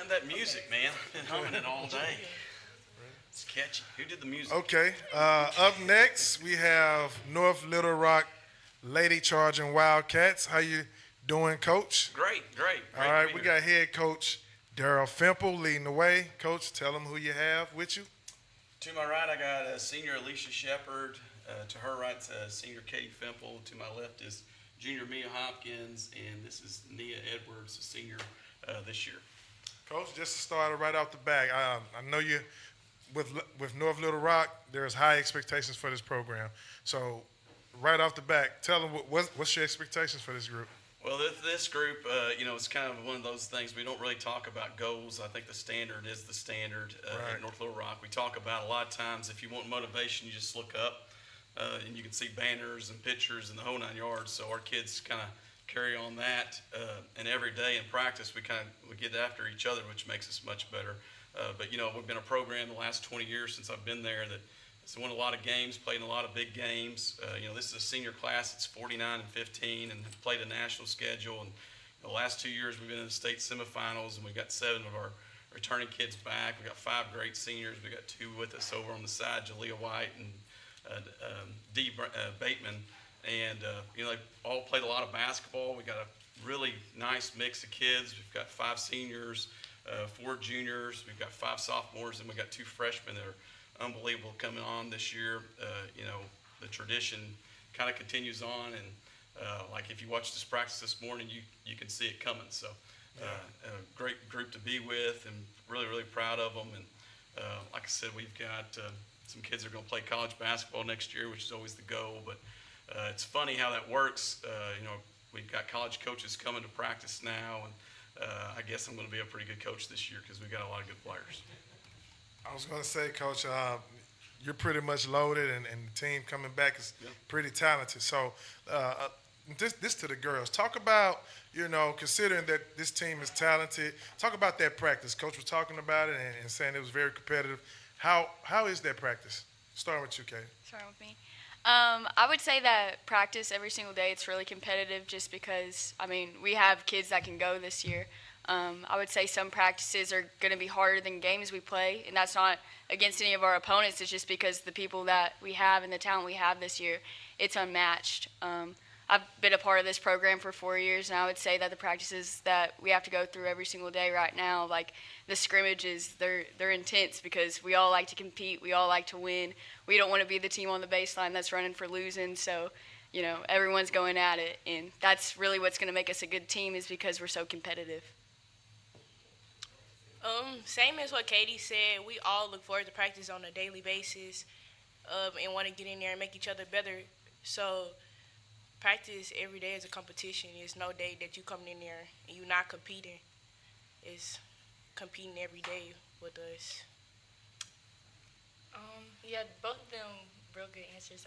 That music, man. Been humming it all day. It's catchy. Who did the music? Okay. Up next, we have North Little Rock Lady Charging Wildcats. How you doing, Coach? Great. All right, we got head coach Daryl Fimple leading the way. Coach, tell them who you have with you. To my right, I got senior Alicia Shepard. To her right, senior Katie Fimple. To my left is junior Mia Hopkins, and this is Nia Edwards, a senior this year. Coach, just to start right off the bat, I know you with North Little Rock. There's high expectations for this program. So, right off the bat, tell them what's your expectations for this group. Well, this group, it's kind of one of those things we don't really talk about goals. I think the standard is the standard at North Little Rock. We talk about a lot of times if you want motivation, you just look up and you can see banners and pictures and the whole 9 yards. So our kids kind of carry on that, and every day in practice we get after each other, which makes us much better. But we've been a program the last 20 years since I've been there that's won a lot of games, played in a lot of big games. This is a senior class. It's 49 and 15, and have played a national schedule. And the last 2 years we've been in the state semifinals, and we've got 7 of our returning kids back. We got 5 great seniors. We got 2 with us over on the side, Jalea White and Dee Bateman. And they all played a lot of basketball. We got a really nice mix of kids. We've got 5 seniors, 4 juniors. We've got 5 sophomores, and we got 2 freshmen that are unbelievable coming on this year. The tradition kind of continues on, and like if you watch this practice this morning, you can see it coming. So a great group to be with, and really, really proud of them. And like I said, we've got some kids that are going to play college basketball next year, which is always the goal. But it's funny how that works. We've got college coaches coming to practice now, and I guess I'm going to be a pretty good coach this year because we've got a lot of good players. I was going to say, Coach, you're pretty much loaded, and the team coming back is pretty talented. So this to the girls. Talk about, considering that this team is talented, talk about that practice. Coach was talking about it and saying it was very competitive. How is that practice? Starting with you, Katie. Starting with me. I would say that practice every single day, it's really competitive just because, we have kids that can go this year. I would say some practices are going to be harder than games we play, and that's not against any of our opponents. It's just because the people that we have and the talent we have this year, it's unmatched. I've been a part of this program for 4 years, and I would say that the practices that we have to go through every single day right now, like the scrimmages, they're intense because we all like to compete. We all like to win. We don't want to be the team on the baseline that's running for losing. So, everyone's going at it, and that's really what's going to make us a good team is because we're so competitive. Same as what Katie said, we all look forward to practice on a daily basis and want to get in there and make each other better. So practice every day is a competition. There's no day that you come in there and you're not competing. It's competing every day with us. Yeah, both of them real good answers.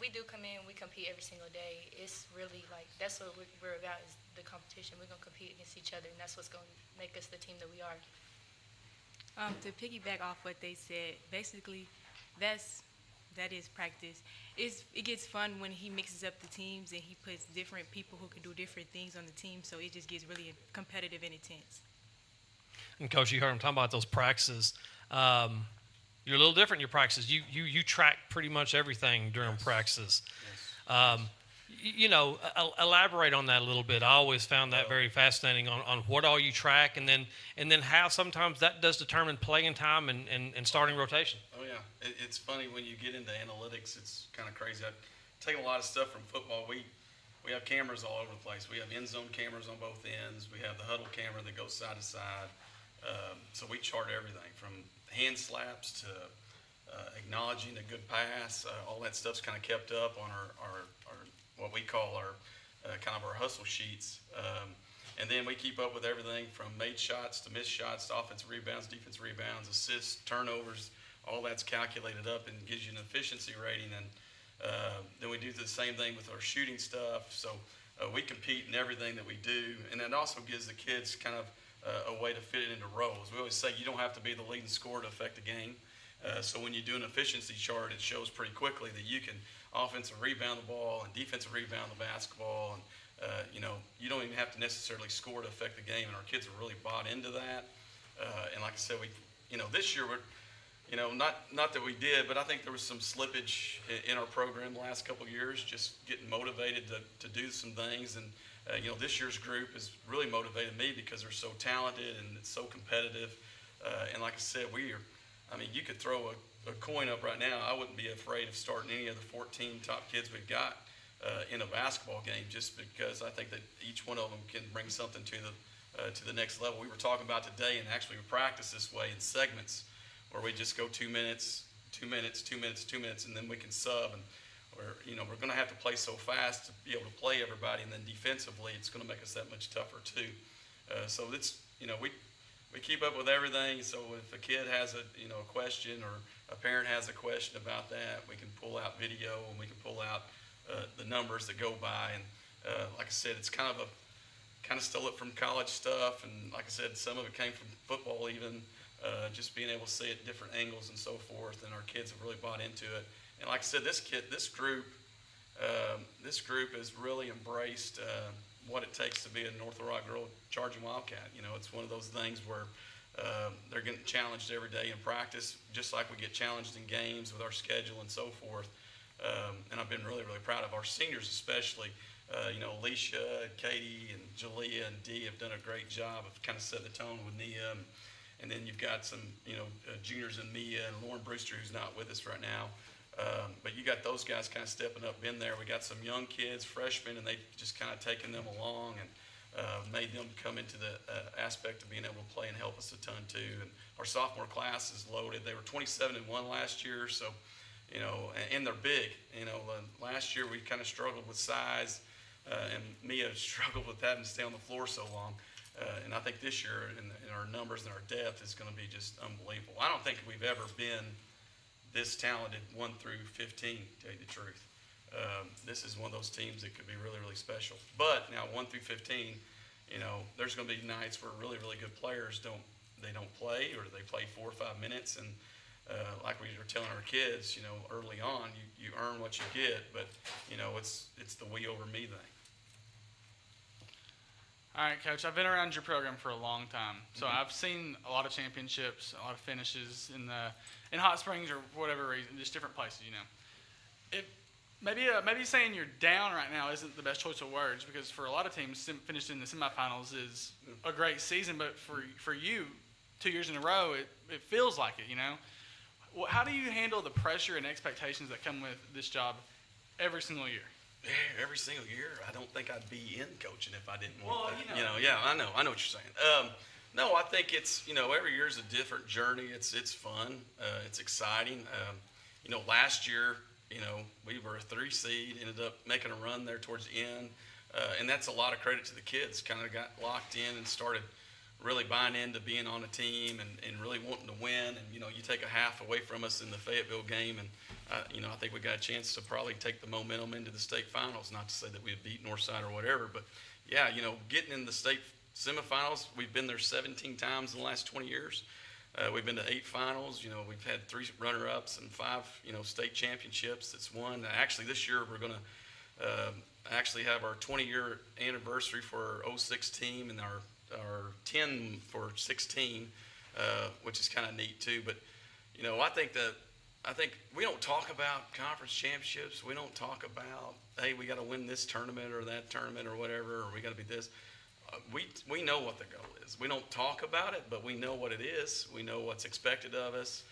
We do come in, we compete every single day. It's really that's what we're about is the competition. We're gonna compete against each other, and that's what's gonna make us the team that we are. To piggyback off what they said, basically, that is practice. It gets fun when he mixes up the teams and he puts different people who can do different things on the team, so it just gets really competitive and intense. And Coach, you heard him talking about those practices. You're a little different in your practices. You track pretty much everything during practices. Elaborate on that a little bit. I always found that very fascinating on what all you track, and then how sometimes that does determine playing time and starting rotation. Oh yeah, it's funny when you get into analytics. It's kind of crazy. I've taken a lot of stuff from football. We have cameras all over the place. We have end zone cameras on both ends. We have the huddle camera that goes side to side. So we chart everything from hand slaps to acknowledging a good pass. All that stuff's kind of kept up on our what we call our kind of our hustle sheets. And then we keep up with everything from made shots to missed shots to offensive rebounds, defensive rebounds, assists, turnovers. All that's calculated up and gives you an efficiency rating. And then we do the same thing with our shooting stuff. So we compete in everything that we do. And that also gives the kids kind of a way to fit it into roles. We always say you don't have to be the leading scorer to affect a game. So when you do an efficiency chart, it shows pretty quickly that you can offensive rebound the ball and defensive rebound the basketball. And you don't even have to necessarily score to affect the game, and our kids have really bought into that. And like I said, this year not that we did, but I think there was some slippage in our program the last couple of years, just getting motivated to do some things. And, this year's group has really motivated me because they're so talented and it's so competitive. And like I said, you could throw a coin up right now. I wouldn't be afraid of starting any of the 14 top kids we've got in a basketball game, just because I think that each one of them can bring something to the next level. We were talking about today, and actually we practice this way in segments, where we just go 2 minutes, 2 minutes, 2 minutes, 2 minutes, and then we can sub. And we're going to have to play so fast to be able to play everybody, and then defensively, it's going to make us that much tougher too. So it's we keep up with everything. So if a kid has a question, or a parent has a question about that, we can pull out video and we can pull out the numbers that go by. And like I said, it's kind of stole it from college stuff, and like I said, some of it came from football even. Just being able to see it at different angles and so forth, and our kids have really bought into it. And like I said, this group has really embraced what it takes to be a North Little Rock girl charging Wildcat. It's one of those things where they're getting challenged every day in practice, just like we get challenged in games with our schedule and so forth. And I've been really, really proud of our seniors, especially. Alicia, Katie, and Jalea and Dee have done a great job of kind of setting the tone with Nia. And then you've got some, juniors in Mia and Lauren Brewster, who's not with us right now. But you got those guys kind of stepping up in there. We got some young kids, freshmen, and they've just kind of taken them along and made them come into the aspect of being able to play and help us a ton too. And our sophomore class is loaded. They were 27-1 last year, so, and they're big. Last year we kind of struggled with size, and Mia struggled with having to stay on the floor so long. And I think this year, in our numbers and our depth, is going to be just unbelievable. I don't think we've ever been this talented 1 through 15, to tell you the truth. This is one of those teams that could be really, really special. But now 1 through 15, there's going to be nights where really, really good players don't play, or they play 4 or 5 minutes. And like we were telling our kids, early on, you earn what you get, but it's the we over me thing. All right, Coach, I've been around your program for a long time, so I've seen a lot of championships, a lot of finishes in Hot Springs or for whatever reason, just different places, If maybe saying you're down right now isn't the best choice of words, because for a lot of teams, finished in the semifinals is a great season, but for you, 2 years in a row, it feels like it, Well, how do you handle the pressure and expectations that come with this job every single year? Yeah, every single year. I don't think I'd be in coaching if I didn't want that. Yeah, I know what you're saying. No, I think it's, every year is a different journey. It's fun. It's exciting. Last year, we were a 3 seed, ended up making a run there towards the end. And that's a lot of credit to the kids. Kind of got locked in and started really buying into being on a team and really wanting to win. And, you take a half away from us in the Fayetteville game, and I think we got a chance to probably take the momentum into the state finals. Not to say that we would beat Northside or whatever, but yeah, getting in the state semifinals, we've been there 17 times in the last 20 years. We've been to 8 finals. We've had 3 runner-ups and 5, state championships. That's won. Actually, this year we're going to actually have our 20-year anniversary for our 06 team and our 10 for 16, which is kind of neat too. But I think we don't talk about conference championships. We don't talk about, hey, we got to win this tournament or that tournament or whatever, or we got to be this. We know what the goal is. We don't talk about it, but we know what it is. We know what's expected of us.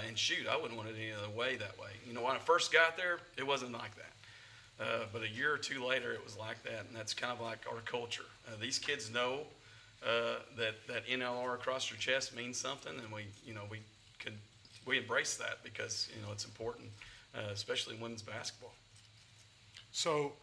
And shoot, I wouldn't want it any other way that way. When I first got there, it wasn't like that. But a year or 2 later, it was like that, and that's kind of like our culture. These kids know that NLR across your chest means something, and we embrace that because it's important, especially in women's basketball. So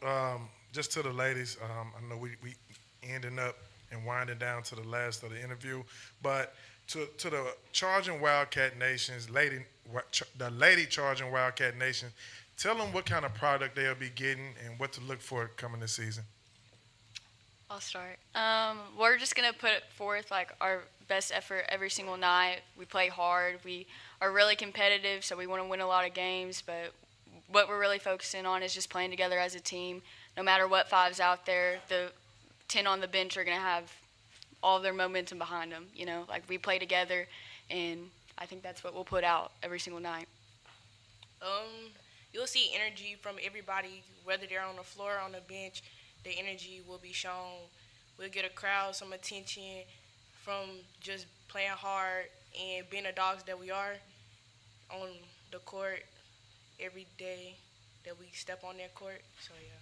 just to the ladies, I know we ending up and winding down to the last of the interview, but to the Charging Wildcat Nations, the lady Charging Wildcat Nation, tell them what kind of product they'll be getting and what to look for coming this season. I'll start. We're just going to put forth our best effort every single night. We play hard. We are really competitive, so we want to win a lot of games, but what we're really focusing on is just playing together as a team, no matter what five's out there, the 10 on the bench are going to have all their momentum behind them. You know, like we play together, and I think that's what we'll put out every single night. You'll see energy from everybody, whether they're on the floor or on the bench. The energy will be shown. We'll get a crowd some attention from just playing hard and being the dogs that we are on the court every day that we step on that court. So, yeah.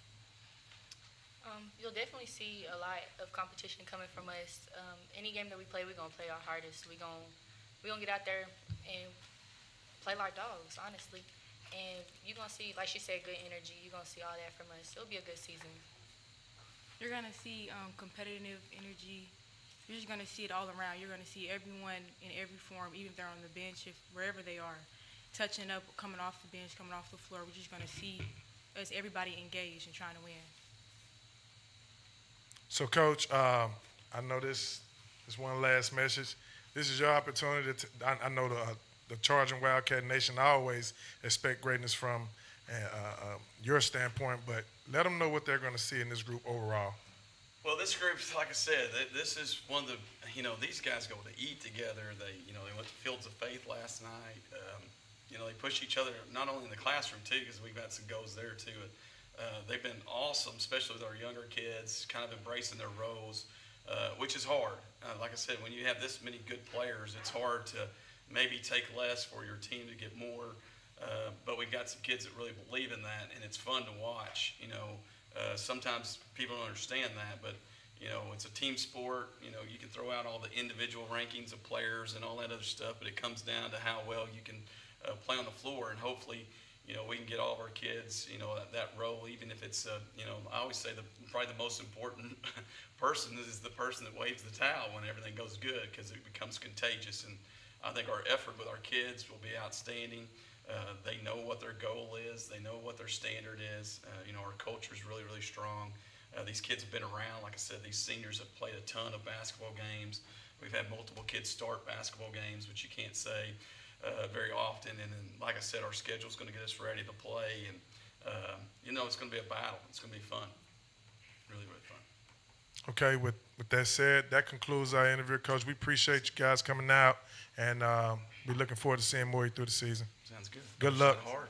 You'll definitely see a lot of competition coming from us. Any game that we play, we're gonna play our hardest. We're gonna get out there and play like dogs, honestly. And you're gonna see, like she said, good energy. You're gonna see all that from us. It'll be a good season. You're gonna see competitive energy. You're just gonna see it all around. You're gonna see everyone in every form, even if they're on the bench, if wherever they are, touching up, coming off the bench, coming off the floor. We're just gonna see us, everybody engaged and trying to win. So, Coach, I know this is one last message. This is your opportunity I know the Charging Wildcat Nation always expect greatness from your standpoint, but let them know what they're going to see in this group overall. Well, this group, like I said, this is one of the, these guys go to eat together. They went to Fields of Faith last night. They push each other, not only in the classroom, too, because we've had some goals there, too. They've been awesome, especially with our younger kids, kind of embracing their roles, which is hard. Like I said, when you have this many good players, it's hard to maybe take less for your team to get more. But we've got some kids that really believe in that, and it's fun to watch. Sometimes people don't understand that, but it's a team sport. You can throw out all the individual rankings of players and all that other stuff, but it comes down to how well you can play on the floor, and hopefully we can get all of our kids, that role, even if it's, I always say probably the most important person is the person that waves the towel when everything goes good, because it becomes contagious. And I think our effort with our kids will be outstanding. They know what their goal is. They know what their standard is. Our culture is really, really strong. These kids have been around. Like I said, these seniors have played a ton of basketball games. We've had multiple kids start basketball games, which you can't say very often. And then, like I said, our schedule is going to get us ready to play. And, it's going to be a battle. It's going to be fun. Really, really fun. Okay, with that said, that concludes our interview, Coach. We appreciate you guys coming out, and we're looking forward to seeing more of you through the season. Sounds good. Good luck. Hard.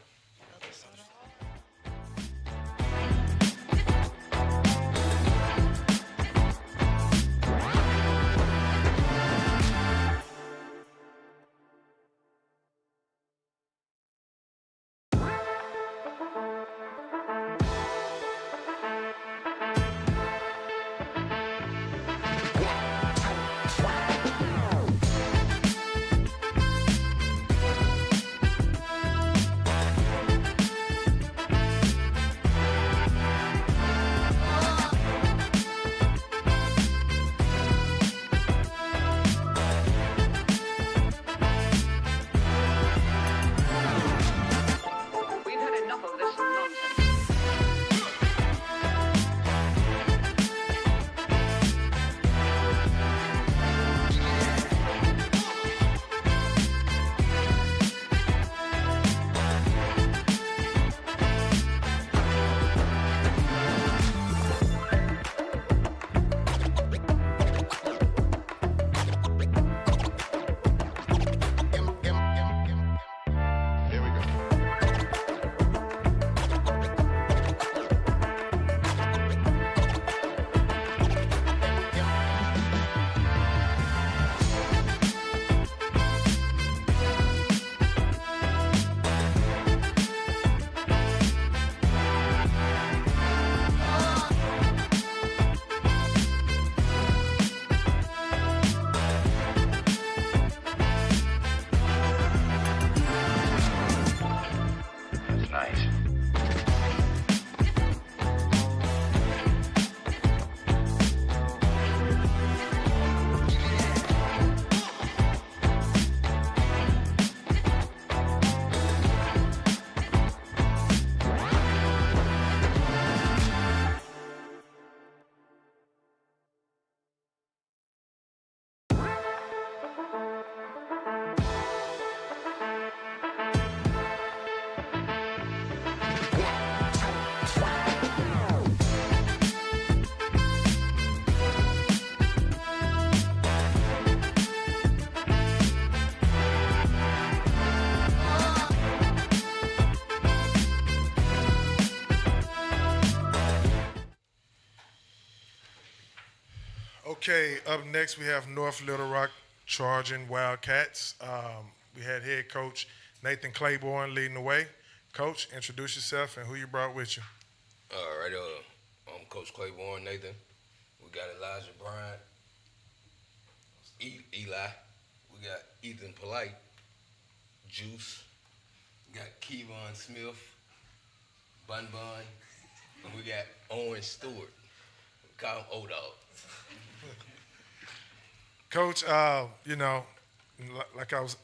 Okay, up next we have North Little Rock Charging Wildcats. We had head coach Nathan Claiborne leading the way. Coach, introduce yourself and who you brought with you. All right, I'm Coach Claiborne, Nathan. We got Elijah Bryant, Eli. We got Ethan Polite, Juice. We got Kevon Smith, Bun Bun. And we got Owen Stewart. We call him O-Dog. Coach, like I was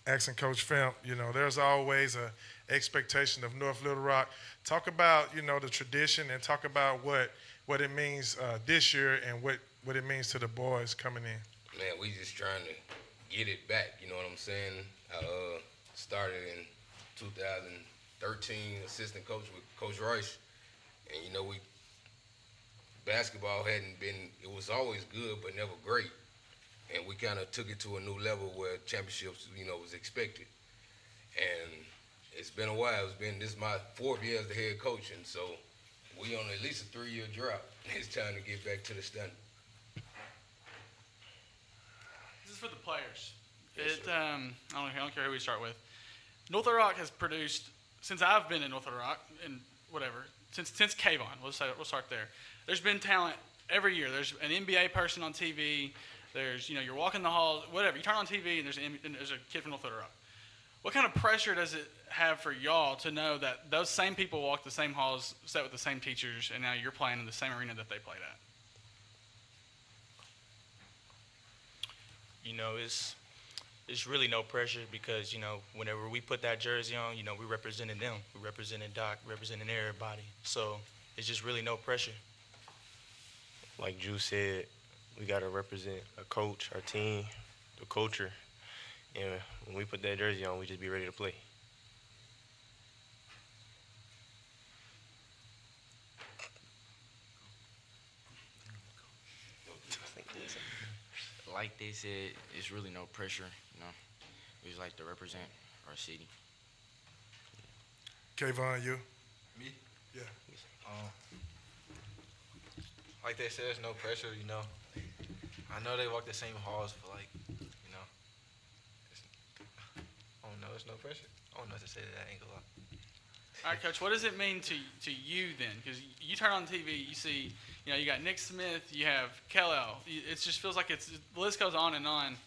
asking Coach Femp, there's always a expectation of North Little Rock. Talk about, the tradition and talk about what it means this year and what it means to the boys coming in. Man, we just trying to get it back, you know what I'm saying? I started in 2013, assistant coach with Coach Rice. And, basketball hadn't been, it was always good, but never great. And we kind of took it to a new level where championships, was expected. And it's been a while. This is my 4th year as the head coach, and so we on at least a 3-year drought. It's time to get back to the standard. This is for the players. Yes, I don't care who we start with. North Little Rock has produced, since I've been in North Little Rock, and whatever, since Kayvon, we'll start there. There's been talent every year. There's an NBA person on TV. There's, you're walking the halls, whatever. You turn on TV and there's a kid from North Little Rock. What kind of pressure does it have for y'all to know that those same people walk the same halls, sat with the same teachers, and now you're playing in the same arena that they played at? It's really no pressure because, whenever we put that jersey on, we represented them. We represented Doc, representing everybody. So it's just really no pressure. Like Drew said, we got to represent a coach, our team, the culture. And when we put that jersey on, we just be ready to play. Like they said, it's really no pressure, We just like to represent our city. Kayvon, you? Me? Yeah. Like they said, there's no pressure, I know they walk the same halls, but it's no pressure. I don't know what to say to that, I ain't gonna lie. All right, Coach, what does it mean to you then? Because you turn on TV, you see, you got Nick Smith, you have Kellel. It just feels like the list goes on and on.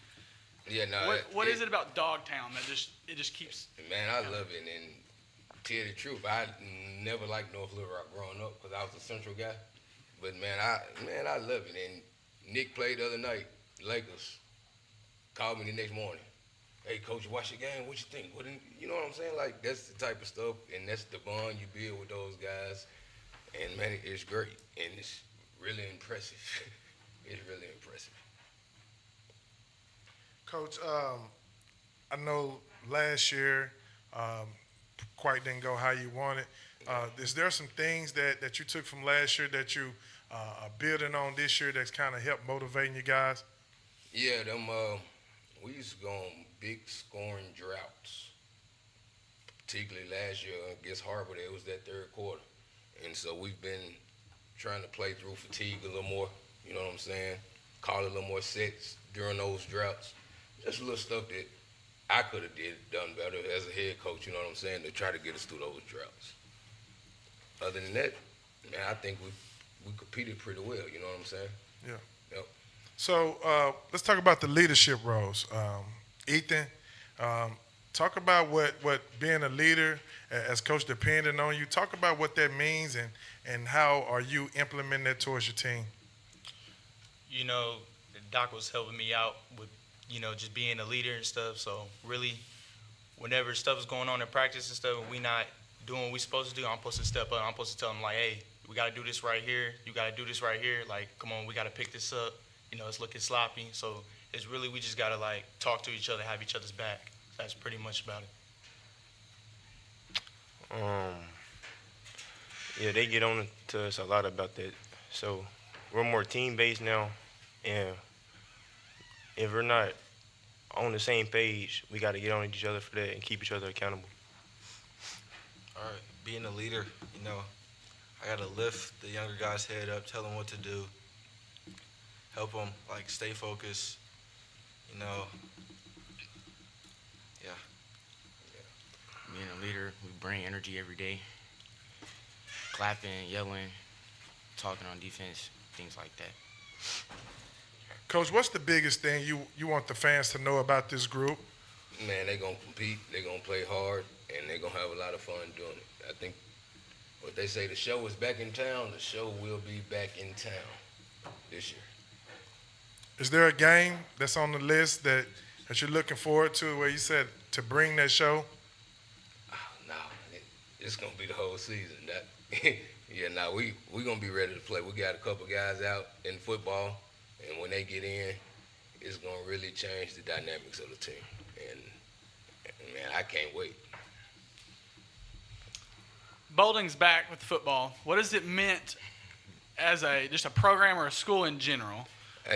Yeah, no. What is it about Dogtown that just keeps? Man, I love it, and to tell you the truth, I never liked North Little Rock growing up because I was a Central guy. But man, I love it. And Nick played the other night, Lakers. Called me the next morning. Hey, coach, watch the game. What you think? You know what I'm saying? Like, that's the type of stuff, and that's the bond you build with those guys. And man, it's great, and it's really impressive. It's really impressive. Coach, I know last year quite didn't go how you wanted. Is there some things that you took from last year that you are building on this year that's kind of helped motivating you guys? Yeah, we used to go on big scoring droughts, particularly last year against Harbor. It was that third quarter. And so we've been trying to play through fatigue a little more, you know what I'm saying? Call a little more sets during those droughts. Just a little stuff that I could have done better as a head coach, you know what I'm saying, to try to get us through those droughts. Other than that, man, I think we competed pretty well, you know what I'm saying? Yeah. Yep. So let's talk about the leadership roles. Ethan, talk about what being a leader as coach depending on you. Talk about what that means and how are you implementing that towards your team? Doc was helping me out with, just being a leader and stuff. So really, whenever stuff is going on in practice and stuff, and we not doing what we supposed to do, I'm supposed to step up. I'm supposed to tell them, like, hey, we got to do this right here. You got to do this right here. Like, come on, we got to pick this up. It's looking sloppy. So it's really, we just got to, like, talk to each other, have each other's back. That's pretty much about it. Yeah, they get on to us a lot about that. So we're more team-based now, and if we're not on the same page, we got to get on each other for that and keep each other accountable. All right, being a leader, I got to lift the younger guys' head up, tell them what to do, help them like stay focused. You know, yeah. Being a leader, we bring energy every day. Clapping, yelling, talking on defense, things like that. Coach, what's the biggest thing you want the fans to know about this group? Man, they're going to compete, they're going to play hard, and they're going to have a lot of fun doing it. I think what they say, the show is back in town, the show will be back in town this year. Is there a game that's on the list that you're looking forward to where you said to bring that show? It's going to be the whole season. We're going to be ready to play. We got a couple guys out in football, and when they get in, it's going to really change the dynamics of the team. And man, I can't wait. Boulding's back with football. What has it meant as just a program or a school in general?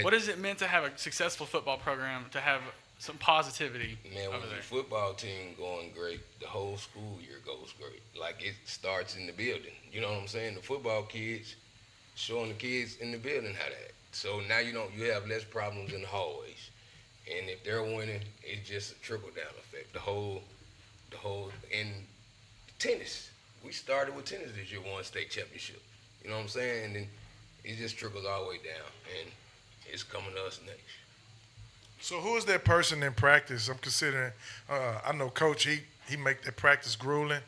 What has it meant to have a successful football program, to have some positivity Man, over when there? the football team going great, the whole school year goes great. Like, it starts in the building. You know what I'm saying? The football kids, showing the kids in the building how to act. So now you have less problems in the hallways. And if they're winning, it's just a trickle-down effect. The whole, in tennis, we started with tennis this year, won state championship. You know what I'm saying? And then it just trickles all the way down, and it's coming to us next. So who is that person in practice? I'm considering, I know Coach, he make that practice grueling.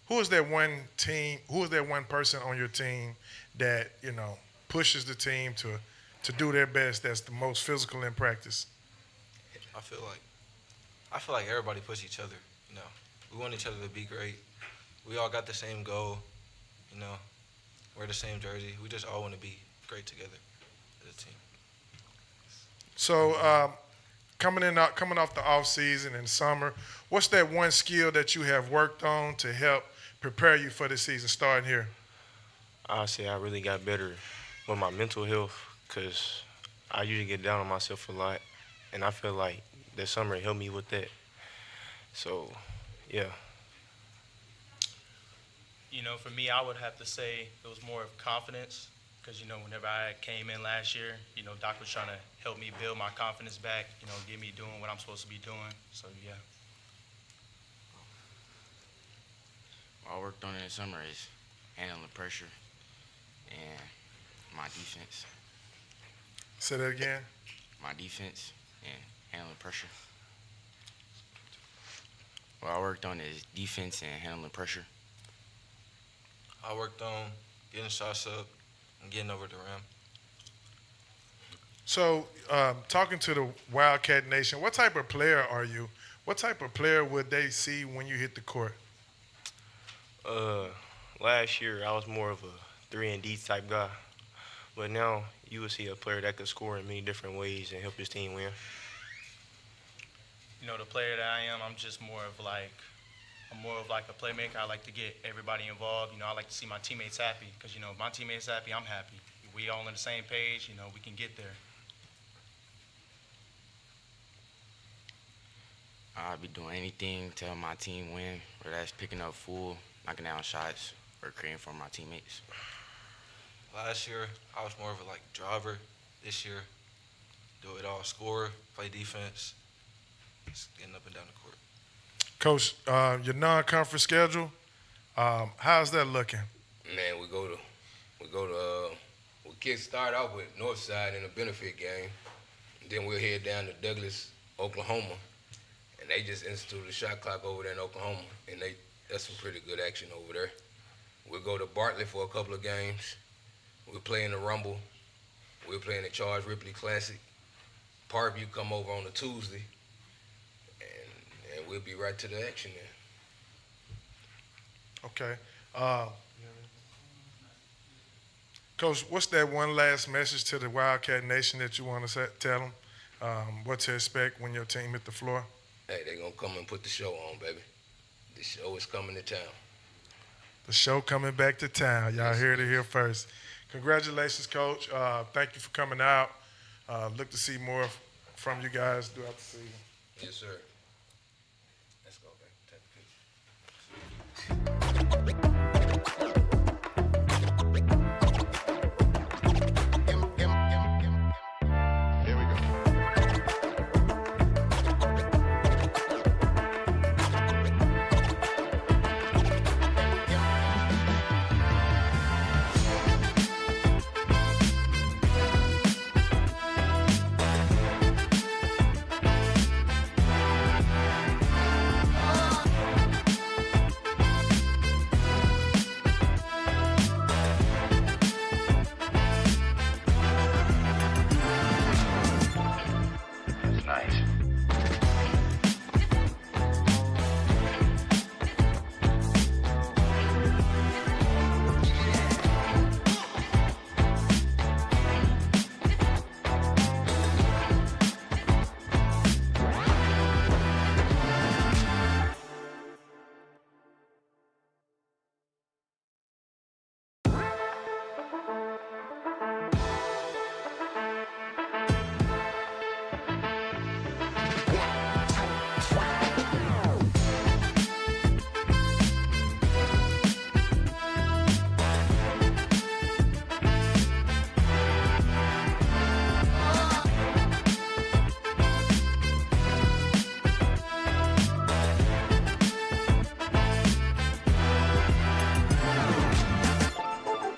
Who is that one person on your team that, pushes the team to do their best, that's the most physical in practice? I feel like everybody push each other. You know, we want each other to be great. We all got the same goal. You know, wear the same jersey. We just all want to be great together as a team. So coming off the off season and summer, what's that one skill that you have worked on to help prepare you for the season starting here? I'll say I really got better with my mental health because I usually get down on myself a lot, and I feel like this summer helped me with that. So, yeah. For me, I would have to say it was more of confidence because, whenever I came in last year, Doc was trying to help me build my confidence back, get me doing what I'm supposed to be doing. So, yeah. What I worked on in the summer is handling the pressure and my defense. Say that again. My defense and handling pressure. What I worked on is defense and handling pressure. I worked on getting shots up and getting over the rim. So, talking to the Wildcat Nation, what type of player are you? What type of player would they see when you hit the court? Last year, I was more of a 3-and-D type guy. But now, you will see a player that could score in many different ways and help his team win. The player that I am, I'm more of like a playmaker. I like to get everybody involved. I like to see my teammates happy because, if my teammates happy, I'm happy. We all on the same page, we can get there. I'll be doing anything to help my team win, whether that's picking up full, knocking down shots, or creating for my teammates. Last year, I was more of a driver. This year, do it all: score, play defense, just getting up and down the court. Coach, your non-conference schedule, how's that looking? Man, we kids start off with Northside in a benefit game. Then we'll head down to Douglas, Oklahoma, and they just instituted a shot clock over there in Oklahoma, and that's some pretty good action over there. We'll go to Bartlett for a couple of games. We'll play in the Rumble. We'll play in the Charles Ripley Classic. Parkview come over on a Tuesday, and we'll be right to the action there. Okay. Coach, what's that one last message to the Wildcat Nation that you want to tell them? What to expect when your team hit the floor? Hey, they're going to come and put the show on, baby. The show is coming to town. The show coming back to town. Y'all heard it here first. Congratulations, Coach. Thank you for coming out. Look to see more from you guys throughout the season. Yes, sir. Let's go, baby. Take the picture. Here we go. That's nice.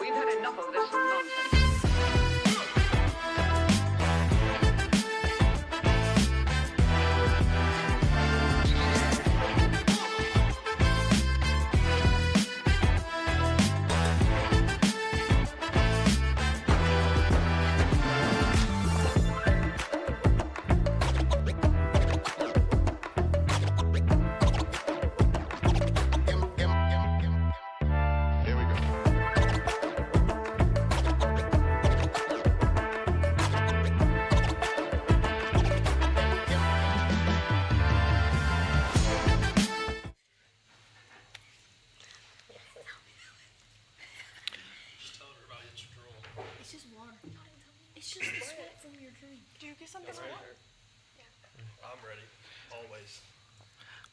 We've had enough of this nonsense. Here we go. It's just water. It's just the sweat from your drink. Do you get something That's more? I'm ready, always.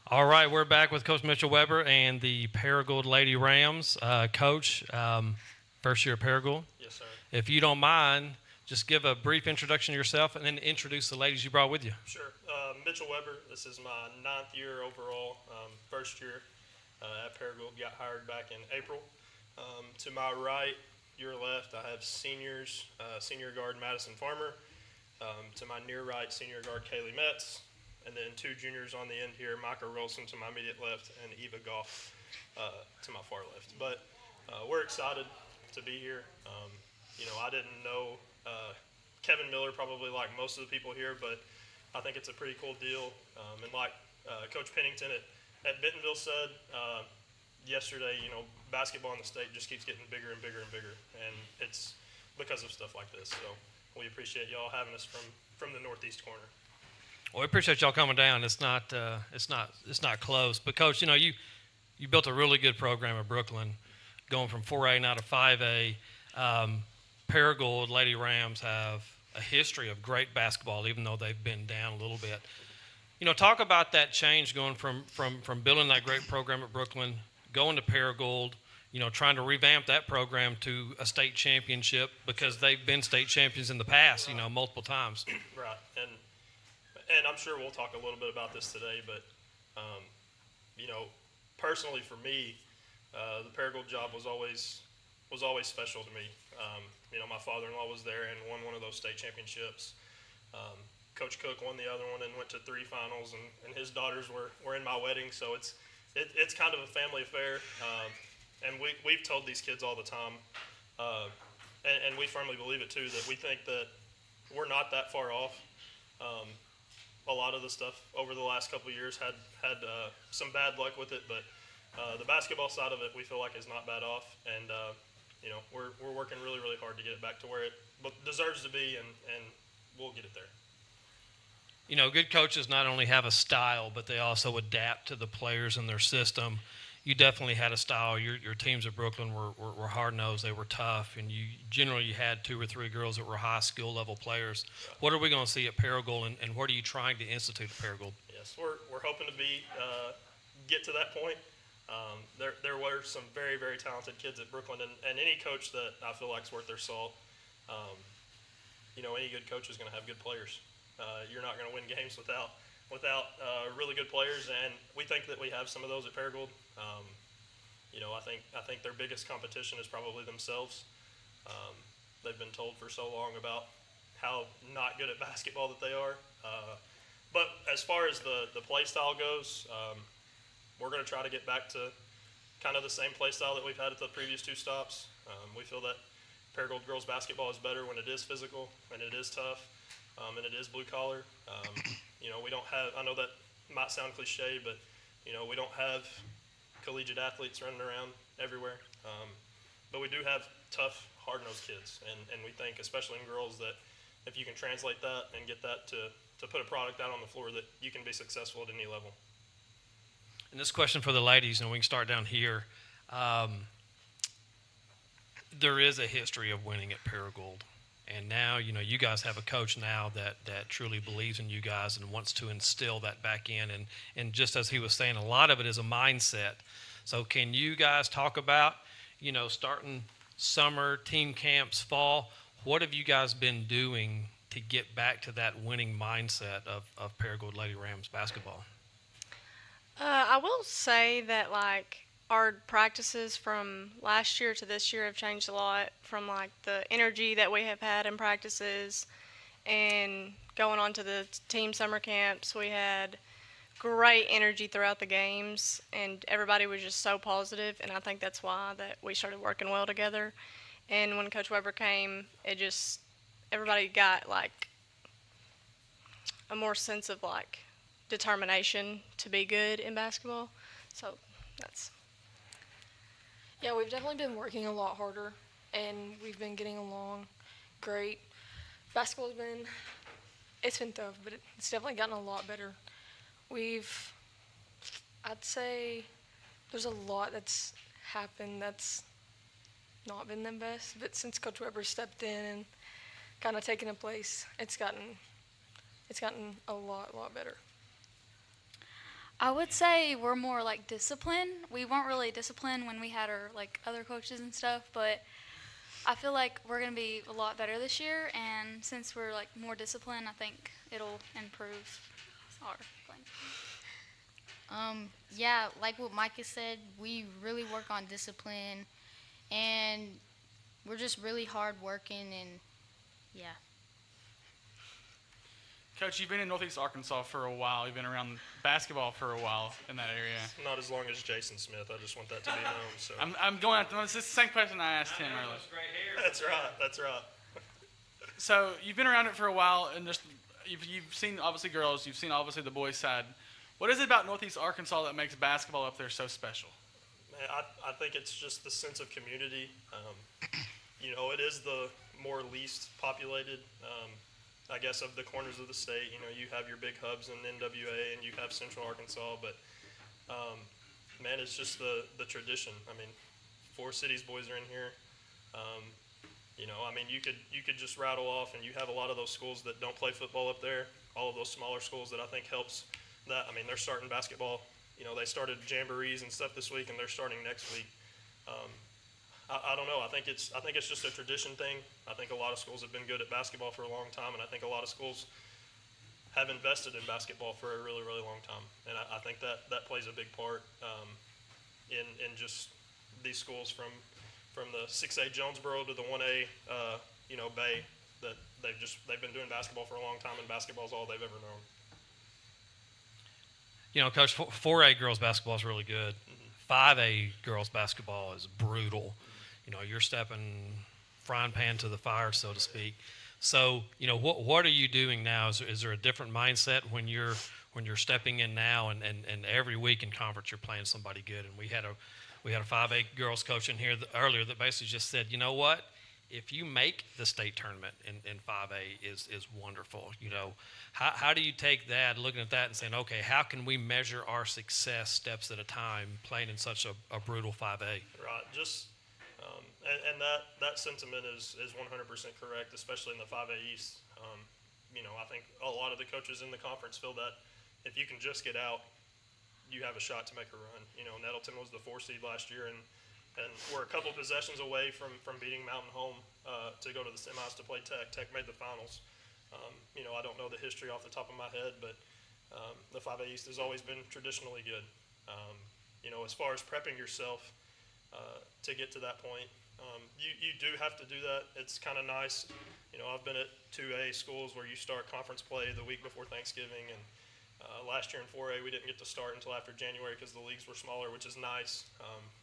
All right, we're back with Coach Mitchell Weber and the Paragould Lady Rams. Coach, first year at Paragould. Yes, sir. If you don't mind, just give a brief introduction to yourself and then introduce the ladies you brought with you. Sure. Mitchell Weber, this is my 9th year overall. First year at Paragould, got hired back in April. To my right, your left, I have seniors, senior guard Madison Farmer. To my near right, senior guard Kaylee Metz. And then 2 juniors on the end here, Micah Rolson to my immediate left and Eva Goff to my far left. But we're excited to be here. I didn't know Kevin Miller probably like most of the people here, but I think it's a pretty cool deal. And like Coach Pennington at Bentonville said yesterday, basketball in the state just keeps getting bigger and bigger and bigger, and it's because of stuff like this. So we appreciate y'all having us from the northeast corner. Well, we appreciate y'all coming down. It's not close, but Coach, you built a really good program at Brooklyn, going from 4A now to 5A. Paragould Lady Rams have a history of great basketball, even though they've been down a little bit. Talk about that change going from building that great program at Brooklyn, going to Paragould, trying to revamp that program to a state championship, because they've been state champions in the past, multiple times. Right, and I'm sure we'll talk a little bit about this today, but personally for me, the Paragould job was always special to me. My father-in-law was there and won one of those state championships. Coach Cook won the other one and went to 3 finals, and his daughters were in my wedding, so it's kind of a family affair. And we've told these kids all the time, and we firmly believe it too, that we think that we're not that far off. A lot of the stuff over the last couple of years had some bad luck with it, but the basketball side of it we feel like is not bad off, and we're working really, really hard to get it back to where it deserves to be, and we'll get it there. Good coaches not only have a style, but they also adapt to the players in their system. You definitely had a style. Your teams at Brooklyn were hard-nosed. They were tough, and you generally had 2 or 3 girls that were high skill level players. What are we going to see at Paragould, and what are you trying to institute at Paragould? Yes, we're hoping to get to that point. There were some very, very talented kids at Brooklyn, and any coach that I feel like is worth their salt, any good coach is going to have good players. You're not going to win games without really good players, and we think that we have some of those at Paragould. I think their biggest competition is probably themselves. They've been told for so long about how not good at basketball that they are. But as far as the play style goes, we're going to try to get back to kind of the same play style that we've had at the previous two stops. We feel that Paragould Girls basketball is better when it is physical, and it is tough, and it is blue collar. We don't have, I know that might sound cliche, but we don't have collegiate athletes running around everywhere. But we do have tough, hard-nosed kids, and we think, especially in girls, that if you can translate that and get that to put a product out on the floor, that you can be successful at any level. And this question for the ladies, and we can start down here. There is a history of winning at Paragould. And now, you guys have a coach now that truly believes in you guys and wants to instill that back in. And just as he was saying, a lot of it is a mindset. So can you guys talk about, starting summer, team camps, fall, what have you guys been doing to get back to that winning mindset of Paragould Lady Rams basketball? I will say that, our practices from last year to this year have changed a lot, from the energy that we have had in practices and going on to the team summer camps. We had great energy throughout the games, and everybody was just so positive, and I think that's why that we started working well together. And when Coach Weber came, everybody got a more sense of determination to be good in basketball. So that's. Yeah, we've definitely been working a lot harder, and we've been getting along great. Basketball's been tough, but it's definitely gotten a lot better. I'd say there's a lot that's happened that's not been the best, but since Coach Weber stepped in and kind of taken a place, it's gotten a lot better. I would say we're more disciplined. We weren't really disciplined when we had our other coaches and stuff, but I feel like we're gonna be a lot better this year. And since we're more disciplined, I think it'll improve our playing. Yeah, like what Micah said, we really work on discipline, and we're just really hard working, and yeah. Coach, you've been in Northeast Arkansas for a while. You've been around basketball for a while in that area. Not as long as Jason Smith. I just want that to be known. So I'm going after this is the same question I asked him earlier. That's right. So you've been around it for a while, and you've seen obviously girls. You've seen obviously the boys side. What is it about Northeast Arkansas that makes basketball up there so special? Man, I think it's just the sense of community. It is the more least populated. I guess of the corners of the state, you have your big hubs in NWA and you have Central Arkansas, but man, it's just the tradition. I mean, Forrest City's boys are in here. You could just rattle off, and you have a lot of those schools that don't play football up there. All of those smaller schools that I think helps that. I mean, they're starting basketball. They started jamborees and stuff this week, and they're starting next week. I don't know. I think it's just a tradition thing. I think a lot of schools have been good at basketball for a long time, and I think a lot of schools have invested in basketball for a really, really long time. And I think that plays a big part in just these schools from the 6A Jonesboro to the 1A Bay, that they've been doing basketball for a long time, and basketball's all they've ever known. Coach, 4A girls basketball is really good. 5A girls basketball is brutal. You're stepping frying pan to the fire, so to speak. So, what are you doing now? Is there a different mindset when you're stepping in now, and every week in conference you're playing somebody good? And we had a 5A girls coach in here earlier that basically just said, you know what? If you make the state tournament in 5A is wonderful. How do you take that, looking at that and saying, okay, how can we measure our success steps at a time playing in such a brutal 5A? Right. And that sentiment is 100% correct, especially in the 5A East. I think a lot of the coaches in the conference feel that if you can just get out, you have a shot to make a run. Nettleton was the 4 seed last year, and and we're a couple possessions away from beating Mountain Home to go to the semis to play Tech. Tech made the finals. I don't know the history off the top of my head, but the 5A East has always been traditionally good. As far as prepping yourself to get to that point, you do have to do that. It's kind of nice. I've been at 2A schools where you start conference play the week before Thanksgiving, and last year in 4A we didn't get to start until after January because the leagues were smaller, which is nice.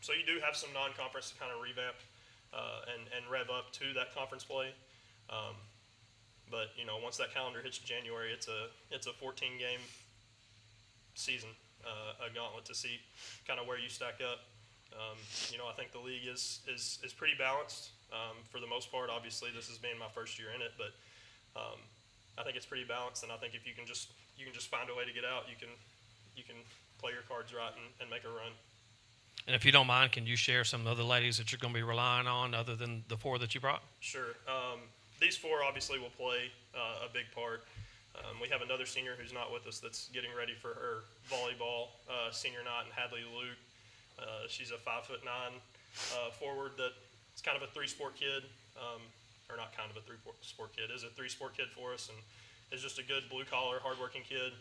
So you do have some non-conference to kind of revamp and rev up to that conference play. But once that calendar hits January, it's a 14-game season, a gauntlet to see kind of where you stack up. I think the league is pretty balanced for the most part. Obviously, this has been my first year in it, but I think it's pretty balanced. And I think if you can just find a way to get out, you can play your cards right and make a run. And if you don't mind, can you share some of the ladies that you're going to be relying on other than the 4 that you brought? Sure. These 4 obviously will play a big part. We have another senior who's not with us that's getting ready for her volleyball senior night, and Hadley Luke. She's a 5'9" forward that's kind of a 3-sport kid, or not kind of a 3-sport kid, is a 3-sport kid for us, and is just a good blue-collar, hardworking kid.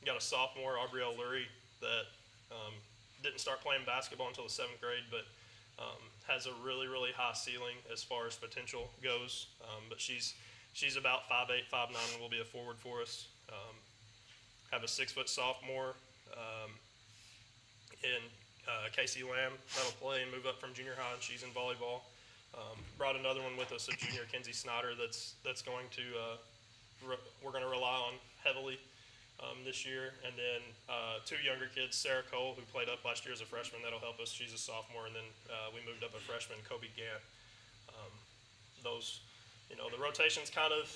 Got a sophomore, Aubrielle Lurie, that didn't start playing basketball until the 7th grade, but has a really, really high ceiling as far as potential goes. But she's about 5'8", 5'9", and will be a forward for us. Have a 6-foot sophomore in Casey Lamb that'll play and move up from junior high, and she's in volleyball. Brought another one with us, a junior, Kenzie Snyder, that's going to we're going to rely on heavily this year. And then 2 younger kids, Sarah Cole, who played up last year as a freshman, that'll help us. She's a sophomore, and then we moved up a freshman, Kobe Gant. The rotation's kind of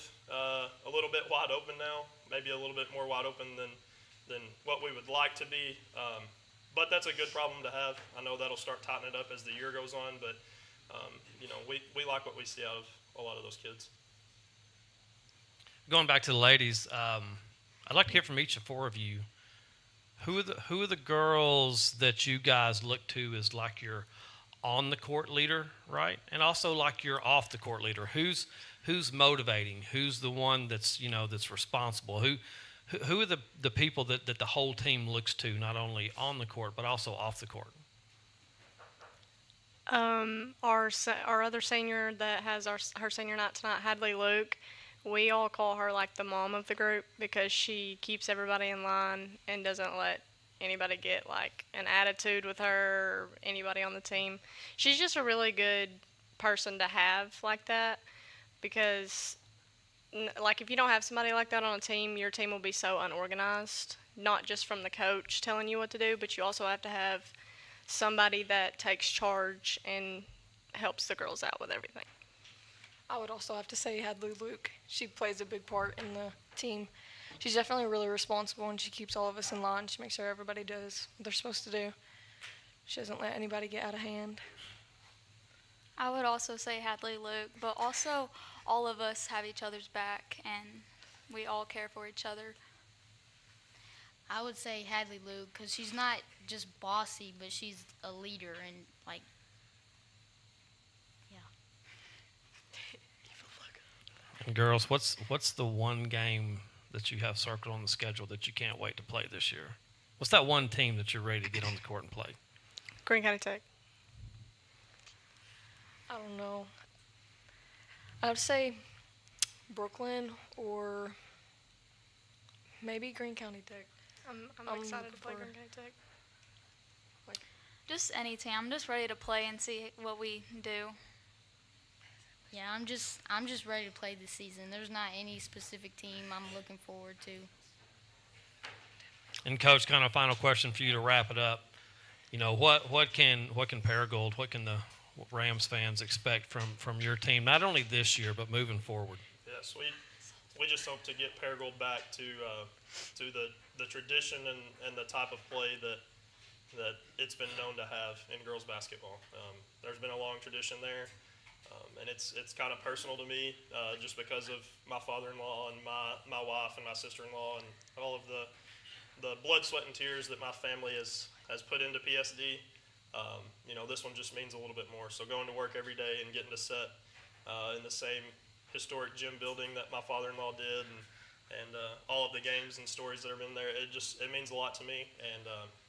a little bit wide open now, maybe a little bit more wide open than what we would like to be. But that's a good problem to have. I know that'll start tightening it up as the year goes on, but we like what we see out of a lot of those kids. Going back to the ladies, I'd like to hear from each of 4 of you. Who are the girls that you guys look to as like your on the court leader, right? And also like your off the court leader. Who's motivating? Who's the one that's that's responsible? Who are the people that the whole team looks to, not only on the court but also off the court? Our other senior that has her senior night tonight, Hadley Luke. We all call her like the mom of the group because she keeps everybody in line and doesn't let anybody get like an attitude with her or anybody on the team. She's just a really good person to have like that, because like if you don't have somebody like that on a team, your team will be so unorganized, not just from the coach telling you what to do, but you also have to have somebody that takes charge and helps the girls out with everything. I would also have to say Hadley Luke. She plays a big part in the team. She's definitely really responsible, and she keeps all of us in line. She makes sure everybody does what they're supposed to do. She doesn't let anybody get out of hand. I would also say Hadley Luke, but also all of us have each other's back, and we all care for each other. I would say Hadley Luke because she's not just bossy, but she's a leader and like, yeah. And girls, what's the one game that you have circled on the schedule that you can't wait to play this year? What's that one team that you're ready to get on the court and play? Greene County Tech. I don't know. I would say Brooklyn or maybe Greene County Tech. I'm excited to play Greene County Tech. Just any team. I'm just ready to play and see what we do. Yeah, I'm just ready to play this season. There's not any specific team I'm looking forward to. And Coach, kind of final question for you to wrap it up. What can Paragould, what can the Rams fans expect from your team, not only this year but moving forward? Yes, we just hope to get Paragould back to the tradition and the type of play that it's been known to have in girls basketball. There's been a long tradition there. And it's kind of personal to me, just because of my father-in-law and my wife and my sister-in-law and all of the blood, sweat, and tears that my family has put into PSD. This one just means a little bit more. So going to work every day and getting to set in the same historic gym building that my father-in-law did, and all of the games and stories that have been there, it means a lot to me, and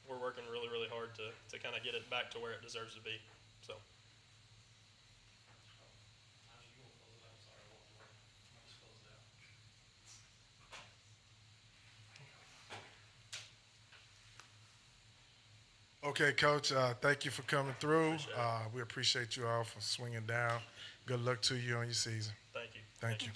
we're working really, really hard to kind of get it back to where it deserves to be. So. Okay, Coach, thank you for coming through. We appreciate you all for swinging down. Good luck to you on your season. Thank you. Thank you.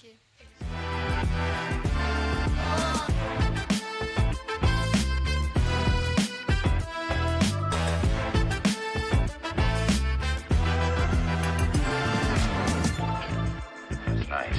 It's nice.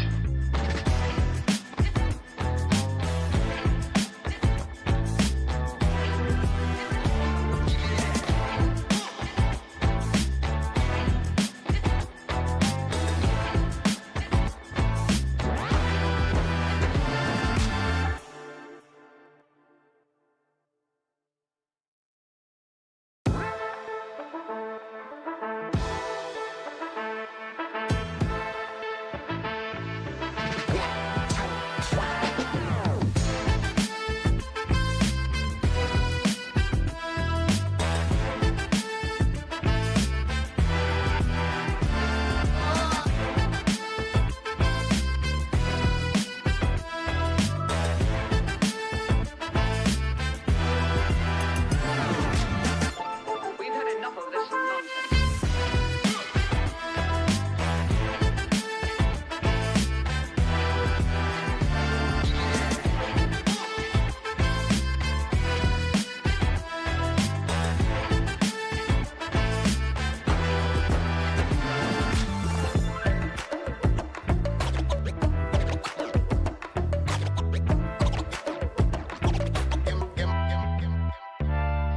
We've had enough of this nonsense.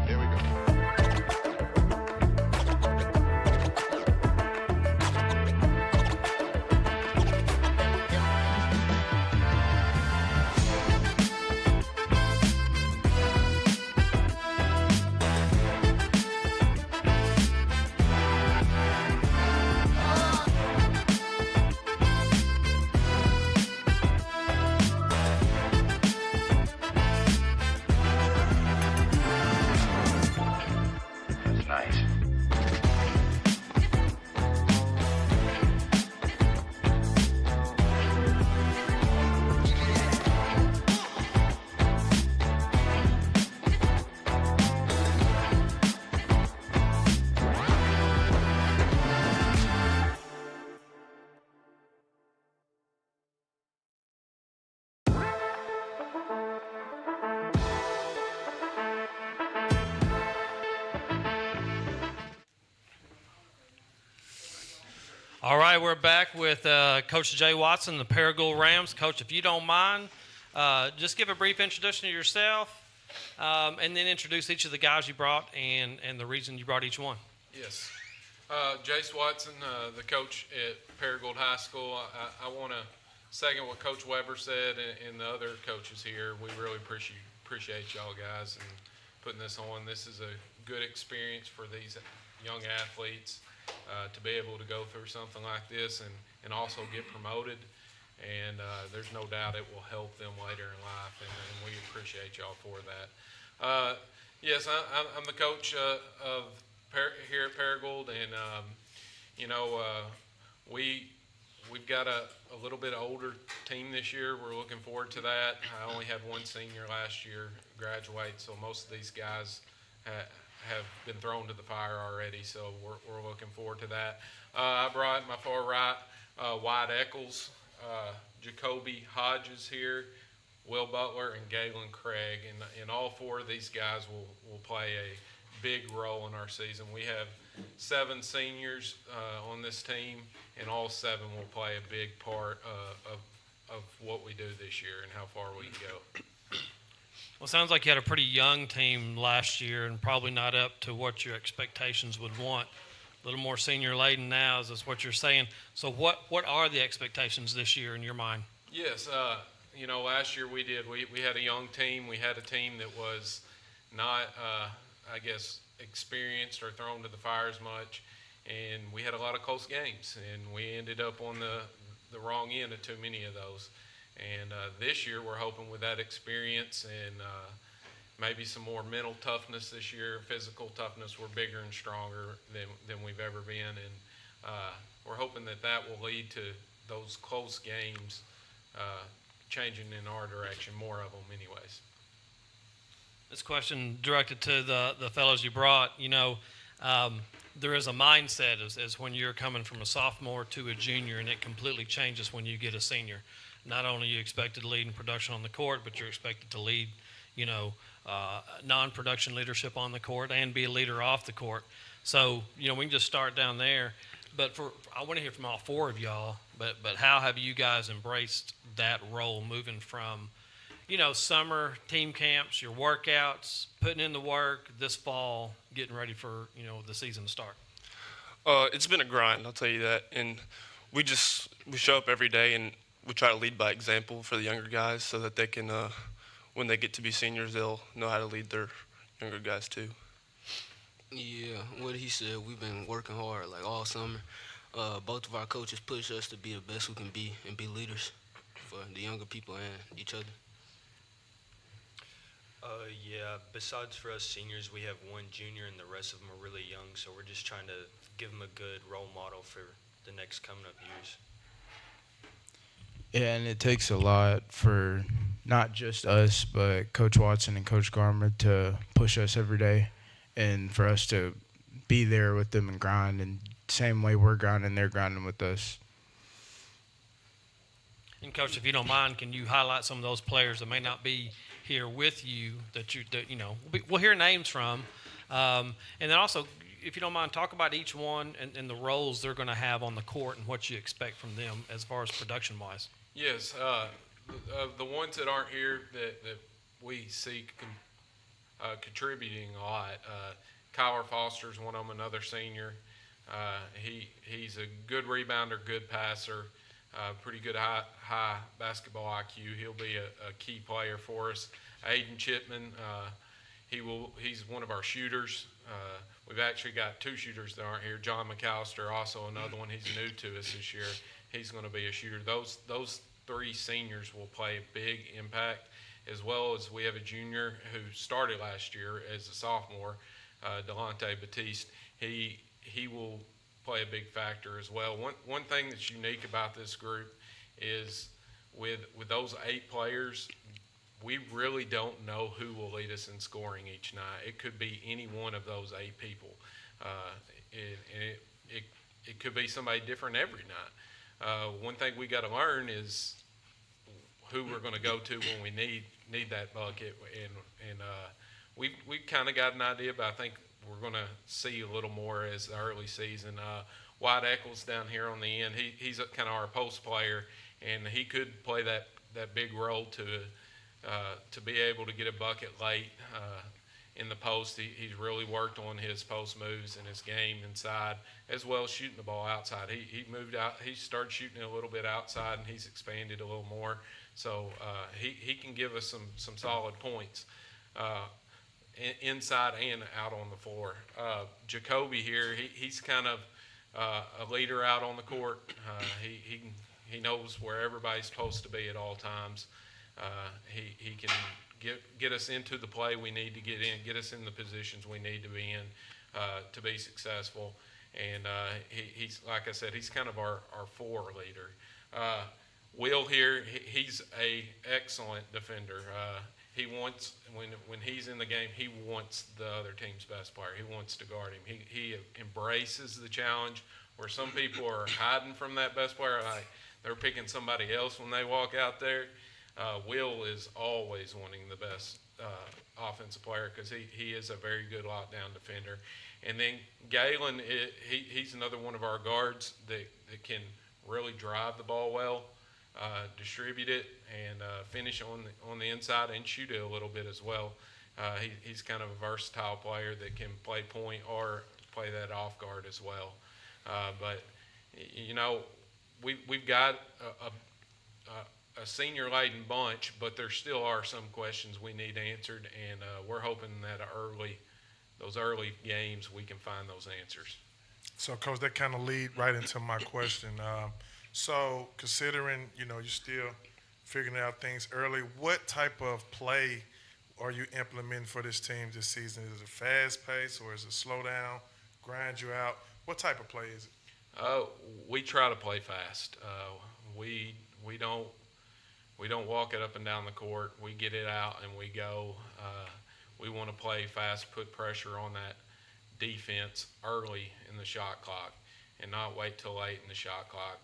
Here we go. It's nice. All right, we're back with Coach Jay Watson, the Paragould Rams. Coach, if you don't mind, just give a brief introduction to yourself, and then introduce each of the guys you brought and the reason you brought each one. Yes. Jace Watson, the coach at Paragould High School. I want to second what Coach Weber said and the other coaches here. We really appreciate y'all guys and putting this on. This is a good experience for these young athletes to be able to go through something like this and also get promoted. And there's no doubt it will help them later in life, and we appreciate y'all for that. Yes, I'm the coach of here at Paragould, and we've got a little bit older team this year. We're looking forward to that. I only had one senior last year graduate, so most of these guys have been thrown to the fire already, so we're looking forward to that. I brought my far right Wyatt Eccles, Jacoby Hodges here, Will Butler, and Galen Craig, and all four of these guys will play a big role in our season. We have 7 seniors on this team, and all 7 will play a big part of what we do this year and how far we can go. Well, it sounds like you had a pretty young team last year and probably not up to what your expectations would want. A little more senior laden now, is what you're saying. So what are the expectations this year in your mind? Yes, last year we had a young team. We had a team that was not, experienced or thrown to the fire as much, and we had a lot of close games, and we ended up on the wrong end of too many of those. And this year we're hoping with that experience and maybe some more mental toughness this year, physical toughness, we're bigger and stronger than we've ever been, and we're hoping that will lead to those close games changing in our direction, more of them anyways. This question directed to the fellows you brought. There is a mindset as when you're coming from a sophomore to a junior, and it completely changes when you get a senior. Not only are you expected to lead in production on the court, but you're expected to lead, non-production leadership on the court and be a leader off the court. So, we can just start down there. But I want to hear from all four of y'all, but how have you guys embraced that role moving from, summer team camps, your workouts, putting in the work this fall, getting ready for, the season to start? It's been a grind, I'll tell you that. And we show up every day and we try to lead by example for the younger guys so that they can, when they get to be seniors, they'll know how to lead their younger guys too. Yeah, what he said, we've been working hard like all summer. Both of our coaches push us to be the best we can be and be leaders for the younger people and each other. Yeah, besides for us seniors, we have one junior and the rest of them are really young, so we're just trying to give them a good role model for the next coming up years. Yeah, and it takes a lot for not just us, but Coach Watson and Coach Garmer to push us every day and for us to be there with them and grind. And same way we're grinding, they're grinding with us. And, Coach, if you don't mind, can you highlight some of those players that may not be here with you that we'll hear names from? And then also, if you don't mind, talk about each one and the roles they're going to have on the court and what you expect from them as far as production-wise. Yes, the ones that aren't here that we see contributing a lot. Kyler Foster's one of them, another senior. He's a good rebounder, good passer, pretty good high basketball IQ. He'll be a key player for us. Aiden Chipman, he's one of our shooters. We've actually got two shooters that aren't here. John McAllister, also another one. He's new to us this year. He's going to be a shooter. Those three seniors will play a big impact, as well as we have a junior who started last year as a sophomore, Delonte Batiste. He will play a big factor as well. One thing that's unique about this group is with those 8 players, we really don't know who will lead us in scoring each night. It could be any one of those 8 people. It could be somebody different every night. One thing we got to learn is who we're going to go to when we need that bucket, and we kind of got an idea, but I think we're going to see a little more as the early season. White Eccles down here on the end, he's kind of our post player, and he could play that big role to be able to get a bucket late in the post. He's really worked on his post moves and his game inside, as well as shooting the ball outside. He moved out. He started shooting a little bit outside, and he's expanded a little more. So he can give us some solid points inside and out on the floor. Jacoby here, he's kind of a leader out on the court. He knows where everybody's supposed to be at all times. He can get us into the play we need to get in, get us in the positions we need to be in to be successful. And he's, like I said, he's kind of our 4 leader. Will here, he's a excellent defender. He wants, when he's in the game, he wants the other team's best player. He wants to guard him. He embraces the challenge, where some people are hiding from that best player. Like they're picking somebody else when they walk out there. Will is always wanting the best offensive player because he is a very good lockdown defender. And then Galen, he's another one of our guards that can really drive the ball well, distribute it, and finish on the inside and shoot it a little bit as well. He's kind of a versatile player that can play point or play that off guard as well. But we've got a senior-laden bunch, but there still are some questions we need answered, and we're hoping that an early those early games, we can find those answers. So, Coach, that kind of lead right into my question. So, considering, you're still figuring out things early, what type of play are you implementing for this team this season? Is it fast pace or is it slow down, grind you out? What type of play is it? We try to play fast. We don't walk it up and down the court. We get it out and we go. We want to play fast, put pressure on that defense early in the shot clock, and not wait till late in the shot clock.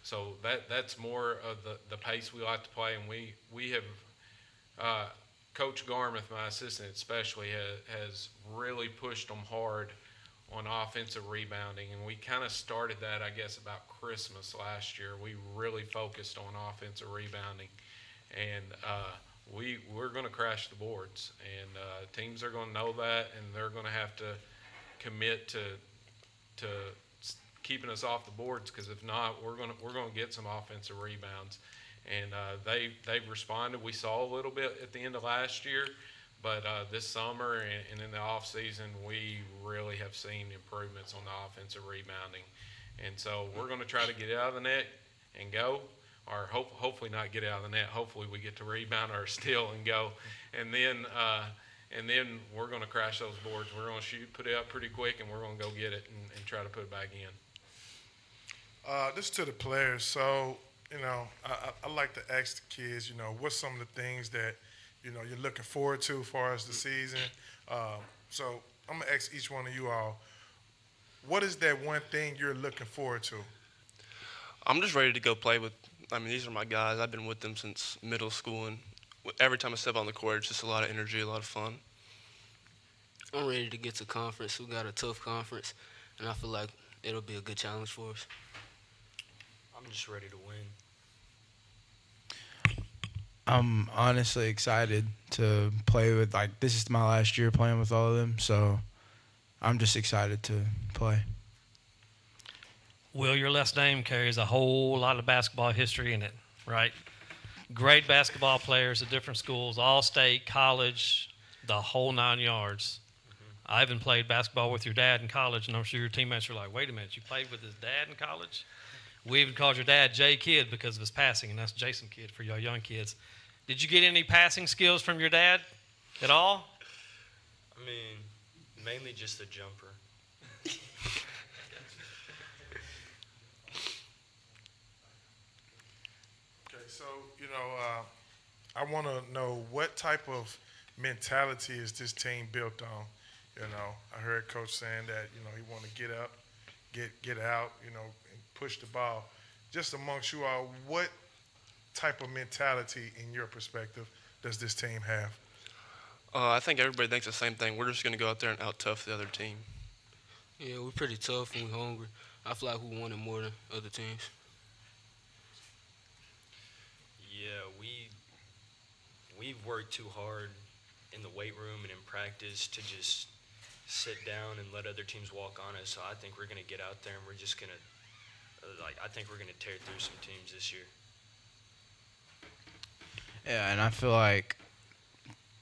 So that's more of the pace we like to play, and we have Coach Garmuth, my assistant especially, has really pushed them hard on offensive rebounding, and we kind of started that, I guess, about Christmas last year. We really focused on offensive rebounding, and we're going to crash the boards, and teams are going to know that, and they're going to have to commit to keeping us off the boards, because if not, we're going to get some offensive rebounds. And they've responded. We saw a little bit at the end of last year, but this summer and in the off season, we really have seen improvements on the offensive rebounding. And so we're going to try to get out of the net and go, or hopefully not get out of the net. Hopefully we get to rebound or steal and go, and then we're going to crash those boards. We're going to put it up pretty quick, and we're going to go get it and try to put it back in. This to the players. So, I like to ask the kids, what's some of the things that, you're looking forward to as far as the season. So I'm going to ask each one of you all, what is that one thing you're looking forward to? I'm just ready to go play with, these are my guys. I've been with them since middle school, and every time I step on the court, it's just a lot of energy, a lot of fun. I'm ready to get to conference. We got a tough conference, and I feel like it'll be a good challenge for us. I'm just ready to win. I'm honestly excited to play with, this is my last year playing with all of them, so I'm just excited to play. Will, your last name carries a whole lot of basketball history in it, right? Great basketball players at different schools, all-state, college, the whole 9 yards. I even played basketball with your dad in college, and I'm sure your teammates are like, wait a minute, you played with his dad in college? We even called your dad J Kid because of his passing, and that's Jason Kid for y'all young kids. Did you get any passing skills from your dad at all? Mainly just the jumper. Okay, so, I want to know what type of mentality is this team built on? I heard Coach saying that, he want to get up, get out, and push the ball. Just amongst you all, what type of mentality, in your perspective, does this team have? I think everybody thinks the same thing. We're just going to go out there and out-tough the other team. Yeah, we're pretty tough and we're hungry. I feel like we want it more than other teams. Yeah, we've worked too hard in the weight room and in practice to just sit down and let other teams walk on us. So I think we're going to get out there and we're just going to, I think we're going to tear through some teams this year. Yeah, and I feel like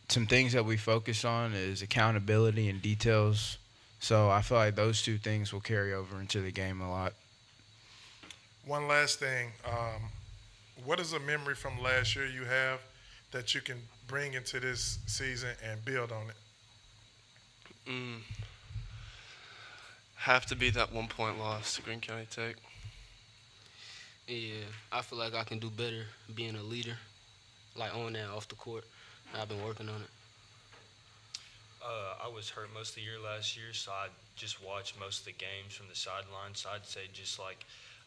some things that we focus on is accountability and details. So I feel like those two things will carry over into the game a lot. One last thing. What is a memory from last year you have that you can bring into this season and build on it? Have to be that 1 point loss to Greene County Tech. Yeah, I feel like I can do better being a leader, on and off the court. I've been working on it. I was hurt most of the year last year, so I just watched most of the games from the sideline. So I'd say just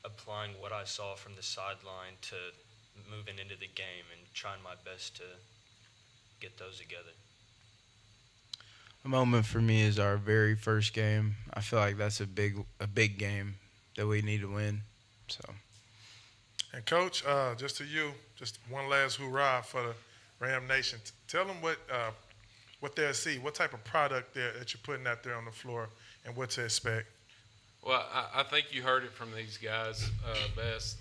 applying what I saw from the sideline to moving into the game and trying my best to get those together. A moment for me is our very first game. I feel like that's a big game that we need to win. So. And Coach, just to you, just one last hoorah for the Ram Nation. Tell them what they'll see, what type of product that you're putting out there on the floor, and what to expect. Well, I think you heard it from these guys best.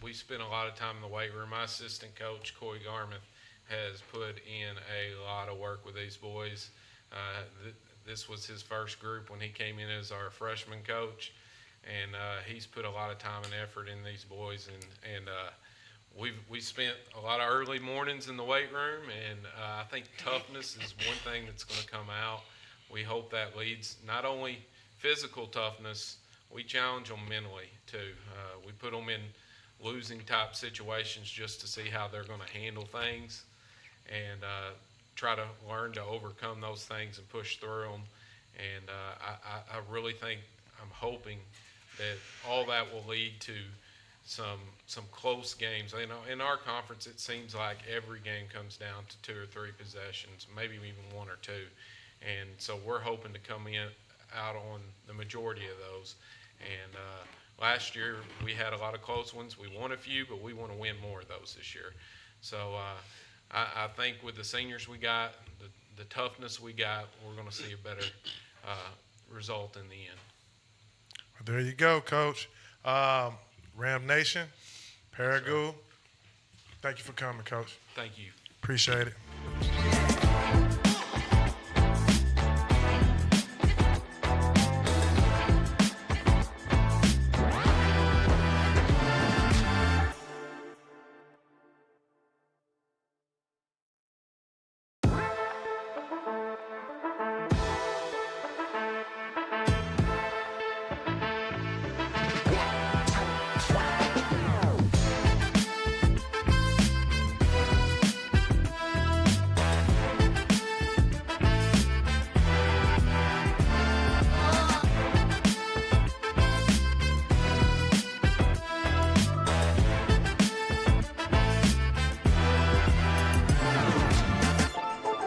We spent a lot of time in the weight room. My assistant coach, Coy Garmuth, has put in a lot of work with these boys. this was his first group when he came in as our freshman coach, and he's put a lot of time and effort in these boys, and we spent a lot of early mornings in the weight room, and I think toughness is one thing that's going to come out. We hope that leads not only physical toughness, we challenge them mentally too. We put them in losing type situations just to see how they're going to handle things, and try to learn to overcome those things and push through them. And I really think, I'm hoping that all that will lead to some close games. You know, in our conference, it seems like every game comes down to 2 or 3 possessions, maybe even 1 or 2. And so we're hoping to come out on the majority of those. And last year we had a lot of close ones. We won a few, but we want to win more of those this year. So I think with the seniors we got, the toughness we got, we're going to see a better result in the end. Well, there you go, Coach. Ram Nation, Paragould, thank you for coming, Coach. Thank you. Appreciate it.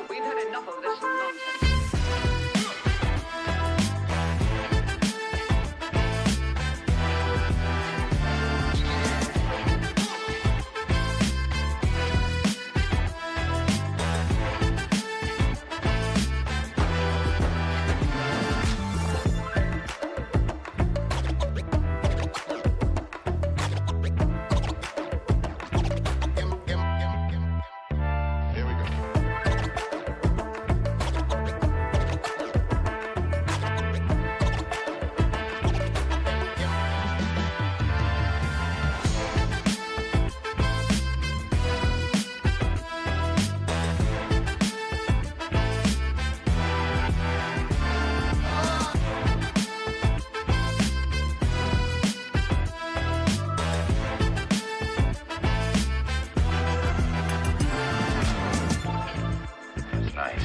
We've had enough of this nonsense. Here we go. It's nice.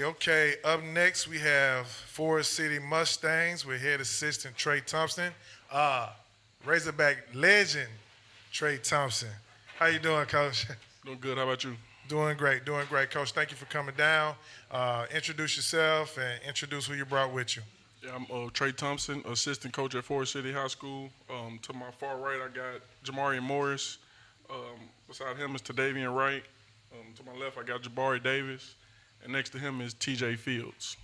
Okay. Up next, we have Forest City Mustangs with head assistant Trey Thompson. Razorback legend Trey Thompson. How you doing, Coach? Doing good. How about you? Doing great, Coach. Thank you for coming down. Introduce yourself and introduce who you brought with you. Yeah, I'm Trey Thompson, assistant coach at Forest City High School. To my far right, I got Jamarian Morris. Beside him is Tadavian Wright. To my left, I got Jabari Davis. And next to him is TJ Fields.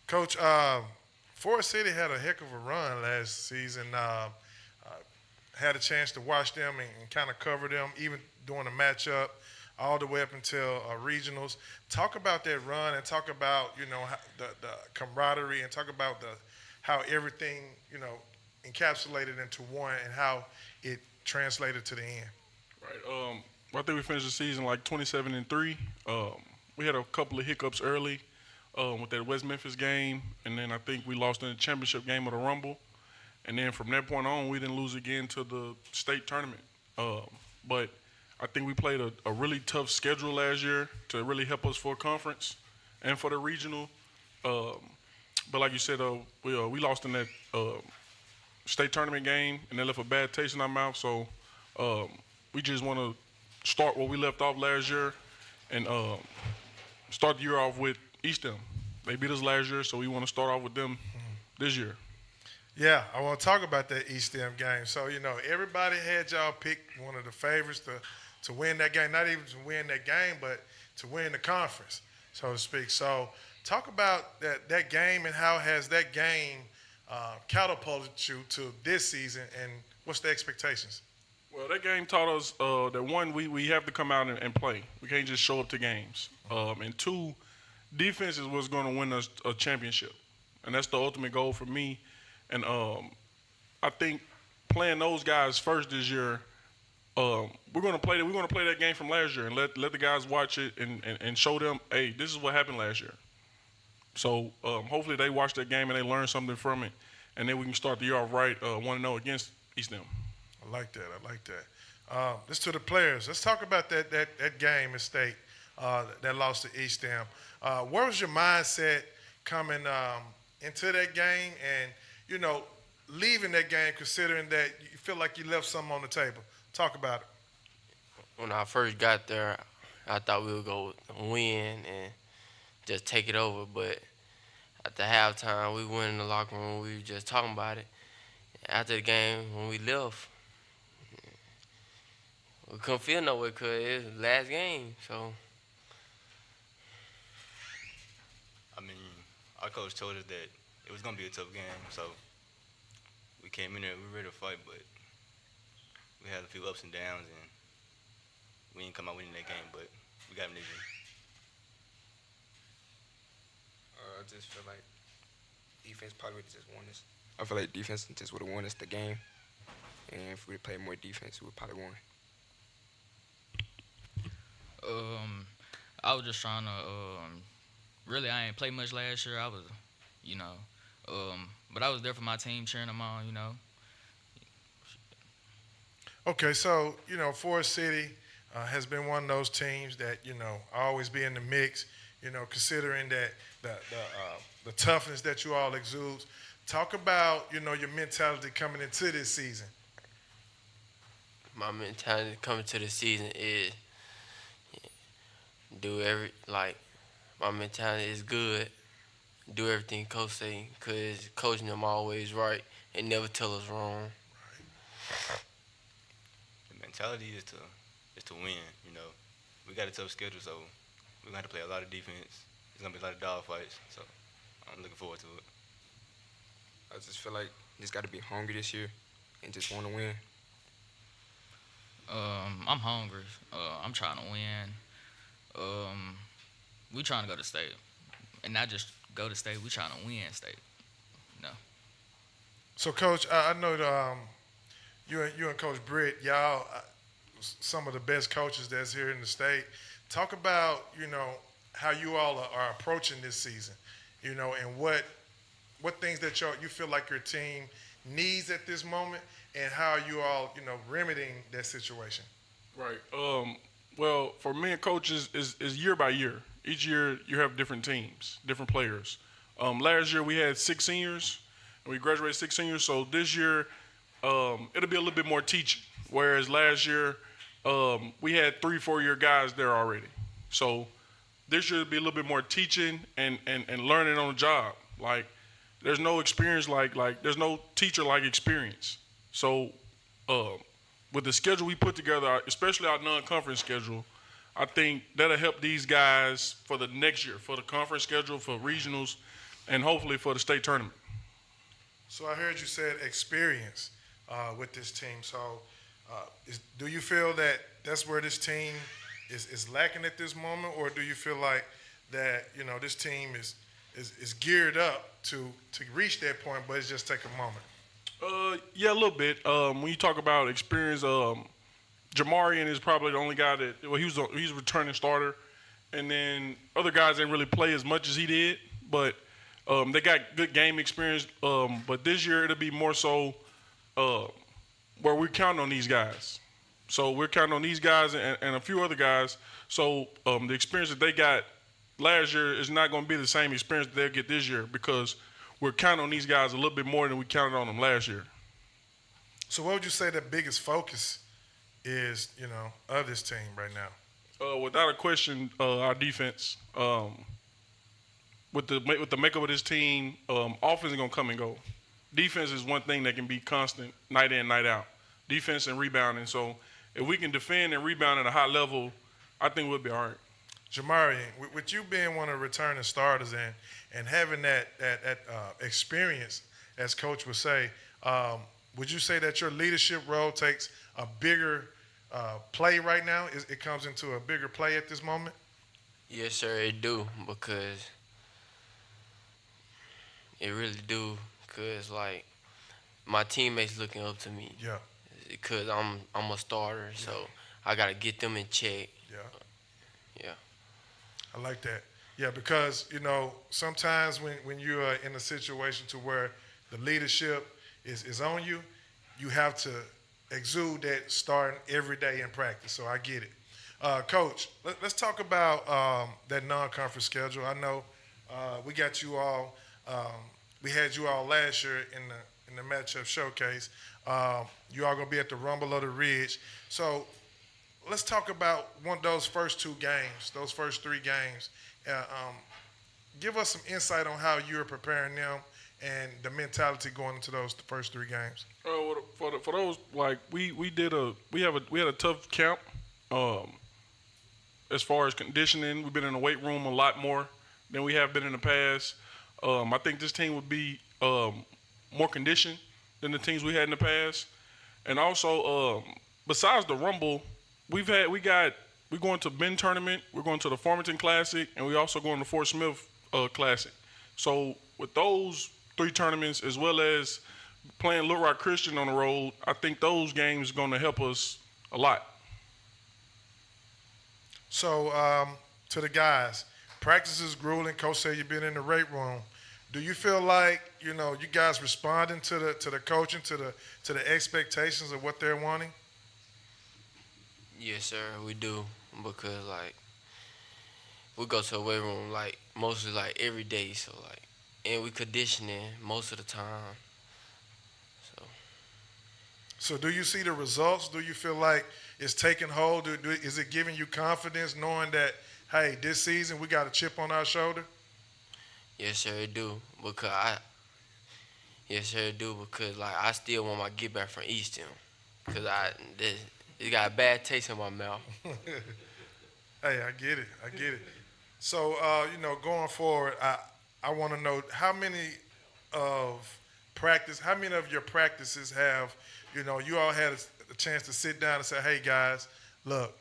Coach, Forest City had a heck of a run last season. Had a chance to watch them and kind of cover them, even during the matchup, all the way up until regionals. Talk about that run and talk about, the camaraderie and talk about how everything, encapsulated into one and how it translated to the end. Right. I think we finished the season like 27-3. We had a couple of hiccups early with that West Memphis game, and then I think we lost in the championship game of the Rumble. And then from that point on, we didn't lose again to the state tournament. But I think we played a really tough schedule last year to really help us for conference and for the regional. But like you said, we lost in that state tournament game, and that left a bad taste in our mouth. So we just want to start where we left off last year and start the year off with Eastham. They beat us last year, so we want to start off with them this year. Yeah, I want to talk about that East End game. So, everybody had y'all pick one of the favorites to win that game. Not even to win that game, but to win the conference, so to speak. So, talk about that game and how has that game catapulted you to this season, and what's the expectations? Well, that game taught us that one, we have to come out and play. We can't just show up to games. And two, defense is what's going to win us a championship, and that's the ultimate goal for me. And I think playing those guys first this year, we're going to play that game from last year and let the guys watch it and show them, hey, this is what happened last year. So hopefully they watch that game and they learn something from it, and then we can start the year off right, 1-0 against Eastham. I like that. Let's to the players. Let's talk about that game in state that lost to Eastham. Where was your mindset coming into that game and, leaving that game, considering that you feel like you left something on the table? Talk about it. When I first got there, I thought we would go win and just take it over. But at the halftime, we went in the locker room. We were just talking about it. After the game, when we left, we couldn't feel nowhere because it was the last game. So, I mean, our coach told us that it was going to be a tough game. So we came in there, we were ready to fight, but we had a few ups and downs, and we didn't come out winning that game, but we got them this year. I just feel like defense probably would just won us. I feel like defense just would have won us the game, and if we played more defense, we would probably won. I was just trying to. Really, I ain't played much last year. I was, but I was there for my team, cheering them on. Okay, so Forrest City has been one of those teams that always be in the mix. Considering that the toughness that you all exude. Talk about your mentality coming into this season. my mentality coming to the season is my mentality is good. Do everything coach say, cause coaching them always right and never tell us wrong. The mentality is to win. We got a tough schedule, so we're gonna have to play a lot of defense. It's gonna be a lot of dog fights, so I'm looking forward to it. I just feel like just got to be hungry this year and just want to win. I'm hungry. I'm trying to win. We trying to go to state, and not just go to state. We trying to win state. So, Coach, I know you and Coach Britt, y'all, some of the best coaches that's here in the state. Talk about how you all are approaching this season, and what things that you feel like your team needs at this moment, and how you all remedying that situation. Right. Well, for me and coaches is year by year. Each year you have different teams, different players. Last year we had 6 seniors, and we graduated 6 seniors. So this year it'll be a little bit more teaching. Whereas last year we had 3-4 year guys there already. So this year it'll be a little bit more teaching and learning on the job. Like there's no experience like there's no teacher like experience. So with the schedule we put together, especially our non-conference schedule, I think that'll help these guys for the next year, for the conference schedule, for regionals, and hopefully for the state tournament. So I heard you said experience with this team. So do you feel that that's where this team is lacking at this moment, or do you feel like that this team is geared up to reach that point, but it's just take a moment? Yeah, a little bit. When you talk about experience, Jamarian is probably the only guy that he's a returning starter, and then other guys didn't really play as much as he did, but they got good game experience. But this year it'll be more so where we're counting on these guys. So we're counting on these guys and a few other guys. So the experience that they got last year is not going to be the same experience that they'll get this year because we're counting on these guys a little bit more than we counted on them last year. So what would you say the biggest focus is, of this team right now? Without a question, our defense. With the makeup of this team, offense is gonna come and go. Defense is one thing that can be constant night in, night out. Defense and rebounding. So if we can defend and rebound at a high level, I think we'll be all right. Jamari, with you being one of the returning starters and having that experience, as Coach would say, would you say that your leadership role takes a bigger play right now? It comes into a bigger play at this moment? Yes, sir, it do, because it really do, because, like, my teammates looking up to me. Yeah. Because I'm a starter, so I got to get them in check. Yeah. Yeah. I like that. Yeah, because, sometimes when you're in a situation to where the leadership is on you, you have to exude that starting every day in practice. So I get it. Coach, let's talk about that non-conference schedule. I know we got you all. We had you all last year in the matchup showcase. You all gonna be at the Rumble of the Ridge. So let's talk about one of those first two games, those first three games. Give us some insight on how you're preparing them and the mentality going into those first three games. For those, like we had a tough camp. As far as conditioning, we've been in the weight room a lot more than we have been in the past. I think this team would be more conditioned than the teams we had in the past. And also, besides the Rumble, we're going to Bend tournament, we're going to the Farmington Classic, and we also going to Fort Smith Classic. So with those three tournaments, as well as playing Little Rock Christian on the road, I think those games are going to help us a lot. So to the guys, practice is grueling. Coach said you've been in the weight room. Do you feel like you guys responding to the coaching, to the expectations of what they're wanting? Yes, sir, we do, because like we go to a weight room like mostly like every day, so like, and we conditioning most of the time. So do you see the results? Do you feel like it's taking hold? Is it giving you confidence knowing that, hey, this season we got a chip on our shoulder? Yes, sir, it do, because like I still want my get back from Easton, because it got a bad taste in my mouth. Hey, I get it. So, going forward, I want to know how many of your practices have, you all had a chance to sit down and say, hey, guys, look,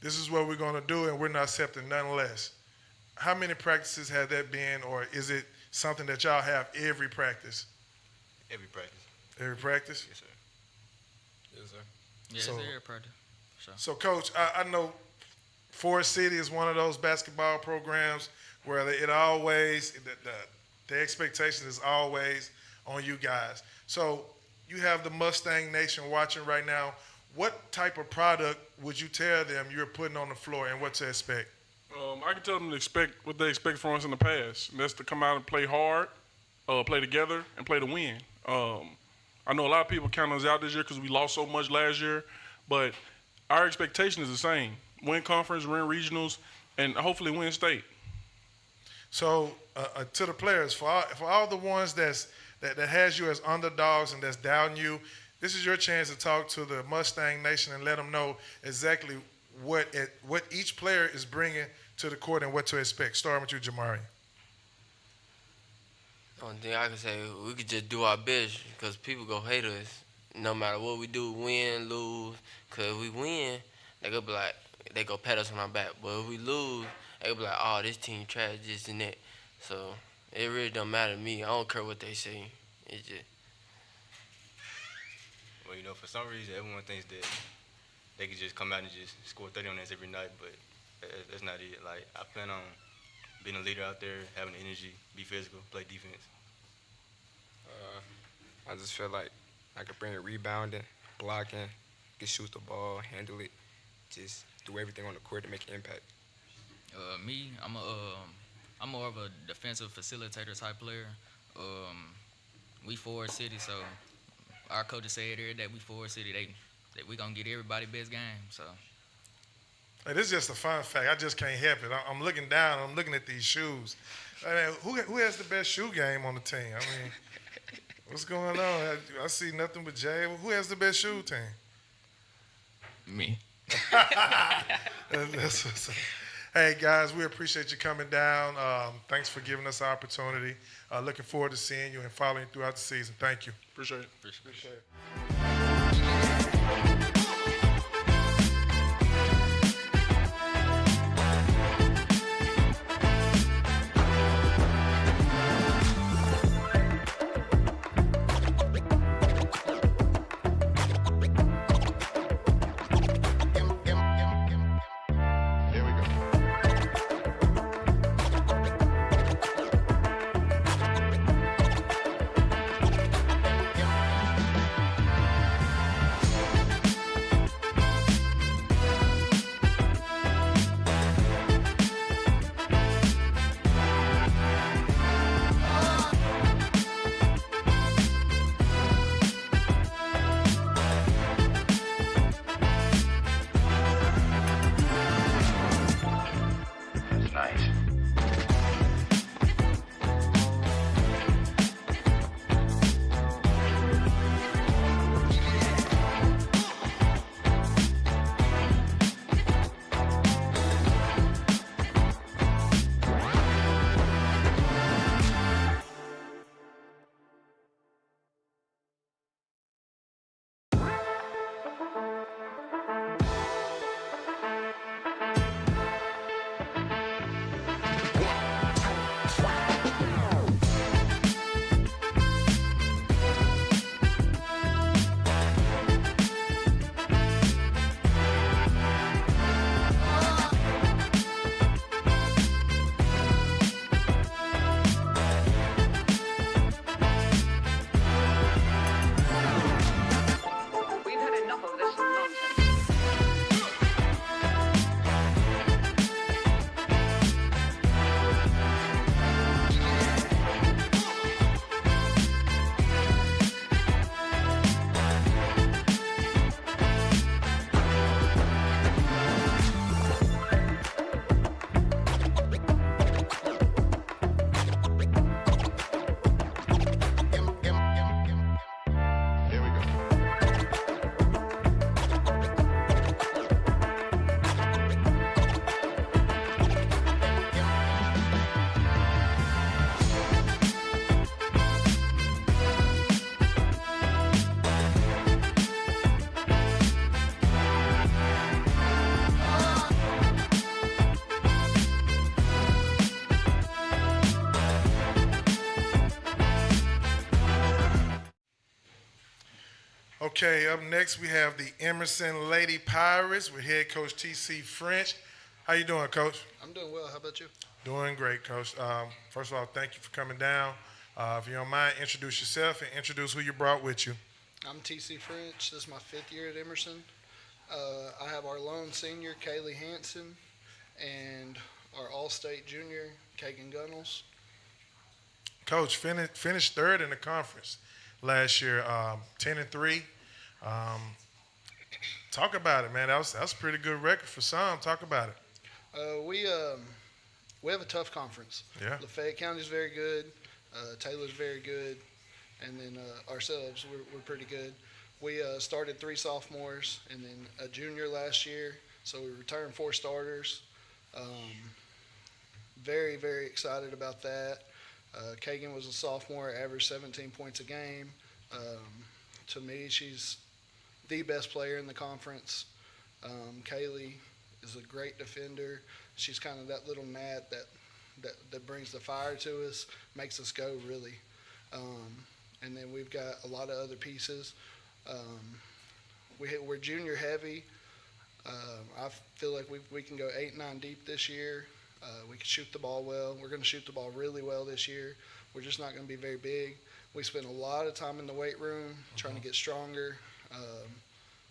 this is what we're going to do, and we're not accepting none less. How many practices have that been, or is it something that y'all have every practice? Every practice. Every practice? Yes, sir. Yes, sir. Yeah, So- it's every practice. Sure. So, Coach, I know Forest City is one of those basketball programs where it always, the expectation is always on you guys. So you have the Mustang Nation watching right now. What type of product would you tell them you're putting on the floor and what to expect? I can tell them to expect what they expect from us in the past. And that's to come out and play hard, play together, and play to win. I know a lot of people count us out this year because we lost so much last year, but our expectation is the same. Win conference, win regionals, and hopefully win state. So to the players, for all the ones that has you as underdogs and that's doubting you, this is your chance to talk to the Mustang Nation and let them know exactly what each player is bringing to the court and what to expect. Starting with you, Jamari. Only thing I can say, we could just do our best, because people go hate us no matter what we do, win, lose. Because if we win, they go be like, they go pat us on our back. But if we lose, they go be like, oh, this team trash, this and that. So it really don't matter to me. I don't care what they say. It's just. Well, for some reason, everyone thinks that they could just come out and just score 30 on us every night, but that's not it. Like, I plan on being a leader out there, having the energy, be physical, play defense. I just feel like I could bring it rebounding, blocking, can shoot the ball, handle it, just do everything on the court to make an impact. Me, I'm more of a defensive facilitator type player. We Forest City, so our coaches say it every day. We Forest City, we gonna get everybody best game. So. Hey, this is just a fun fact. I just can't help it. I'm looking down. I'm looking at these shoes. I mean, who has the best shoe game on the team? I mean, what's going on? I see nothing but Jay. Who has the best shoe team? Me. That's what's up. Hey, guys, we appreciate you coming down. Thanks for giving us the opportunity. Looking forward to seeing you and following you throughout the season. Thank you. Appreciate it. Appreciate it. Here we go. That's nice. We've had enough of this nonsense. Here we go. Okay, up next we have the Emerson Lady Pirates with head coach T.C. French. How you doing, Coach? I'm doing well. How about you? Doing great, Coach. First of all, thank you for coming down. If you don't mind, introduce yourself and introduce who you brought with you. I'm TC French. This is my 5th year at Emerson. I have our lone senior, Kaylee Hanson, and our all-state junior, Kagan Gunnels. Coach, finished third in the conference last year, 10-3. Talk about it, man. That's a pretty good record for some. Talk about it. We have a tough conference. Yeah. Lafayette County's very good. Taylor's very good. And then ourselves, we're pretty good. We started 3 sophomores and then a junior last year. So we returned 4 starters. Very, very excited about that. Kagan was a sophomore, averaged 17 points a game. To me, she's the best player in the conference. Kaylee is a great defender. She's kind of that little gnat that brings the fire to us, makes us go really. And then we've got a lot of other pieces. We're junior heavy. I feel like we can go 8-9 deep this year. We can shoot the ball well. We're going to shoot the ball really well this year. We're just not going to be very big. We spend a lot of time in the weight room trying to get stronger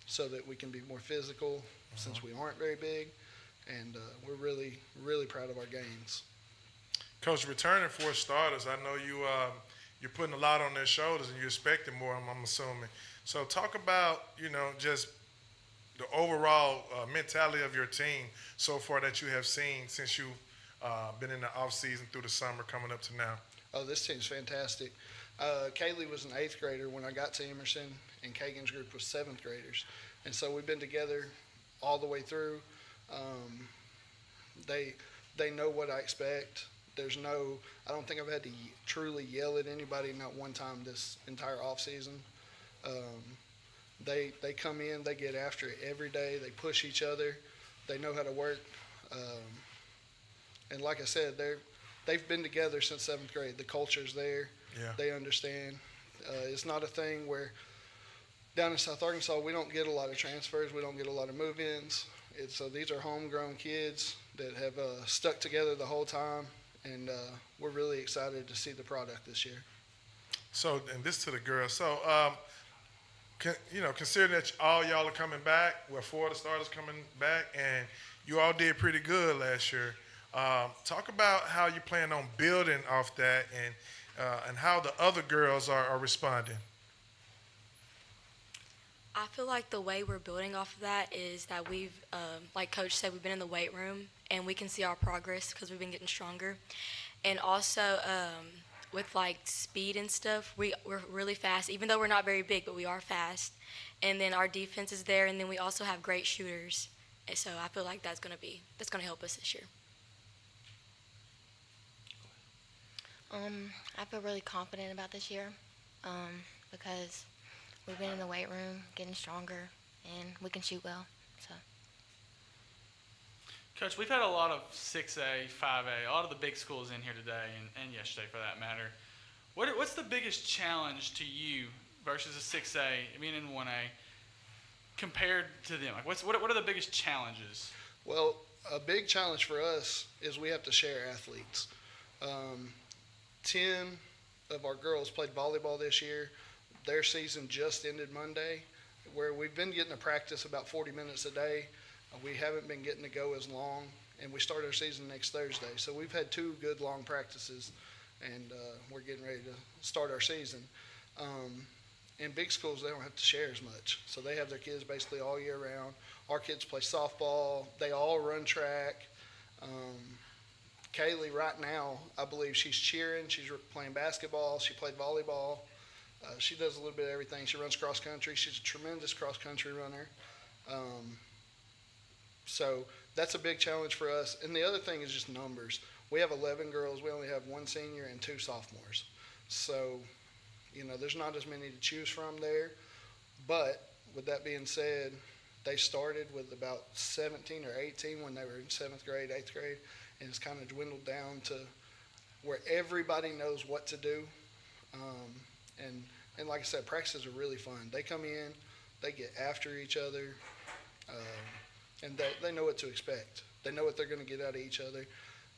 so that we can be more physical since we aren't very big. And we're really, really proud of our gains. Coach, returning 4 starters, I know you're putting a lot on their shoulders and you're expecting more, I'm assuming. So talk about, just the overall mentality of your team so far that you have seen since you've been in the off season through the summer coming up to now? Oh, this team's fantastic. Kaylee was an 8th grader when I got to Emerson, and Kagan's group was 7th graders. And so we've been together all the way through. They know what I expect. I don't think I've had to truly yell at anybody, not one time this entire off season. They come in, they get after it every day. They push each other. They know how to work. And like I said, they've been together since 7th grade. The culture's there. Yeah. They understand. It's not a thing where down in South Arkansas we don't get a lot of transfers. We don't get a lot of move-ins. So these are homegrown kids that have stuck together the whole time, and we're really excited to see the product this year. So, and this to the girls. So, considering that all y'all are coming back, 4 of the starters coming back, and you all did pretty good last year. Talk about how you plan on building off that, and how the other girls are responding. I feel like the way we're building off of that is that we've, like Coach said, we've been in the weight room and we can see our progress because we've been getting stronger. And also with like speed and stuff, we're really fast, even though we're not very big, but we are fast. And then our defense is there, and then we also have great shooters. And so I feel like that's gonna help us this year. I feel really confident about this year because we've been in the weight room, getting stronger, and we can shoot well. So, Coach, we've had a lot of 6A, 5A, a lot of the big schools in here today and yesterday for that matter. What's the biggest challenge to you versus a 6A, in 1A, compared to them? Like, what are the biggest challenges? Well, a big challenge for us is we have to share athletes. 10 of our girls played volleyball this year. Their season just ended Monday, where we've been getting to practice about 40 minutes a day. We haven't been getting to go as long, and we start our season next Thursday. So we've had 2 good long practices, and we're getting ready to start our season. In big schools, they don't have to share as much. So they have their kids basically all year round. Our kids play softball. They all run track. Kaylee right now, I believe she's cheering. She's playing basketball. She played volleyball. She does a little bit of everything. She runs cross country. She's a tremendous cross country runner. So that's a big challenge for us. And the other thing is just numbers. We have 11 girls. We only have 1 senior and 2 sophomores. So, there's not as many to choose from there. But with that being said, they started with about 17 or 18 when they were in 7th grade, 8th grade. And it's kind of dwindled down to where everybody knows what to do. And like I said, practices are really fun. They come in, they get after each other, and they know what to expect. They know what they're going to get out of each other.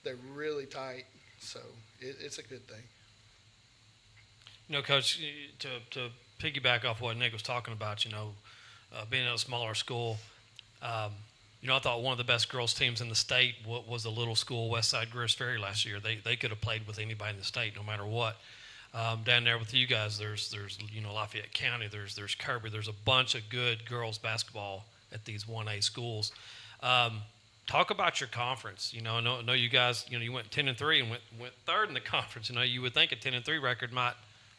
They're really tight, so it's a good thing. Coach, to piggyback off what Nick was talking about, being at a smaller school, I thought one of the best girls teams in the state was the little school Westside Grizzlies last year. They could have played with anybody in the state, no matter what. Down there with you guys, there's Lafayette County, there's Kirby, there's a bunch of good girls basketball at these 1A schools. Talk about your conference. I know you guys, you went 10-3 and went third in the conference. You would think a 10-3 record might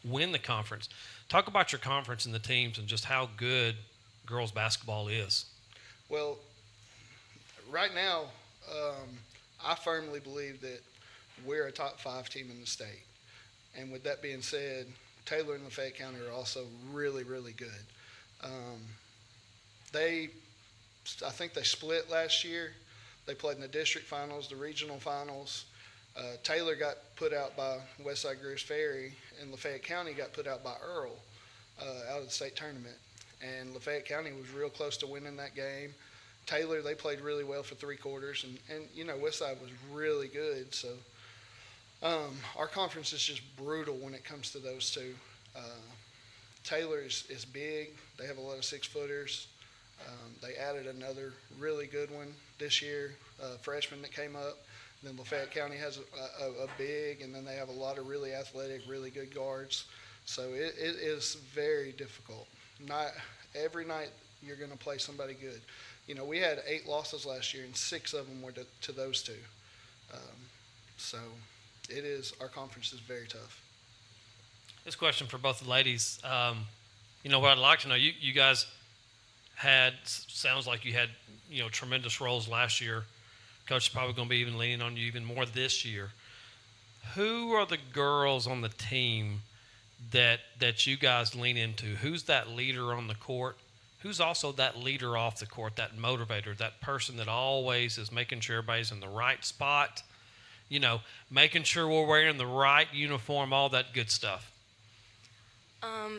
win the conference. Talk about your conference and the teams and just how good girls basketball is. Well, right now, I firmly believe that we're a top 5 team in the state. And with that being said, Taylor and Lafayette County are also really, really good. I think they split last year. They played in the district finals, the regional finals. Taylor got put out by Westside Grizzlies Ferry, and Lafayette County got put out by Earl out of the state tournament. And Lafayette County was real close to winning that game. Taylor, they played really well for 3 quarters, and Westside was really good. So our conference is just brutal when it comes to those 2. Taylor is big. They have a lot of 6-footers. They added another really good one this year, a freshman that came up. And then Lafayette County has a big, and then they have a lot of really athletic, really good guards. So it is very difficult. Not every night you're going to play somebody good. You know, we had 8 losses last year, and 6 of them were to those 2. So it is, our conference is very tough. This question for both the ladies. You know, what I'd like to know, you guys had, sounds like you had, you know, tremendous roles last year. Coach is probably going to be even leaning on you even more this year. Who are the girls on the team that you guys lean into? Who's that leader on the court? Who's also that leader off the court, that motivator, that person that always is making sure everybody's in the right spot, you know, making sure we're wearing the right uniform, all that good stuff?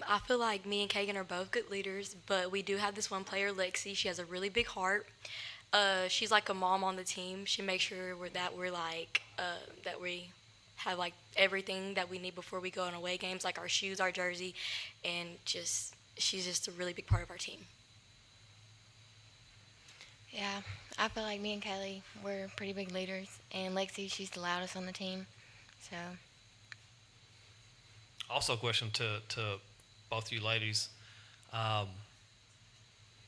I feel like me and Kagan are both good leaders, but we do have this one player, Lexi. She has a really big heart. She's like a mom on the team. She makes sure that we have like everything that we need before we go on away games, like our shoes, our jersey, and she's just a really big part of our team. Yeah, I feel like me and Kelly, we're pretty big leaders, and Lexi, she's the loudest on the team, so. Also a question to both you ladies.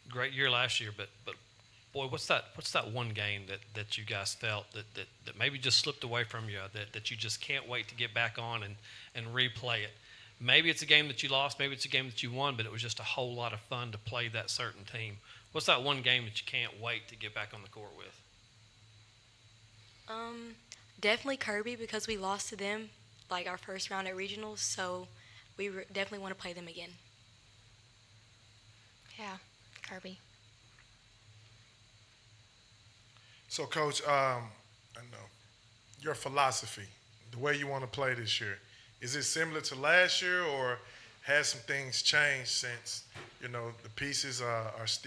Great year last year, but boy, what's that one game that you guys felt that maybe just slipped away from you, that you just can't wait to get back on and replay it? Maybe it's a game that you lost, maybe it's a game that you won, but it was just a whole lot of fun to play that certain team. What's that one game that you can't wait to get back on the court with? Definitely Kirby, because we lost to them like our first round at regionals, so we definitely want to play them again. Yeah, Kirby. So, Coach, I know your philosophy, the way you want to play this year, is it similar to last year, or has some things changed since, you know, the pieces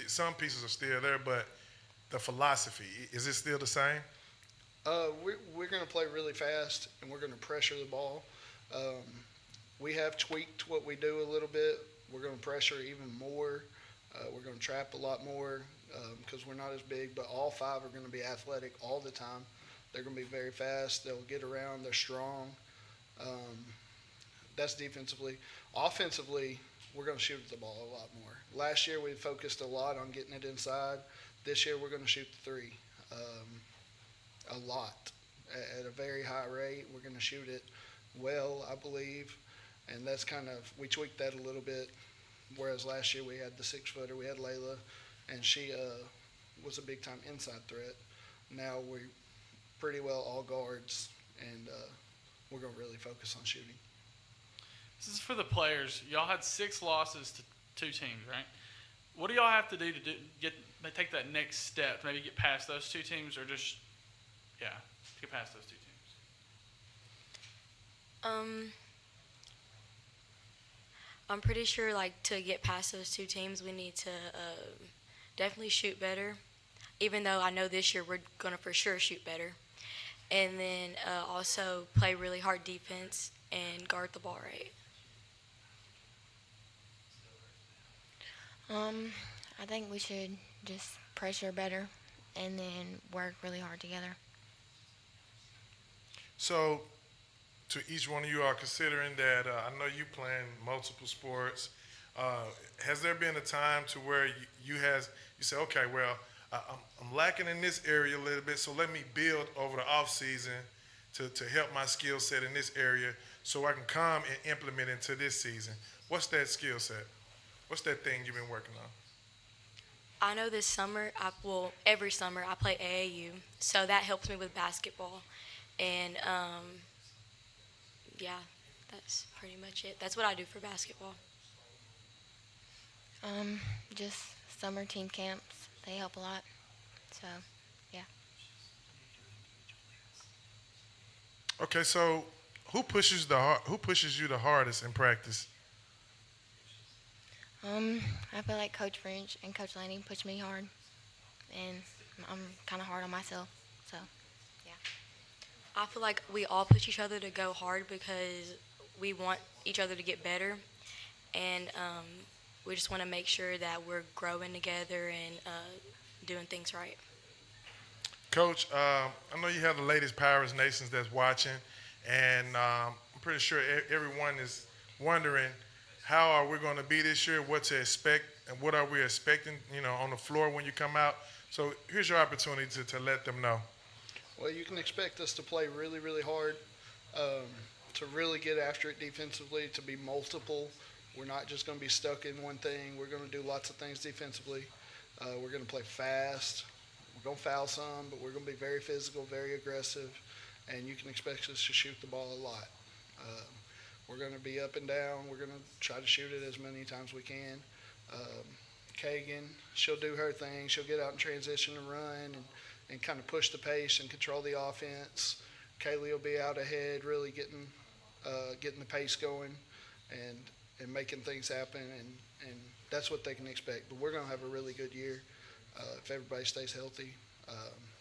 some pieces are still there, but the philosophy, is it still the same? We're going to play really fast, and we're going to pressure the ball. We have tweaked what we do a little bit. We're going to pressure even more. We're going to trap a lot more because we're not as big, but all 5 are going to be athletic all the time. They're going to be very fast. They'll get around. They're strong. That's defensively. Offensively, we're going to shoot the ball a lot more. Last year, we focused a lot on getting it inside. This year, we're going to shoot the 3 a lot at a very high rate. We're going to shoot it well, I believe, and that's kind of, we tweaked that a little bit, whereas last year we had the 6-footer, we had Layla, and she was a big-time inside threat. Now we're pretty well all guards, and we're going to really focus on shooting. This is for the players. Y'all had 6 losses to 2 teams, right? What do y'all have to do to take that next step, maybe get past those 2 teams, or just get past those 2 teams? I'm pretty sure, like, to get past those 2 teams, we need to definitely shoot better, even though I know this year we're going to for sure shoot better. And then also play really hard defense and guard the ball right. I think we should just pressure better and then work really hard together. So, to each one of you are considering that, I know you playing multiple sports. Has there been a time to where you say, okay, well, I'm lacking in this area a little bit, so let me build over the off season to help my skill set in this area so I can come and implement into this season? What's that skill set? What's that thing you've been working on? I know this summer, every summer I play AAU, so that helps me with basketball. And, yeah, that's pretty much it. That's what I do for basketball. Just summer team camps. They help a lot. So, yeah. Okay, so who pushes you the hardest in practice? I feel like Coach French and Coach Lanning push me hard, and I'm kind of hard on myself. So, yeah. I feel like we all push each other to go hard because we want each other to get better, and we just want to make sure that we're growing together and doing things right. Coach, I know you have the latest Pirates Nations that's watching, and I'm pretty sure everyone is wondering how are we going to be this year, what to expect and what are we expecting, on the floor when you come out? So here's your opportunity to let them know. Well, you can expect us to play really, really hard, to really get after it defensively, to be multiple. We're not just going to be stuck in one thing. We're going to do lots of things defensively. We're going to play fast. We're going to foul some, but we're going to be very physical, very aggressive, and you can expect us to shoot the ball a lot. We're going to be up and down. We're going to try to shoot it as many times we can. Kagan, she'll do her thing. She'll get out in transition and run and kind of push the pace and control the offense. Kaylee will be out ahead, really getting the pace going and making things happen, and that's what they can expect. But we're going to have a really good year if everybody stays healthy.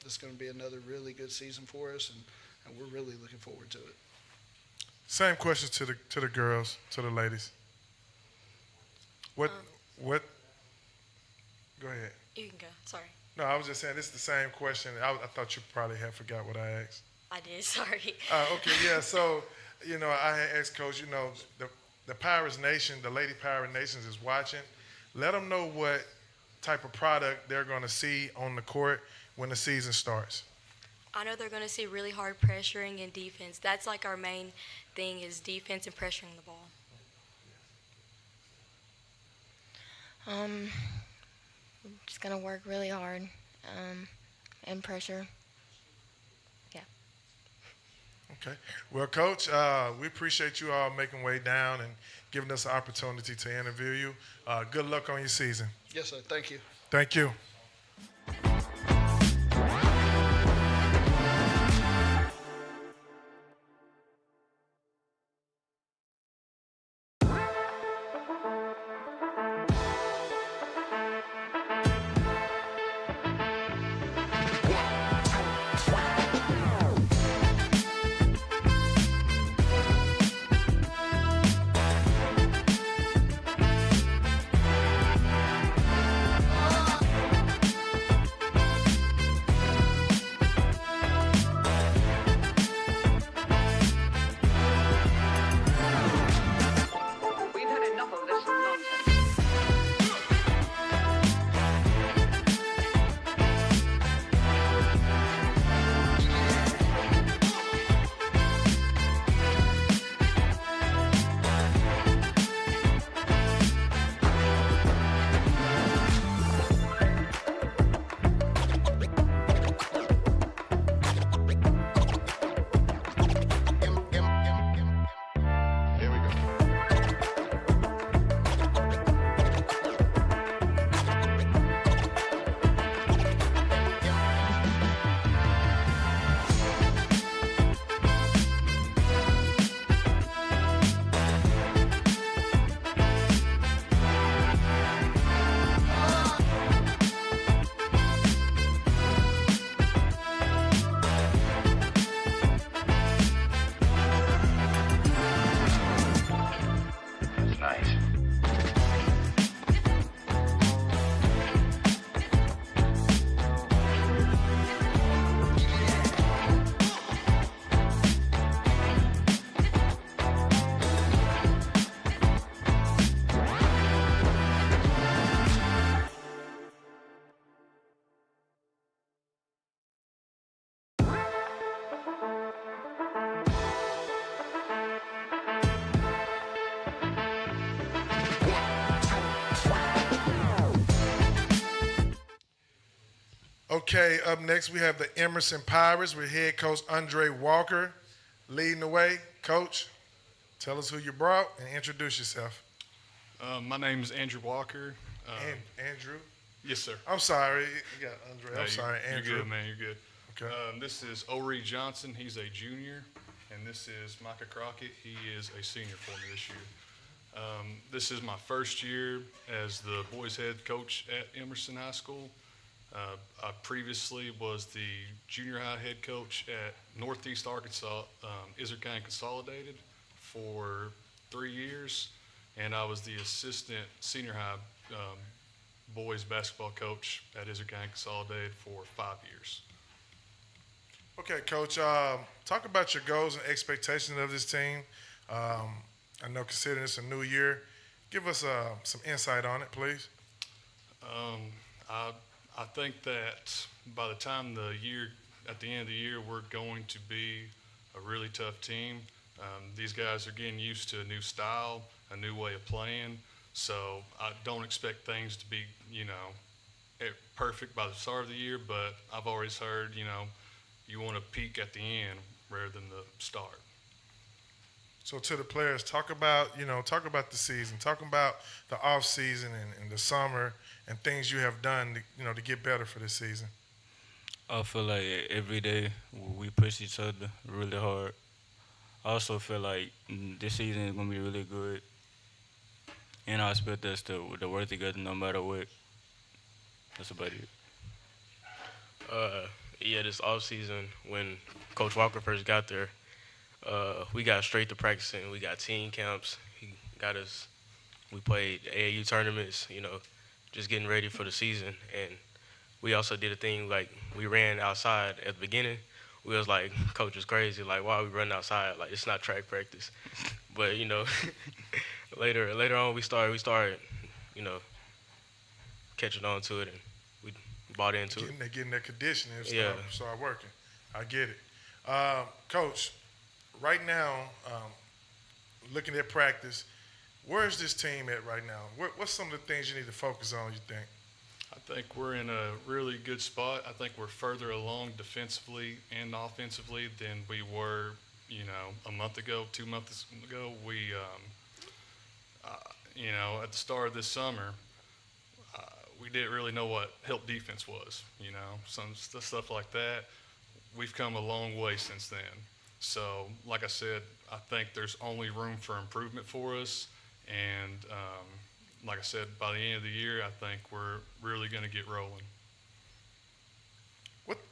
This is going to be another really good season for us, and we're really looking forward to it. Same question to the girls, to the ladies. What? Go ahead. You can go. Sorry. No, I was just saying this is the same question. I thought you probably had forgot what I asked. I did. Sorry. Okay, yeah. So, I had asked Coach. The Pirates Nation, the Lady Pirate Nations is watching. Let them know what type of product they're going to see on the court when the season starts. I know they're going to see really hard pressuring and defense. That's like our main thing is defense and pressuring the ball. Just gonna work really hard, and pressure. Yeah. Okay. Well, Coach, we appreciate you all making way down and giving us the opportunity to interview you. Good luck on your season. Yes, sir. Thank you. Thank you. We've had enough of this nonsense. Here we go. That's nice. Okay, up next we have the Emerson Pirates with head coach Andre Walker leading the way. Coach, tell us who you brought and introduce yourself. My name is Andrew Walker. Andrew? Yes, sir. I'm sorry. You got Andre. No, I'm sorry, Andrew. You're good, man. You're good. Okay. This is O'Ree Johnson. He's a junior. And this is Micah Crockett. He is a senior for me this year. This is my first year as the boys head coach at Emerson High School. I previously was the junior high head coach at Northeast Arkansas, Izzard County Consolidated for 3 years, and I was the assistant senior high boys basketball coach at Izzard County Consolidated for 5 years. Okay, Coach, talk about your goals and expectations of this team. I know considering it's a new year, give us some insight on it, please. I think that by the time at the end of the year, we're going to be a really tough team. These guys are getting used to a new style, a new way of playing. So I don't expect things to be, perfect by the start of the year. But I've always heard, you want to peak at the end rather than the start. So to the players, talk about the season, talk about the off season and the summer and things you have done, to get better for this season. I feel like every day we push each other really hard. I also feel like this season is gonna be really good, and I expect us to work together no matter what. That's about it. Yeah, this off season when Coach Walker first got there, we got straight to practicing. We got team camps. He got us. We played AAU tournaments. Just getting ready for the season. And we also did a thing like we ran outside at the beginning. We was like, Coach is crazy. Like, why are we running outside? Like, it's not track practice. But later on we started catching on to it, and we bought into it. Getting that conditioning and Yeah. start working. I get it. Coach, right now, looking at practice, where is this team at right now? What's some of the things you need to focus on, you think? I think we're in a really good spot. I think we're further along defensively and offensively than we were, a month ago, 2 months ago. We, at the start of this summer, we didn't really know what help defense was, some stuff like that. We've come a long way since then. So, like I said, I think there's only room for improvement for us. And like I said, by the end of the year, I think we're really going to get rolling.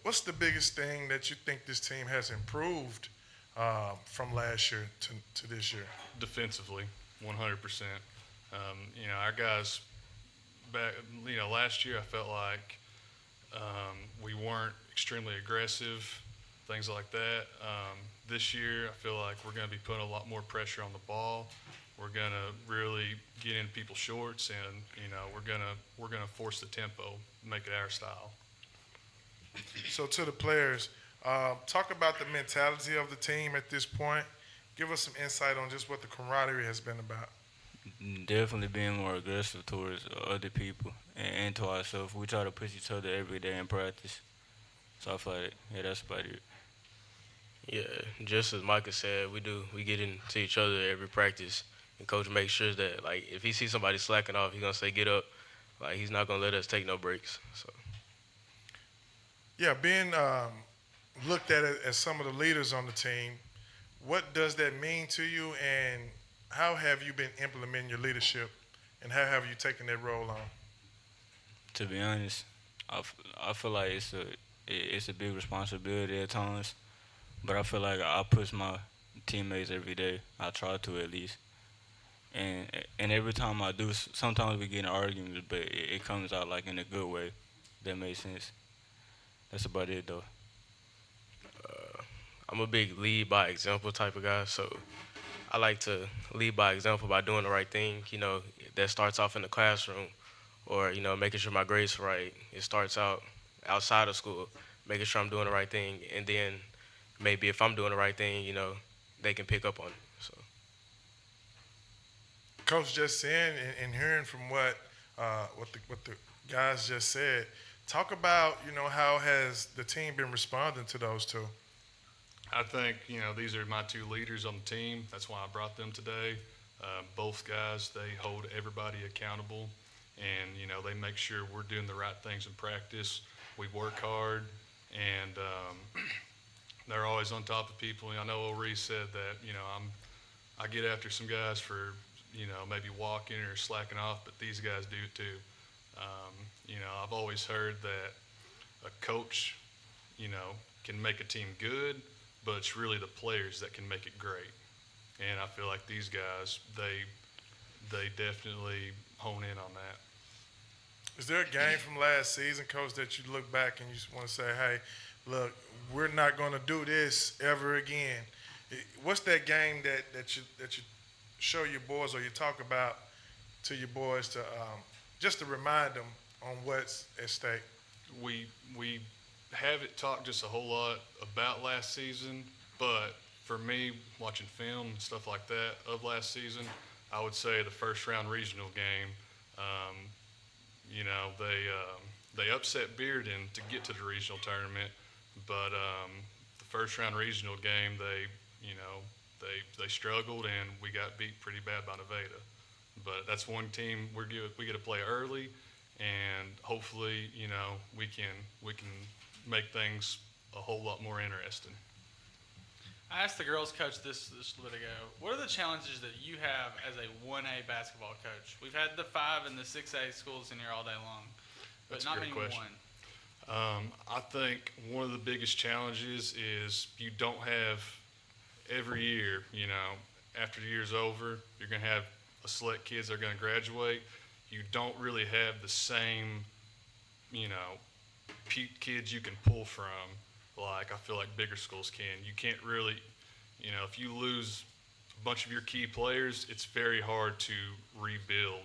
What's the biggest thing that you think this team has improved from last year to this year? Defensively, 100%. Our guys back, last year I felt like we weren't extremely aggressive, things like that. This year I feel like we're going to be putting a lot more pressure on the ball. We're going to really get into people's shorts, and we're going to force the tempo, make it our style. So to the players, talk about the mentality of the team at this point. Give us some insight on just what the camaraderie has been about. Definitely being more aggressive towards other people and to ourselves. We try to push each other every day in practice. So I feel like, that's about it. Yeah, just as Micah said, we get into each other every practice, and Coach makes sure that, like, if he sees somebody slacking off, he's going to say, get up. Like, he's not going to let us take no breaks. So. Yeah, being looked at as some of the leaders on the team, what does that mean to you, and how have you been implementing your leadership, and how have you taken that role on? To be honest, I feel like it's a big responsibility at times, but I feel like I push my teammates every day. I try to, at least. And every time I do, sometimes we get in arguments, but it comes out like in a good way. That makes sense. That's about it, though. I'm a big lead by example type of guy, so I like to lead by example by doing the right thing. That starts off in the classroom, or making sure my grades are right. It starts out outside of school, making sure I'm doing the right thing, and then maybe if I'm doing the right thing, they can pick up on it. So. Coach, just saying and hearing from what the guys just said, talk about how has the team been responding to those two? I think, these are my two leaders on the team. That's why I brought them today. Both guys, they hold everybody accountable, and, they make sure we're doing the right things in practice. We work hard, and they're always on top of people. I know Reese said that, I get after some guys for, maybe walking or slacking off, but these guys do it too. I've always heard that a coach, can make a team good, but it's really the players that can make it great. And I feel like these guys, they definitely hone in on that. Is there a game from last season, Coach, that you look back and you just want to say, hey, look, we're not going to do this ever again? What's that game that you show your boys or you talk about to your boys to just to remind them on what's at stake? We haven't talked just a whole lot about last season, but for me, watching film and stuff like that of last season, I would say the first round regional game, you know, they upset Bearden to get to the regional tournament, but the first round regional game, they struggled and we got beat pretty bad by Nevada. But that's one team we get to play early, and hopefully, you know, we can make things a whole lot more interesting. I asked the girls coach this a little bit ago. What are the challenges that you have as a 1A basketball coach? We've had the 5 and the 6A schools in here all day long, but That's a not great many question. 1. I think one of the biggest challenges is you don't have every year, you know, after the year's over, you're going to have a select kids that are going to graduate. You don't really have the same, you know, kids you can pull from like I feel like bigger schools can. You can't really, you know, if you lose a bunch of your key players, it's very hard to rebuild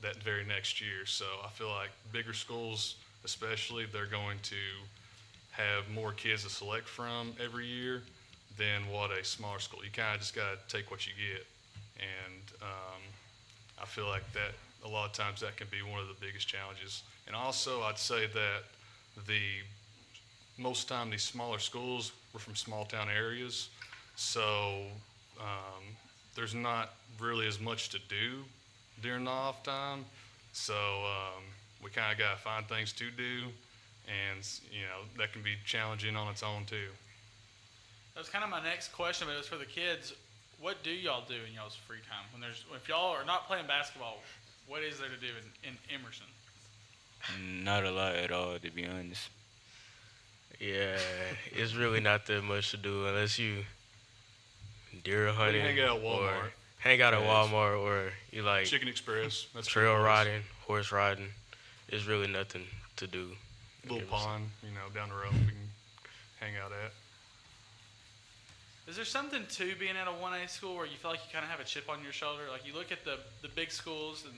that very next year. So I feel like bigger schools, especially, they're going to have more kids to select from every year than what a smaller school. You kind of just got to take what you get. And I feel like that a lot of times that can be one of the biggest challenges. And also I'd say that most of the time these smaller schools were from small town areas. So there's not really as much to do during the off time. So we kind of got to find things to do. And, you know, that can be challenging on its own too. That was kind of my next question, but it was for the kids. What do y'all do in y'all's free time? If y'all are not playing basketball, what is there to do in Emerson? Not a lot at all, to be honest. Yeah, it's really not that much to do unless you deer hunting, hang out at Walmart. or hang out at Walmart, or you like Chicken Express. That's trail pretty close. riding, horse riding. There's really nothing to do. Little pond, you know, down the road we can hang out at. Is there something to being at a 1A school where you feel like you kind of have a chip on your shoulder? Like you look at the big schools and,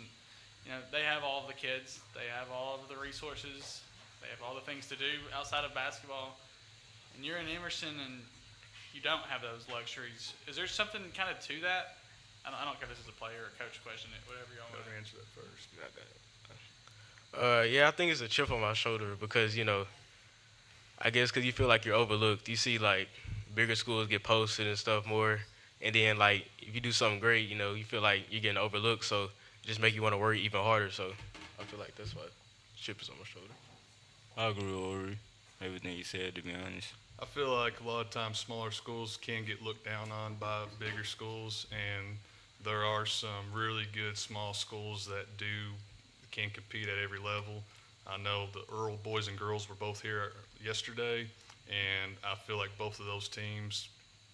you know, they have all of the kids, they have all of the resources, they have all the things to do outside of basketball. And you're in Emerson and you don't have those luxuries. Is there something kind of to that? I don't care if this is a player or a coach question, whatever y'all want to answer that first. Yeah, I think it's a chip on my shoulder because, you know, I guess because you feel like you're overlooked. You see, like, bigger schools get posted and stuff more, and then, like, if you do something great, you know, you feel like you're getting overlooked, so it just make you want to work even harder. So I feel like that's why chip is on my shoulder. I agree with Ori, everything you said, to be honest. I feel like a lot of times smaller schools can get looked down on by bigger schools, and there are some really good small schools that can compete at every level. I know the Earl Boys and Girls were both here yesterday, and I feel like both of those teams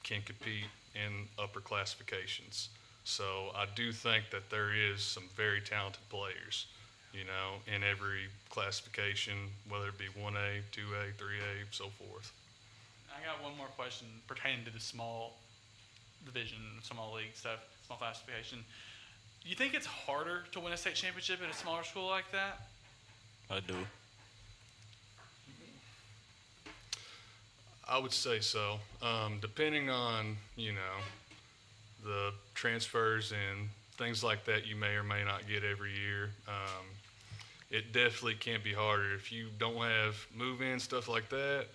can compete in upper classifications. So I do think that there is some very talented players, you know, in every classification, whether it be 1A, 2A, 3A, so forth. I got one more question pertaining to the small division, small league stuff, small classification. Do you think it's harder to win a state championship at a smaller school like that? I do. I would say so. Depending on, you know, the transfers and things like that you may or may not get every year, it definitely can be harder. If you don't have move-in, stuff like that,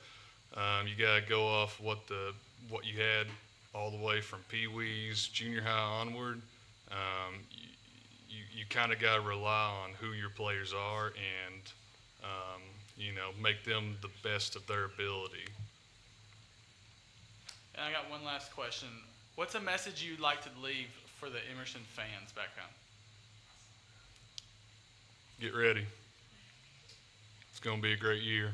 you got to go off what you had all the way from Pee-wees, junior high onward. You kind of got to rely on who your players are and, you know, make them the best of their ability. And I got one last question. What's a message you'd like to leave for the Emerson fans back home? Get ready. It's going to be a great year.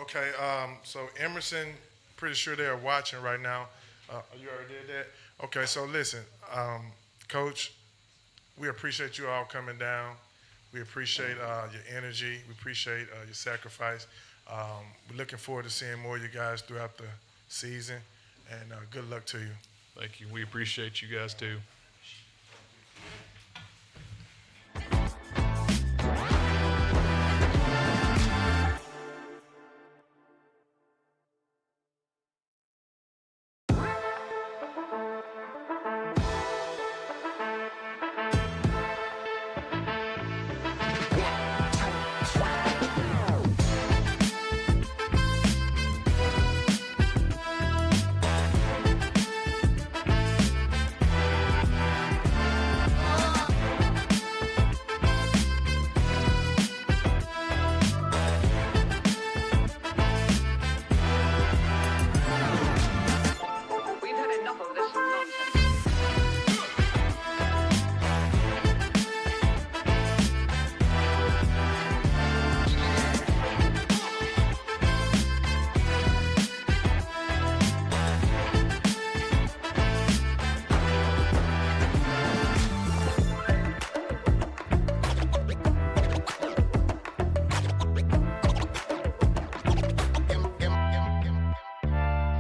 Okay, so Emerson, pretty sure they are watching right now. You already did that? Okay, so listen, Coach, we appreciate you all coming down. We appreciate your energy. We appreciate your sacrifice. We're looking forward to seeing more of you guys throughout the season, and good luck to you. Thank you. We appreciate you guys too. We've had enough of this nonsense.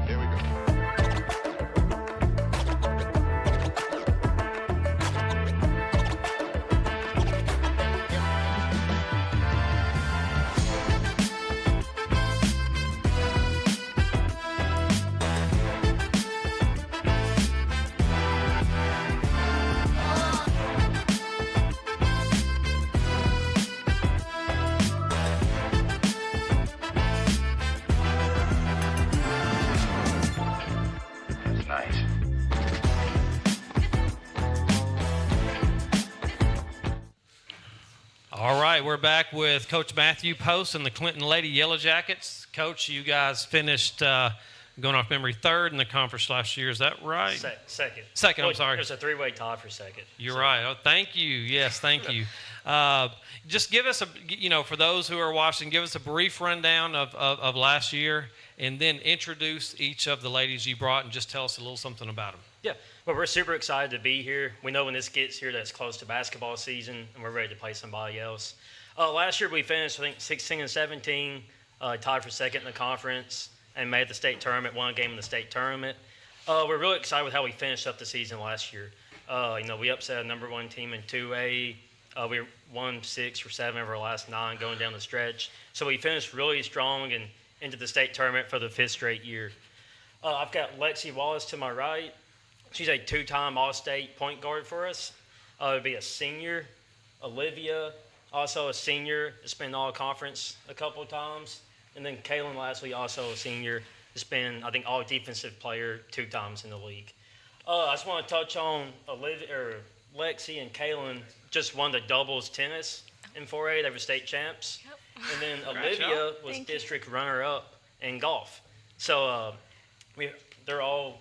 Here we go. That's nice. All right, we're back with Coach Matthew Post and the Clinton Lady Yellow Jackets. Coach, you guys finished, going off memory, third in the conference last year. Is that right? Second. Second, I'm Well, sorry. It was a three-way tie for second. You're right. Oh, thank you. Yes, thank you. Just give us for those who are watching, give us a brief rundown of last year, and then introduce each of the ladies you brought, and just tell us a little something about them. Yeah. Well, we're super excited to be here. We know when this gets here that's close to basketball season, and we're ready to play somebody else. Last year we finished, I think, 16 and 17, tied for second in the conference, and made the state tournament, won a game in the state tournament. We're really excited with how we finished up the season last year. We upset a number one team in 2A. We won 6 or 7 of our last 9 going down the stretch. So we finished really strong and into the state tournament for the 5th straight year. I've got Lexi Wallace to my right. She's a 2-time All-State point guard for us. It would be a senior. Olivia, also a senior. It's been all-conference a couple of times. And then Kaylin Lastly, also a senior. It's been, I think, all-defensive player 2 times in the league. I just want to touch on Lexi and Kaylin just won the doubles tennis in 4A. They were state champs. Yep. And then Congrats, Olivia y'all. was Thank you. district runner-up in golf. So they're all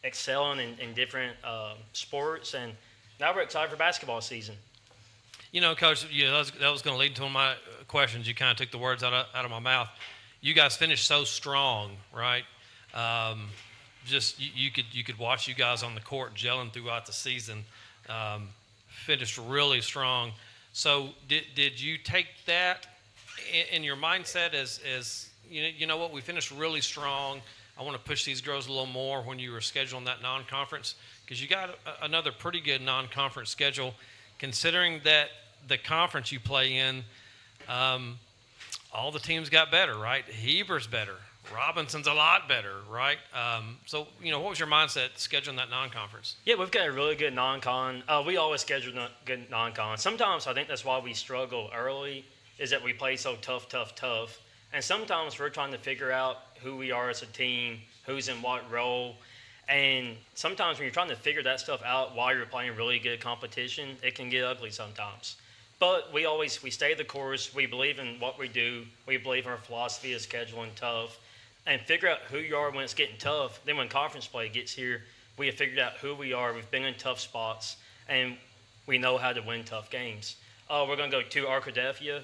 excelling in different sports, and now we're excited for basketball season. Coach, that was going to lead into one of my questions. You kind of took the words out of my mouth. You guys finished so strong, right? You could watch you guys on the court gelling throughout the season. Finished really strong. So did you take that in your mindset as you know what, we finished really strong. I want to push these girls a little more when you were scheduling that non-conference, because you got another pretty good non-conference schedule, considering that the conference you play in, all the teams got better, right? Heber's better. Robinson's a lot better, right? So, what was your mindset scheduling that non-conference? Yeah, we've got a really good non-con. We always schedule good non-con. Sometimes I think that's why we struggle early, is that we play so tough. And sometimes we're trying to figure out who we are as a team, who's in what role. And sometimes when you're trying to figure that stuff out while you're playing really good competition, it can get ugly sometimes. But we stay the course. We believe in what we do. We believe in our philosophy of scheduling tough. And figure out who you are when it's getting tough. Then when conference play gets here, we have figured out who we are. We've been in tough spots, and we know how to win tough games. We're going to go to Arkadelphia.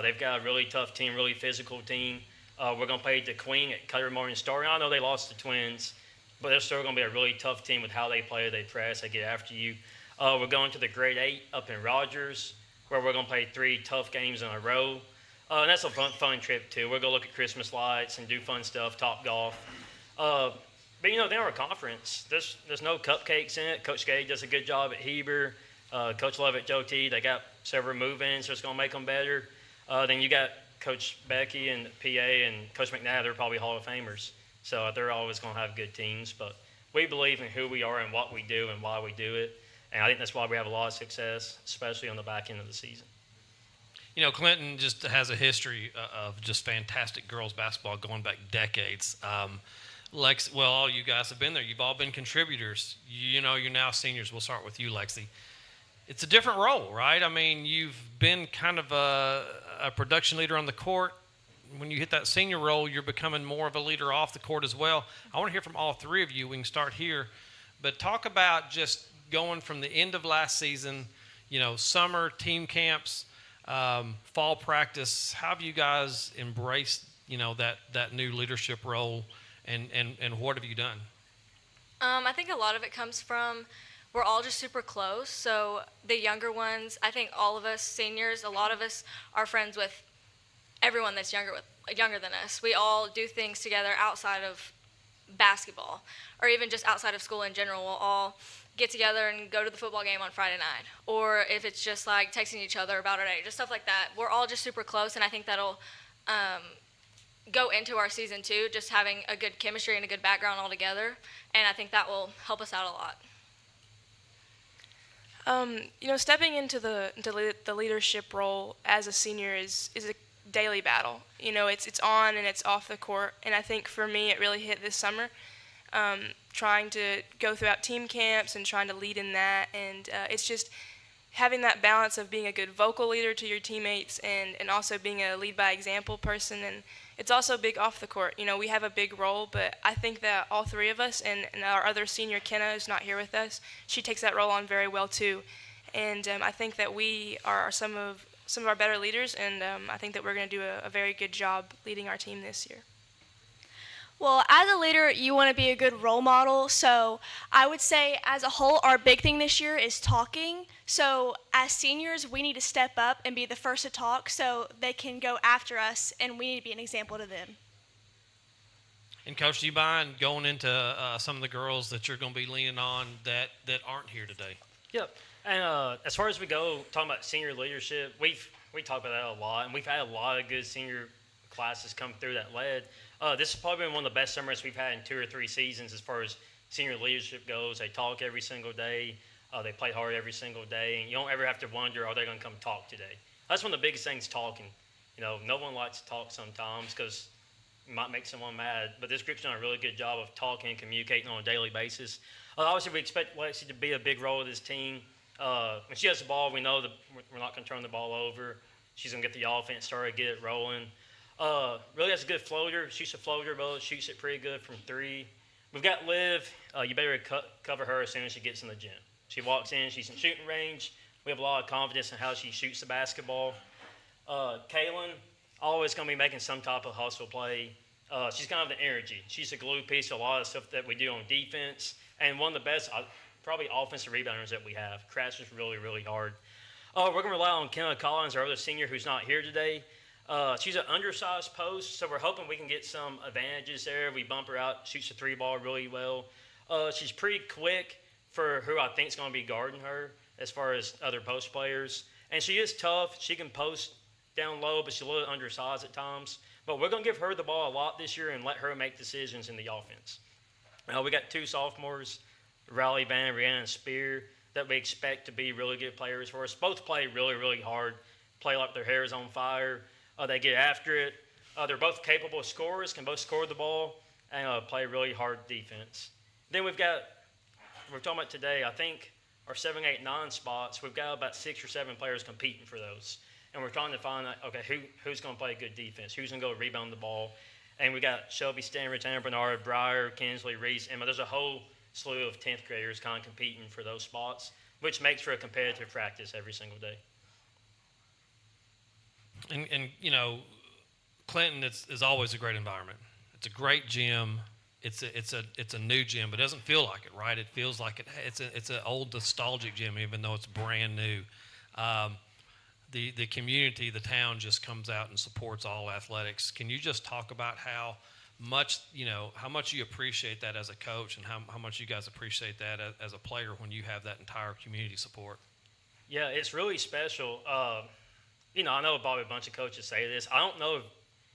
They've got a really tough team, really physical team. We're going to play the Queen at Cutter Morning Star. I know they lost the Twins, but they're still going to be a really tough team with how they play. They press, they get after you. We're going to the Grade 8 up in Rogers, where we're going to play 3 tough games in a row. And that's a fun trip, too. We're going to look at Christmas lights and do fun stuff, Top Golf. But in our conference, there's no cupcakes in it. Coach Gage does a good job at Heber. Coach Love at Joe T. They got several move-ins that's going to make them better. Then you got Coach Becky and PA and Coach McNabb. They're probably Hall of Famers. So they're always going to have good teams. But we believe in who we are and what we do and why we do it. And I think that's why we have a lot of success, especially on the back end of the season. Clinton just has a history of just fantastic girls basketball going back decades. Lex, well, all you guys have been there. You've all been contributors. You're now seniors. We'll start with you, Lexi. It's a different role, right? I mean, you've been kind of a production leader on the court. When you hit that senior role, you're becoming more of a leader off the court as well. I want to hear from all three of you. We can start here. But talk about just going from the end of last season, summer, team camps, fall practice. How have you guys embraced, that new leadership role, and what have you done? I think a lot of it comes from we're all just super close. So the younger ones, I think all of us seniors, a lot of us are friends with everyone that's younger than us. We all do things together outside of basketball, or even just outside of school in general. We'll all get together and go to the football game on Friday night, or if it's just like texting each other about our day, just stuff like that. We're all just super close, and I think that'll go into our season too, just having a good chemistry and a good background all together, and I think that will help us out a lot. Stepping into the leadership role as a senior is a daily battle. It's on and it's off the court, and I think for me it really hit this summer. Trying to go throughout team camps and trying to lead in that, and it's just having that balance of being a good vocal leader to your teammates and also being a lead by example person, and it's also big off the court. We have a big role, but I think that all three of us and our other senior, Kenna, is not here with us. She takes that role on very well too, and I think that we are some of our better leaders, and I think that we're going to do a very good job leading our team this year. Well, as a leader, you want to be a good role model. So I would say as a whole, our big thing this year is talking. So as seniors, we need to step up and be the first to talk so they can go after us, and we need to be an example to them. And Coach, do you mind going into some of the girls that you're going to be leaning on that aren't here today? Yep. And as far as we go, talking about senior leadership, we talk about that a lot, and we've had a lot of good senior classes come through that led. This has probably been one of the best summers we've had in 2 or 3 seasons as far as senior leadership goes. They talk every single day. They play hard every single day. And you don't ever have to wonder, are they going to come talk today? That's one of the biggest things, talking. No one likes to talk sometimes because it might make someone mad. But this group's done a really good job of talking and communicating on a daily basis. Obviously, we expect Lexi to be a big role of this team. When she has the ball, we know that we're not going to turn the ball over. She's going to get the offense started, get it rolling. Really has a good floater. Shoots a floater, but shoots it pretty good from 3. We've got Liv. You better cover her as soon as she gets in the gym. She walks in, she's in shooting range. We have a lot of confidence in how she shoots the basketball. Kaylin, always going to be making some type of hustle play. She's kind of the energy. She's a glue piece to a lot of stuff that we do on defense. And one of the best, probably offensive rebounders that we have. Crashes really, really hard. We're going to rely on Kenna Collins, our other senior who's not here today. She's an undersized post, so we're hoping we can get some advantages there. We bump her out, shoots the 3 ball really well. She's pretty quick for who I think is going to be guarding her as far as other post players. And she is tough. She can post down low, but she's a little undersized at times. But we're going to give her the ball a lot this year and let her make decisions in the offense. We got 2 sophomores, Riley Van, Rhiannon Spear, that we expect to be really good players for us. Both play really, really hard, play like their hair is on fire. They get after it. They're both capable scorers, can both score the ball, and play really hard defense. Then we're talking about today, I think our 7, 8, 9 spots, we've got about 6 or 7 players competing for those. And we're trying to find out, okay, who's going to play good defense? Who's going to go rebound the ball? And we got Shelby Stanridge, Anna Bernard, Breyer, Kinsley, Reese, Emma. There's a whole slew of 10th graders kind of competing for those spots, which makes for a competitive practice every single day. And Clinton is always a great environment. It's a great gym. It's a new gym, but it doesn't feel like it, right? It feels like it's an old nostalgic gym, even though it's brand new. The community, the town just comes out and supports all athletics. Can you just talk about how how much you appreciate that as a coach, and how much you guys appreciate that as a player when you have that entire community support. Yeah, it's really special. I know probably a bunch of coaches say this. I don't know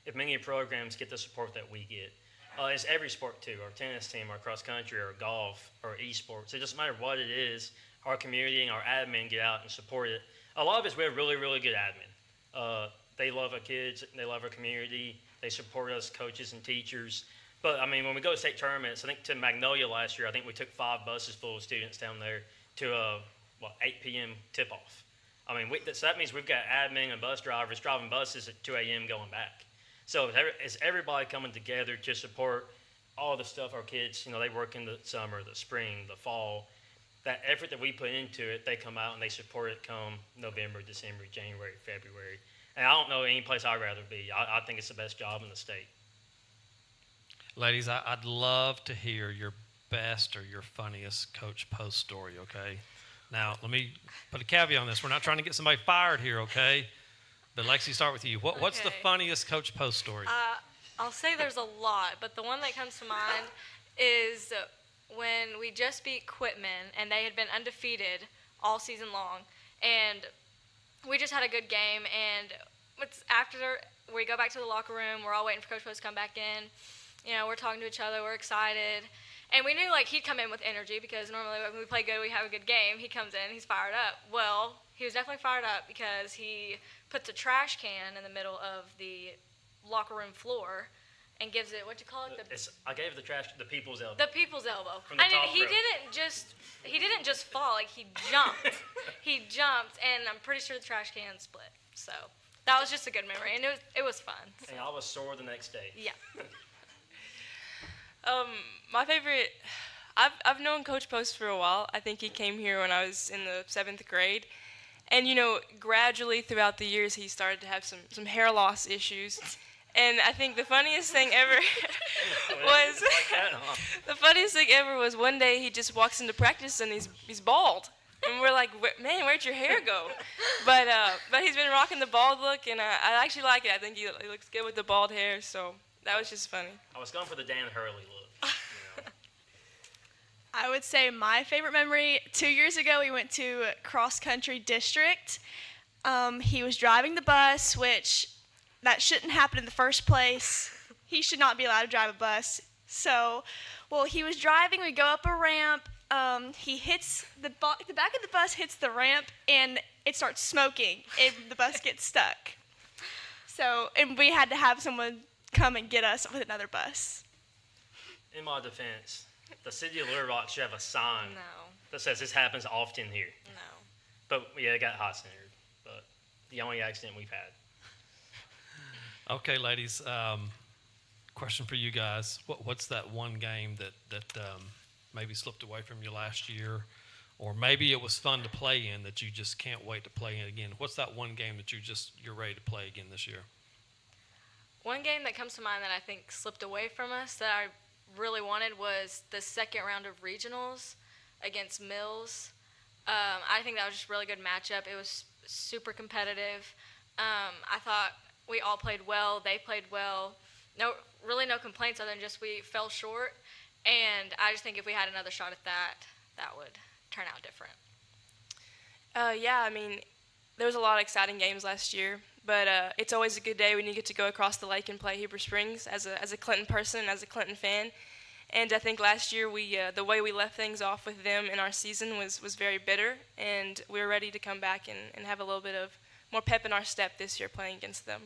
if many programs get the support that we get. It's every sport too, our tennis team, our cross country, our golf, or esports. It doesn't matter what it is. Our community and our admin get out and support it. A lot of it's we have really, really good admin. They love our kids. They love our community. They support us, coaches and teachers. But, I mean, when we go to state tournaments, I think to Magnolia last year, I think we took 5 buses full of students down there to 8 p.m. tip-off. I mean, so that means we've got admin and bus drivers driving buses at 2 a.m. going back. So it's everybody coming together to support all the stuff our kids, they work in the summer, the spring, the fall. That effort that we put into it, they come out and they support it come November, December, January, February. And I don't know any place I'd rather be. I think it's the best job in the state. Ladies, I'd love to hear your best or your funniest Coach Post story, okay? Now, let me put a caveat on this. We're not trying to get somebody fired here, okay? But Lexi, start with you. What's the funniest Coach Post story? I'll say there's a lot, but the one that comes to mind is when we just beat Quitman, and they had been undefeated all season long. And we just had a good game, and after we go back to the locker room, we're all waiting for Coach Post to come back in. We're talking to each other, we're excited. And we knew, he'd come in with energy because normally when we play good, we have a good game. He comes in, he's fired up. Well, he was definitely fired up because he puts a trash can in the middle of the locker room floor and gives it, I gave the trash the people's elbow. The people's elbow. From the top he rope. didn't just fall, he jumped. He jumped, and I'm pretty sure the trash can split. So that was just a good memory, and it was fun. And I was sore the next day. Yeah. My favorite, I've known Coach Post for a while. I think he came here when I was in the 7th grade. And, gradually throughout the years, he started to have some hair loss issues. And I think the funniest thing ever was one day he just walks into practice and he's bald. And we're like, man, where'd your hair go? But he's been rocking the bald look, and I actually like it. I think he looks good with the bald hair, so that was just funny. I was going for the Dan Hurley look. I would say my favorite memory, 2 years ago, we went to cross country district. He was driving the bus, which that shouldn't happen in the first place. He should not be allowed to drive a bus. So, he was driving, we go up a ramp, he hits, the back of the bus hits the ramp, and it starts smoking, and the bus gets stuck. So, and we had to have someone come and get us with another bus. In my defense, the city of Little Rock should have a sign that says this happens often here. No. But, it got hot-centered. But the only accident we've had. Okay, ladies, question for you guys. What's that one game that maybe slipped away from you last year, or maybe it was fun to play in that you just can't wait to play in again? What's that one game that you're ready to play again this year? One game that comes to mind that I think slipped away from us that I really wanted was the second round of regionals against Mills. I think that was just a really good matchup. It was super competitive. I thought we all played well. They played well. No complaints other than just we fell short. And I just think if we had another shot at that would turn out different. There was a lot of exciting games last year, but it's always a good day when you get to go across the lake and play Heber Springs as a Clinton person and as a Clinton fan. And I think last year the way we left things off with them in our season was very bitter, and we were ready to come back and have a little bit of more pep in our step this year playing against them.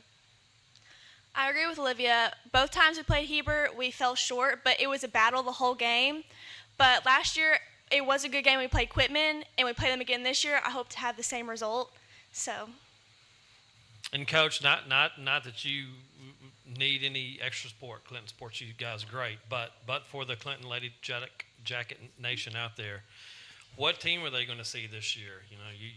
I agree with Olivia. Both times we played Heber, we fell short, but it was a battle the whole game. But last year, it was a good game. We played Quitman, and we play them again this year. I hope to have the same result. So. And Coach, not that you need any extra support. Clinton supports you guys great, but for the Clinton Lady Jacket Nation out there, what team are they going to see this year?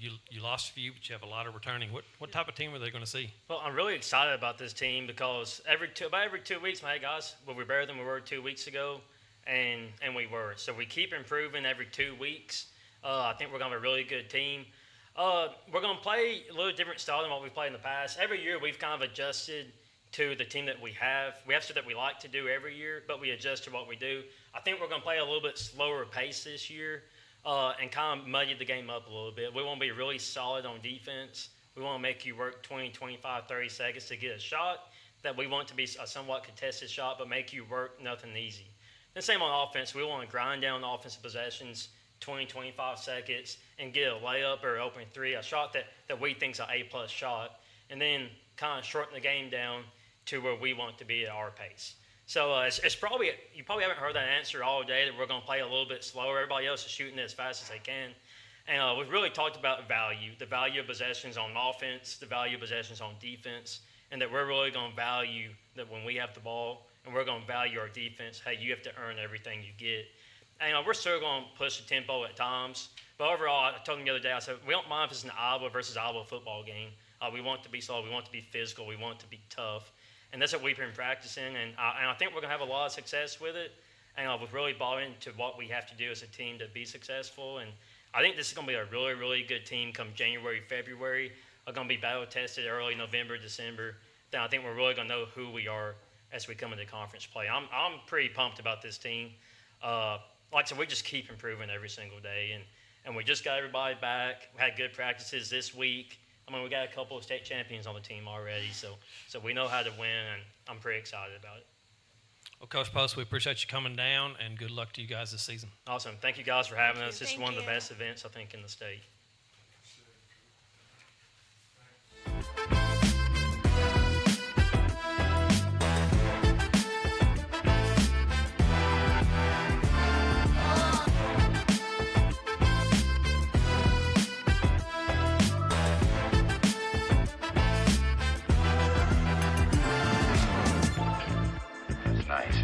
You lost a few, but you have a lot of returning. What type of team are they going to see? Well, I'm really excited about this team because about every 2 weeks, hey guys, were we better than we were 2 weeks ago? And we were. So we keep improving every 2 weeks. I think we're going to have a really good team. We're going to play a little different style than what we've played in the past. Every year we've kind of adjusted to the team that we have. We have stuff that we like to do every year, but we adjust to what we do. I think we're going to play a little bit slower pace this year and kind of muddy the game up a little bit. We want to be really solid on defense. We want to make you work 20, 25, 30 seconds to get a shot that we want to be a somewhat contested shot, but make you work nothing easy. The same on offense. We want to grind down offensive possessions 20, 25 seconds and get a layup or open three, a shot that we think is an A-plus shot, and then kind of shorten the game down to where we want to be at our pace. So it's probably, you probably haven't heard that answer all day, that we're going to play a little bit slower. Everybody else is shooting it as fast as they can. And we've really talked about value, the value of possessions on offense, the value of possessions on defense, and that we're really going to value that when we have the ball, and we're going to value our defense. Hey, you have to earn everything you get. And we're still going to push the tempo at times. But overall, I told them the other day, I said, we don't mind if it's an Iowa versus Iowa football game. We want to be slow. We want to be physical. We want to be tough. And that's what we've been practicing. And I think we're going to have a lot of success with it. And we've really bought into what we have to do as a team to be successful. And I think this is going to be a really, really good team come January, February. We're going to be battle-tested early November, December. Then I think we're really going to know who we are as we come into conference play. I'm pretty pumped about this team. Like I said, we just keep improving every single day. And we just got everybody back. We had good practices this week. I mean, we got a couple of state champions on the team already, so we know how to win, and I'm pretty excited about it. Well, Coach Post, we appreciate you coming down, and good luck to you guys this season. Awesome. Thank you guys for having us. This is Thank one of the you. best events, I think, in the state. That's nice.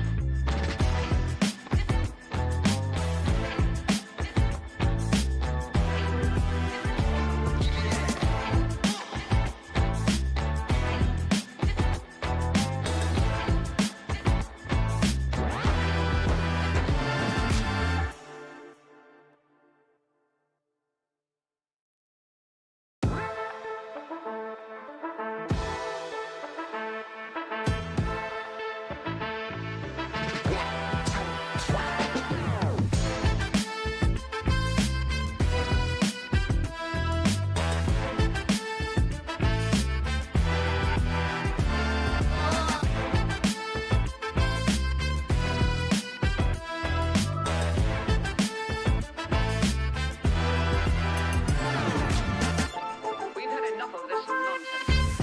We've had enough of this nonsense.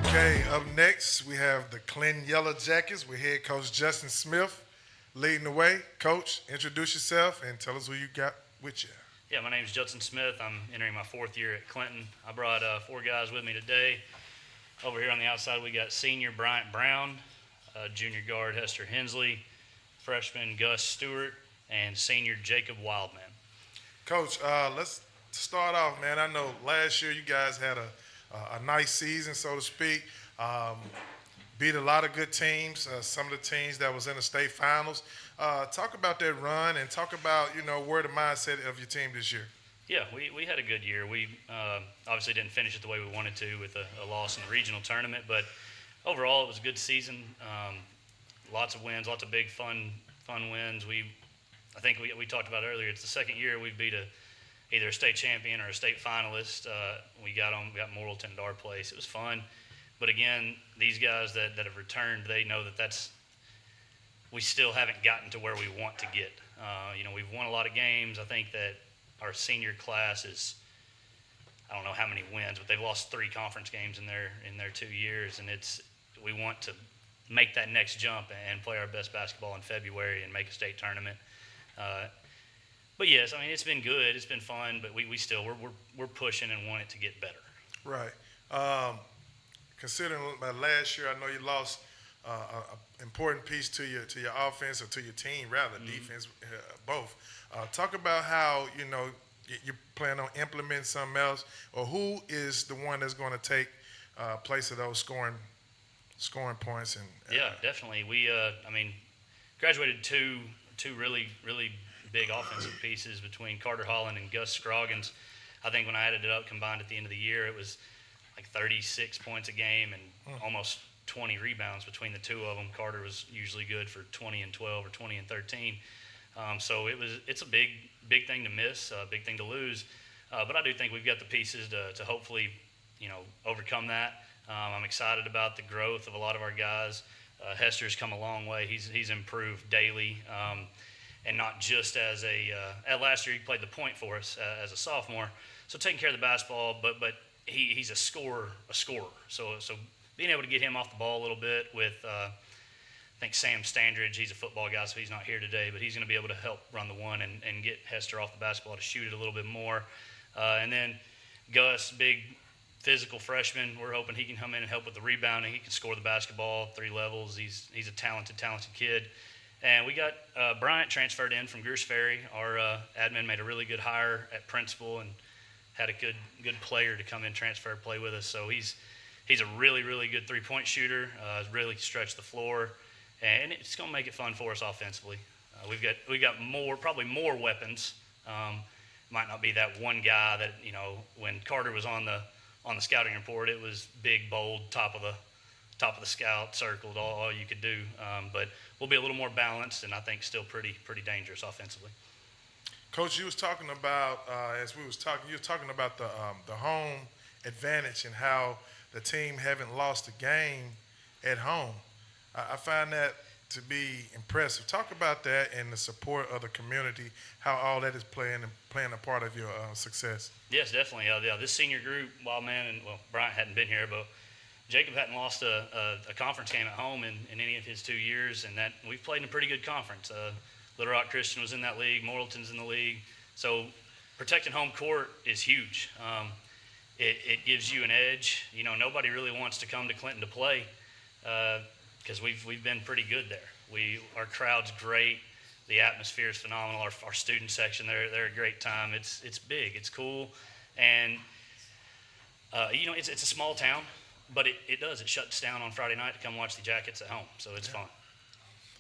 Okay, up next, we have the Clinton Yellow Jackets with head coach Justin Smith leading the way. Coach, introduce yourself and tell us who you got with you. Yeah, my name is Judson Smith. I'm entering my 4th year at Clinton. I brought 4 guys with me today. Over here on the outside, we got senior Bryant Brown, junior guard Hester Hensley, freshman Gus Stewart, and senior Jacob Wildman. Coach, let's start off, man. I know last year you guys had a nice season, so to speak. Beat a lot of good teams, some of the teams that was in the state finals. Talk about that run and talk about, where the mindset of your team this year. Yeah, we had a good year. We obviously didn't finish it the way we wanted to with a loss in the regional tournament, but overall it was a good season. Lots of wins, lots of big fun wins. I think we talked about earlier, it's the second year we've beat either a state champion or a state finalist. We got Morrilton at our place. It was fun. But again, these guys that have returned, they know we still haven't gotten to where we want to get. We've won a lot of games. I think that our senior class is, I don't know how many wins, but they've lost 3 conference games in their 2 years, and we want to make that next jump and play our best basketball in February and make a state tournament. But yes, I mean, it's been good, it's been fun, but we're pushing and want it to get better. Right. Considering last year, I know you lost an important piece to your offense, or to your team rather, defense, both. Talk about how you plan on implementing something else, or who is the one that's going to take place of those scoring points. And yeah, definitely. graduated two really big offensive pieces between Carter Holland and Gus Scroggins. I think when I added it up combined at the end of the year, it was like 36 points a game and almost 20 rebounds between the two of them. Carter was usually good for 20 and 12 or 20 and 13. So it's a big thing to miss, a big thing to lose. But I do think we've got the pieces to hopefully, overcome that. I'm excited about the growth of a lot of our guys. Hester's come a long way. He's improved daily, and not just as last year he played the point for us as a sophomore. So taking care of the basketball, but he's a scorer. So being able to get him off the ball a little bit with, I think Sam Standridge, he's a football guy, so he's not here today, but he's going to be able to help run the one and get Hester off the basketball to shoot it a little bit more. And then Gus, big physical freshman, we're hoping he can come in and help with the rebounding. He can score the basketball 3 levels. He's a talented kid. And we got Bryant transferred in from Goose Ferry. Our admin made a really good hire at principal and had a good player to come in, transfer, play with us. So he's a really good three-point shooter. Really stretched the floor, and it's going to make it fun for us offensively. We've got probably more weapons. Might not be that one guy that when Carter was on the scouting report, it was big, bold, top of the scout, circled, all you could do. But we'll be a little more balanced, and I think still pretty dangerous offensively. Coach, you was talking about you were talking about the home advantage and how the team haven't lost a game at home. I find that to be impressive. Talk about that and the support of the community, how all that is playing a part of your success. Yes, definitely. This senior group, Bryant hadn't been here, but Jacob hadn't lost a conference game at home in any of his 2 years, and that we've played in a pretty good conference. Little Rock Christian was in that league. Morrilton's in the league. So protecting home court is huge. It gives you an edge. Nobody really wants to come to Clinton to play because we've been pretty good there. Our crowd's great. The atmosphere is phenomenal. Our student section, they're a great time. It's big. It's cool. And, it's a small town, but it shuts down on Friday night to come watch the Jackets at home. So it's fun.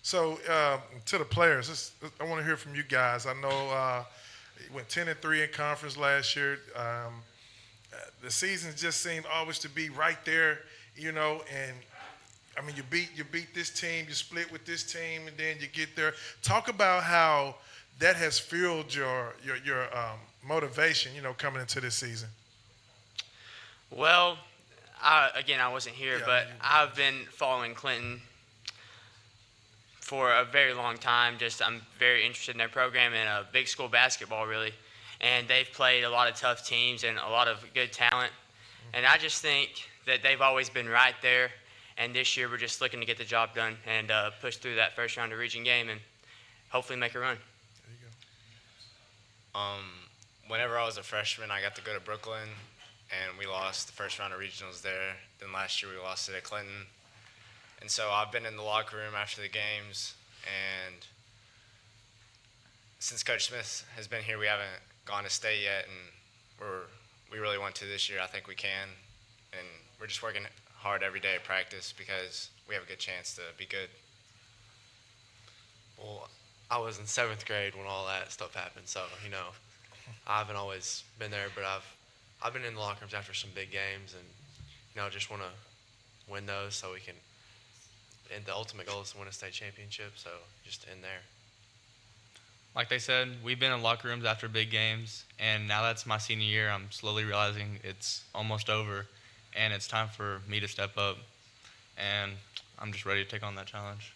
So to the players, I want to hear from you guys. I know you went 10-3 in conference last year. The season just seemed always to be right there, and I mean you beat this team, you split with this team, and then you get there. Talk about how that has fueled your motivation, coming into this season. Well, I wasn't here, but I've been following Clinton for a very long time. I'm very interested in their program and big school basketball, really. And they've played a lot of tough teams and a lot of good talent. And I just think that they've always been right there. And this year we're just looking to get the job done and push through that first round of region game and hopefully make a run. There you go. Whenever I was a freshman, I got to go to Brooklyn, and we lost the first round of regionals there. Then last year we lost it at Clinton. And so I've been in the locker room after the games, and since Coach Smith has been here, we haven't gone to state yet, and we really want to this year. I think we can, and we're just working hard every day at practice because we have a good chance to be good. Well, I was in 7th grade when all that stuff happened, so I haven't always been there, but I've been in the locker rooms after some big games, and just want to win those so we can. And the ultimate goal is to win a state championship, so just in there. Like they said, we've been in locker rooms after big games, and now that's my senior year. I'm slowly realizing it's almost over, and it's time for me to step up, and I'm just ready to take on that challenge.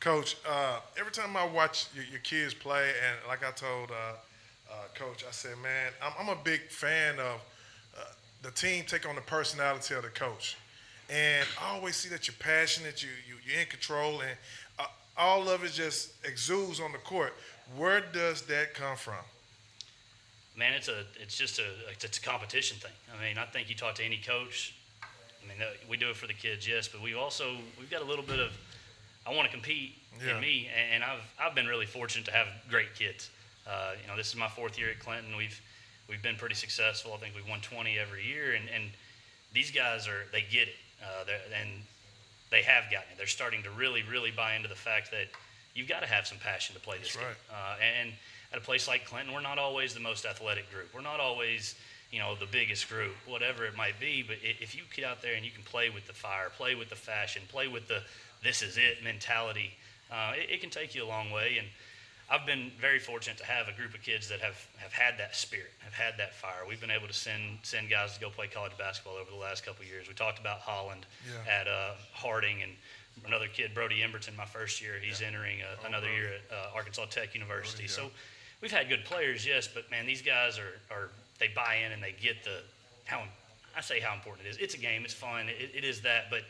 Coach, every time I watch your kids play, and like I told Coach, I said, man, I'm a big fan of the team take on the personality of the coach. And I always see that you're passionate, you're in control, and all of it just exudes on the court. Where does that come from? Man, it's a competition thing. I mean, I think you talk to any coach. I mean, we do it for the kids, yes, but we've got a little bit of I want to compete in me, and I've been really fortunate to have great kids. This is my 4th year at Clinton. We've been pretty successful. I think we've won 20 every year, and these guys they get it. And they have gotten it. They're starting to really buy into the fact that you've got to have some passion to play this That's game. right. And at a place like Clinton, we're not always the most athletic group. We're not always, the biggest group, whatever it might be. But if you get out there and you can play with the fire, play with the fashion, play with the this is it mentality, it can take you a long way. And I've been very fortunate to have a group of kids that have had that spirit, have had that fire. We've been able to send guys to go play college basketball over the last couple of years. We talked about Holland at Harding, and another kid, Brody Emberton, my first year. He's entering another year at Arkansas Tech University. So we've had good players, yes, but man, these guys are they buy in and they get how important it is. It's a game, it's fun, it is that, but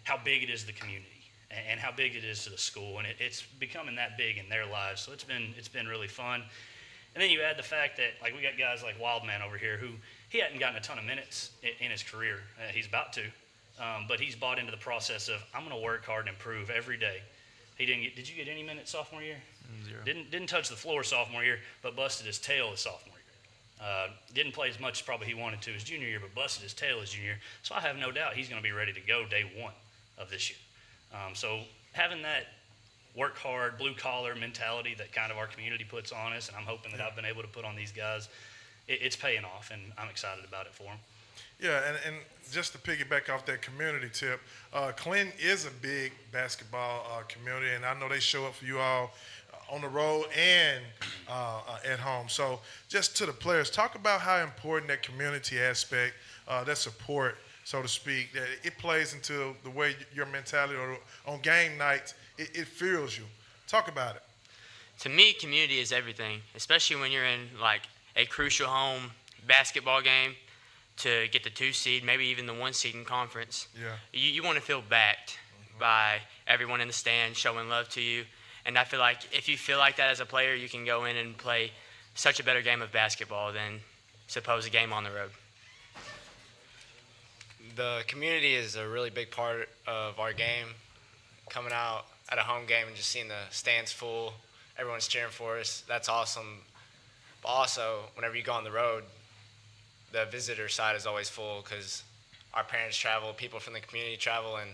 how big it is to the community and how big it is to the school, and it's becoming that big in their lives. So it's been really fun. And then you add the fact that we got guys like Wildman over here who he hadn't gotten a ton of minutes in his career. He's about to, but he's bought into the process of I'm going to work hard and improve every day. He didn't get. Did you get any minutes sophomore year? 0. Didn't touch the floor sophomore year, but busted his tail his sophomore year. Didn't play as much as probably he wanted to his junior year, but busted his tail his junior year. So I have no doubt he's going to be ready to go day one of this year. So having that work hard, blue collar mentality that kind of our community puts on us, and I'm hoping that I've been able to put on these guys, it's paying off, and I'm excited about it for them. Yeah, and just to piggyback off that community tip, Clinton is a big basketball community, and I know they show up for you all on the road and at home. So just to the players, talk about how important that community aspect, that support, so to speak, that it plays into the way your mentality or on game nights, it fuels you. Talk about it. To me, community is everything, especially when you're in a crucial home basketball game to get the 2 seed, maybe even the 1 seed in conference. Yeah. You want to feel backed by everyone in the stand showing love to you. And I feel like if you feel like that as a player, you can go in and play such a better game of basketball than, suppose, a game on the road. The community is a really big part of our game. Coming out at a home game and just seeing the stands full, everyone's cheering for us, that's awesome. But also, whenever you go on the road, the visitor side is always full because our parents travel, people from the community travel, and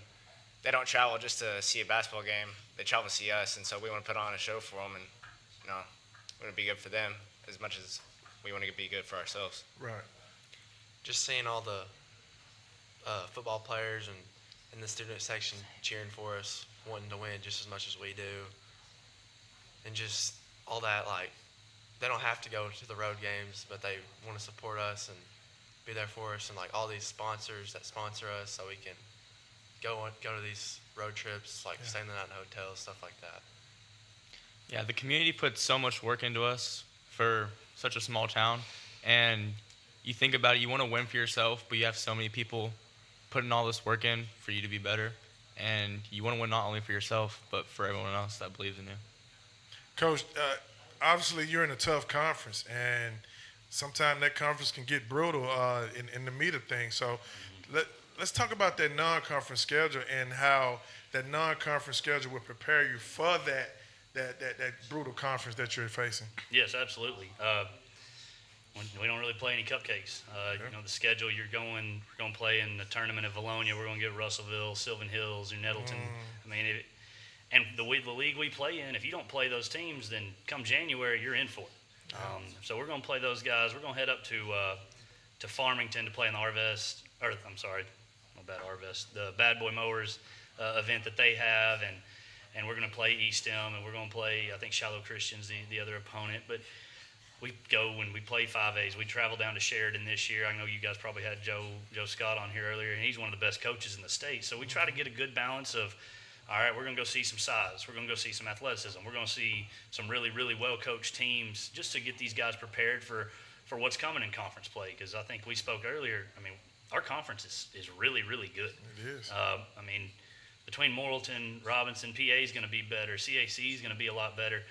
they don't travel just to see a basketball game. They travel to see us, and so we want to put on a show for them, and we want to be good for them as much as we want to be good for ourselves. Right. Just seeing all the football players and in the student section cheering for us, wanting to win just as much as we do, and just all that, they don't have to go to the road games, but they want to support us and be there for us, and all these sponsors that sponsor us so we can go to these road trips, staying the night in hotels, stuff like that. Yeah, the community puts so much work into us for such a small town, and you think about it, you want to win for yourself, but you have so many people putting all this work in for you to be better, and you want to win not only for yourself, but for everyone else that believes in you. Coach, obviously you're in a tough conference, and sometimes that conference can get brutal in the meat of things. So let's talk about that non-conference schedule and how that non-conference schedule will prepare you for that brutal conference that you're facing. Yes, absolutely. We don't really play any cupcakes. The schedule we're going to play in the tournament at Valonia. We're going to get Russellville, Sylvan Hills, or Nettleton. And the league we play in, if you don't play those teams, then come January, you're in for it. So we're going to play those guys. We're going to head up to Farmington to play in the the Bad Boy Mowers event that they have, and we're going to play East Elm, and we're going to play, I think, Shallow Christian's the other opponent. But we go when we play 5As. We travel down to Sheridan this year. I know you guys probably had Joe Scott on here earlier, and he's one of the best coaches in the state. So we try to get a good balance of, all right, we're going to go see some size. We're going to go see some athleticism. We're going to see some really, really well-coached teams just to get these guys prepared for what's coming in conference play. Because I think we spoke earlier, our conference is really, really good. It is. Between Morrilton, Robinson, PA is going to be better. CAC is going to be a lot better.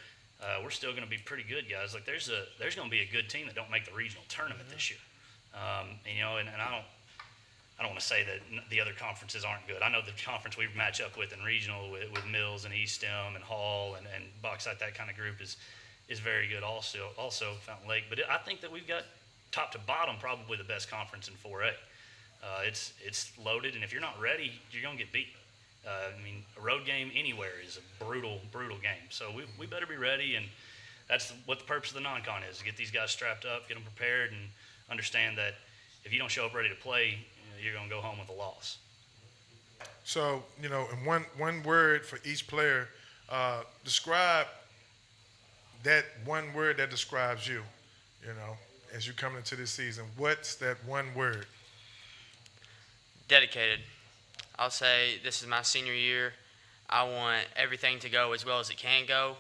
We're still going to be pretty good, guys. There's going to be a good team that don't make the regional tournament this year. And I don't want to say that the other conferences aren't good. I know the conference we match up with in regional with Mills and East Elm and Hall and Bauxite, that kind of group is very good also Fountain Lake. But I think that we've got top to bottom probably the best conference in 4A. It's loaded, and if you're not ready, you're going to get beat. I mean, a road game anywhere is a brutal, brutal game. So we better be ready, and that's what the purpose of the non-con is, to get these guys strapped up, get them prepared, and understand that if you don't show up ready to play, you're going to go home with a loss. So, in one word for each player, describe that one word that describes you, as you come into this season. What's that one word? Dedicated. I'll say this is my senior year. I want everything to go as well as it can go.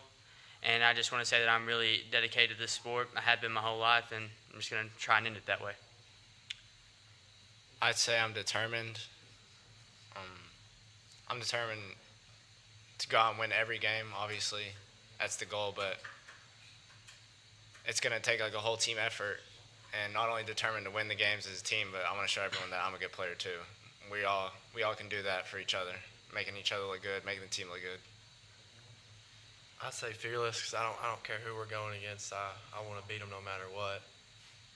And I just want to say that I'm really dedicated to this sport. I have been my whole life, and I'm just going to try and end it that way. I'd say I'm determined. I'm determined to go out and win every game, obviously. That's the goal, but it's going to take like a whole team effort, and not only determined to win the games as a team, but I want to show everyone that I'm a good player too. We all can do that for each other, making each other look good, making the team look good. I'd say fearless because I don't care who we're going against. I want to beat them no matter what.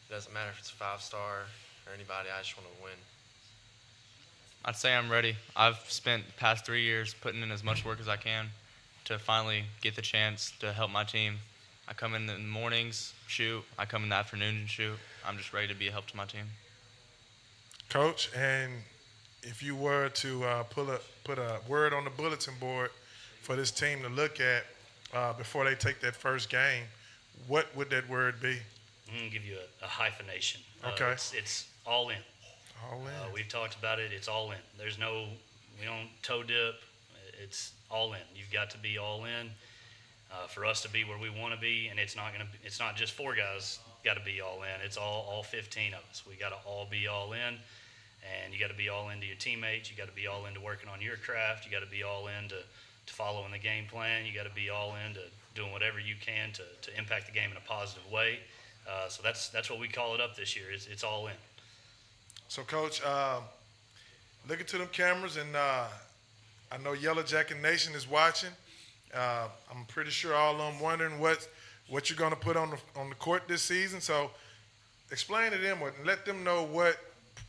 It doesn't matter if it's a 5-star or anybody. I just want to win. I'd say I'm ready. I've spent the past 3 years putting in as much work as I can to finally get the chance to help my team. I come in the mornings, shoot. I come in the afternoons and shoot. I'm just ready to be a help to my team. Coach, and if you were to put a word on the bulletin board for this team to look at before they take that first game, what would that word be? I'm going to give you a hyphenation. Okay. It's all in. All in. We've talked about it. It's all in. We don't toe dip. It's all in. You've got to be all in for us to be where we want to be. And it's not just 4 guys got to be all in. It's all 15 of us. We got to all be all in. And you got to be all into your teammates. You got to be all into working on your craft. You got to be all in to following the game plan. You got to be all in to doing whatever you can to impact the game in a positive way. So that's what we call it up this year. It's all in. So, Coach, looking to them cameras, and I know Yellow Jacket Nation is watching. I'm pretty sure all of them wondering what you're going to put on the court this season. So, explain to them and let them know what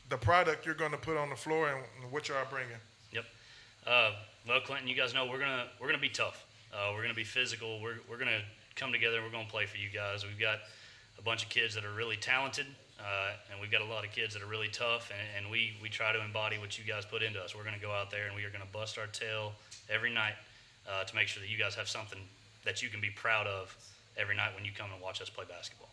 the product you're going to put on the floor and what you are bringing. Yep. Well, Clinton, you guys know we're gonna be tough. We're gonna be physical. We're gonna come together. We're gonna play for you guys. We've got a bunch of kids that are really talented. And we've got a lot of kids that are really tough, and we try to embody what you guys put into us. We're going to go out there, and we are going to bust our tail every night to make sure that you guys have something that you can be proud of every night when you come and watch us play basketball.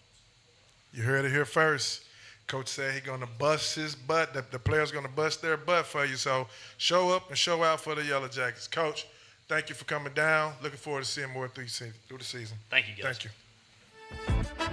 You heard it here first. Coach said he's going to bust his butt. The players going to bust their butt for you. So show up and show out for the Yellow Jackets. Coach, thank you for coming down. Looking forward to seeing more through the season. Thank you, guys. Thank you.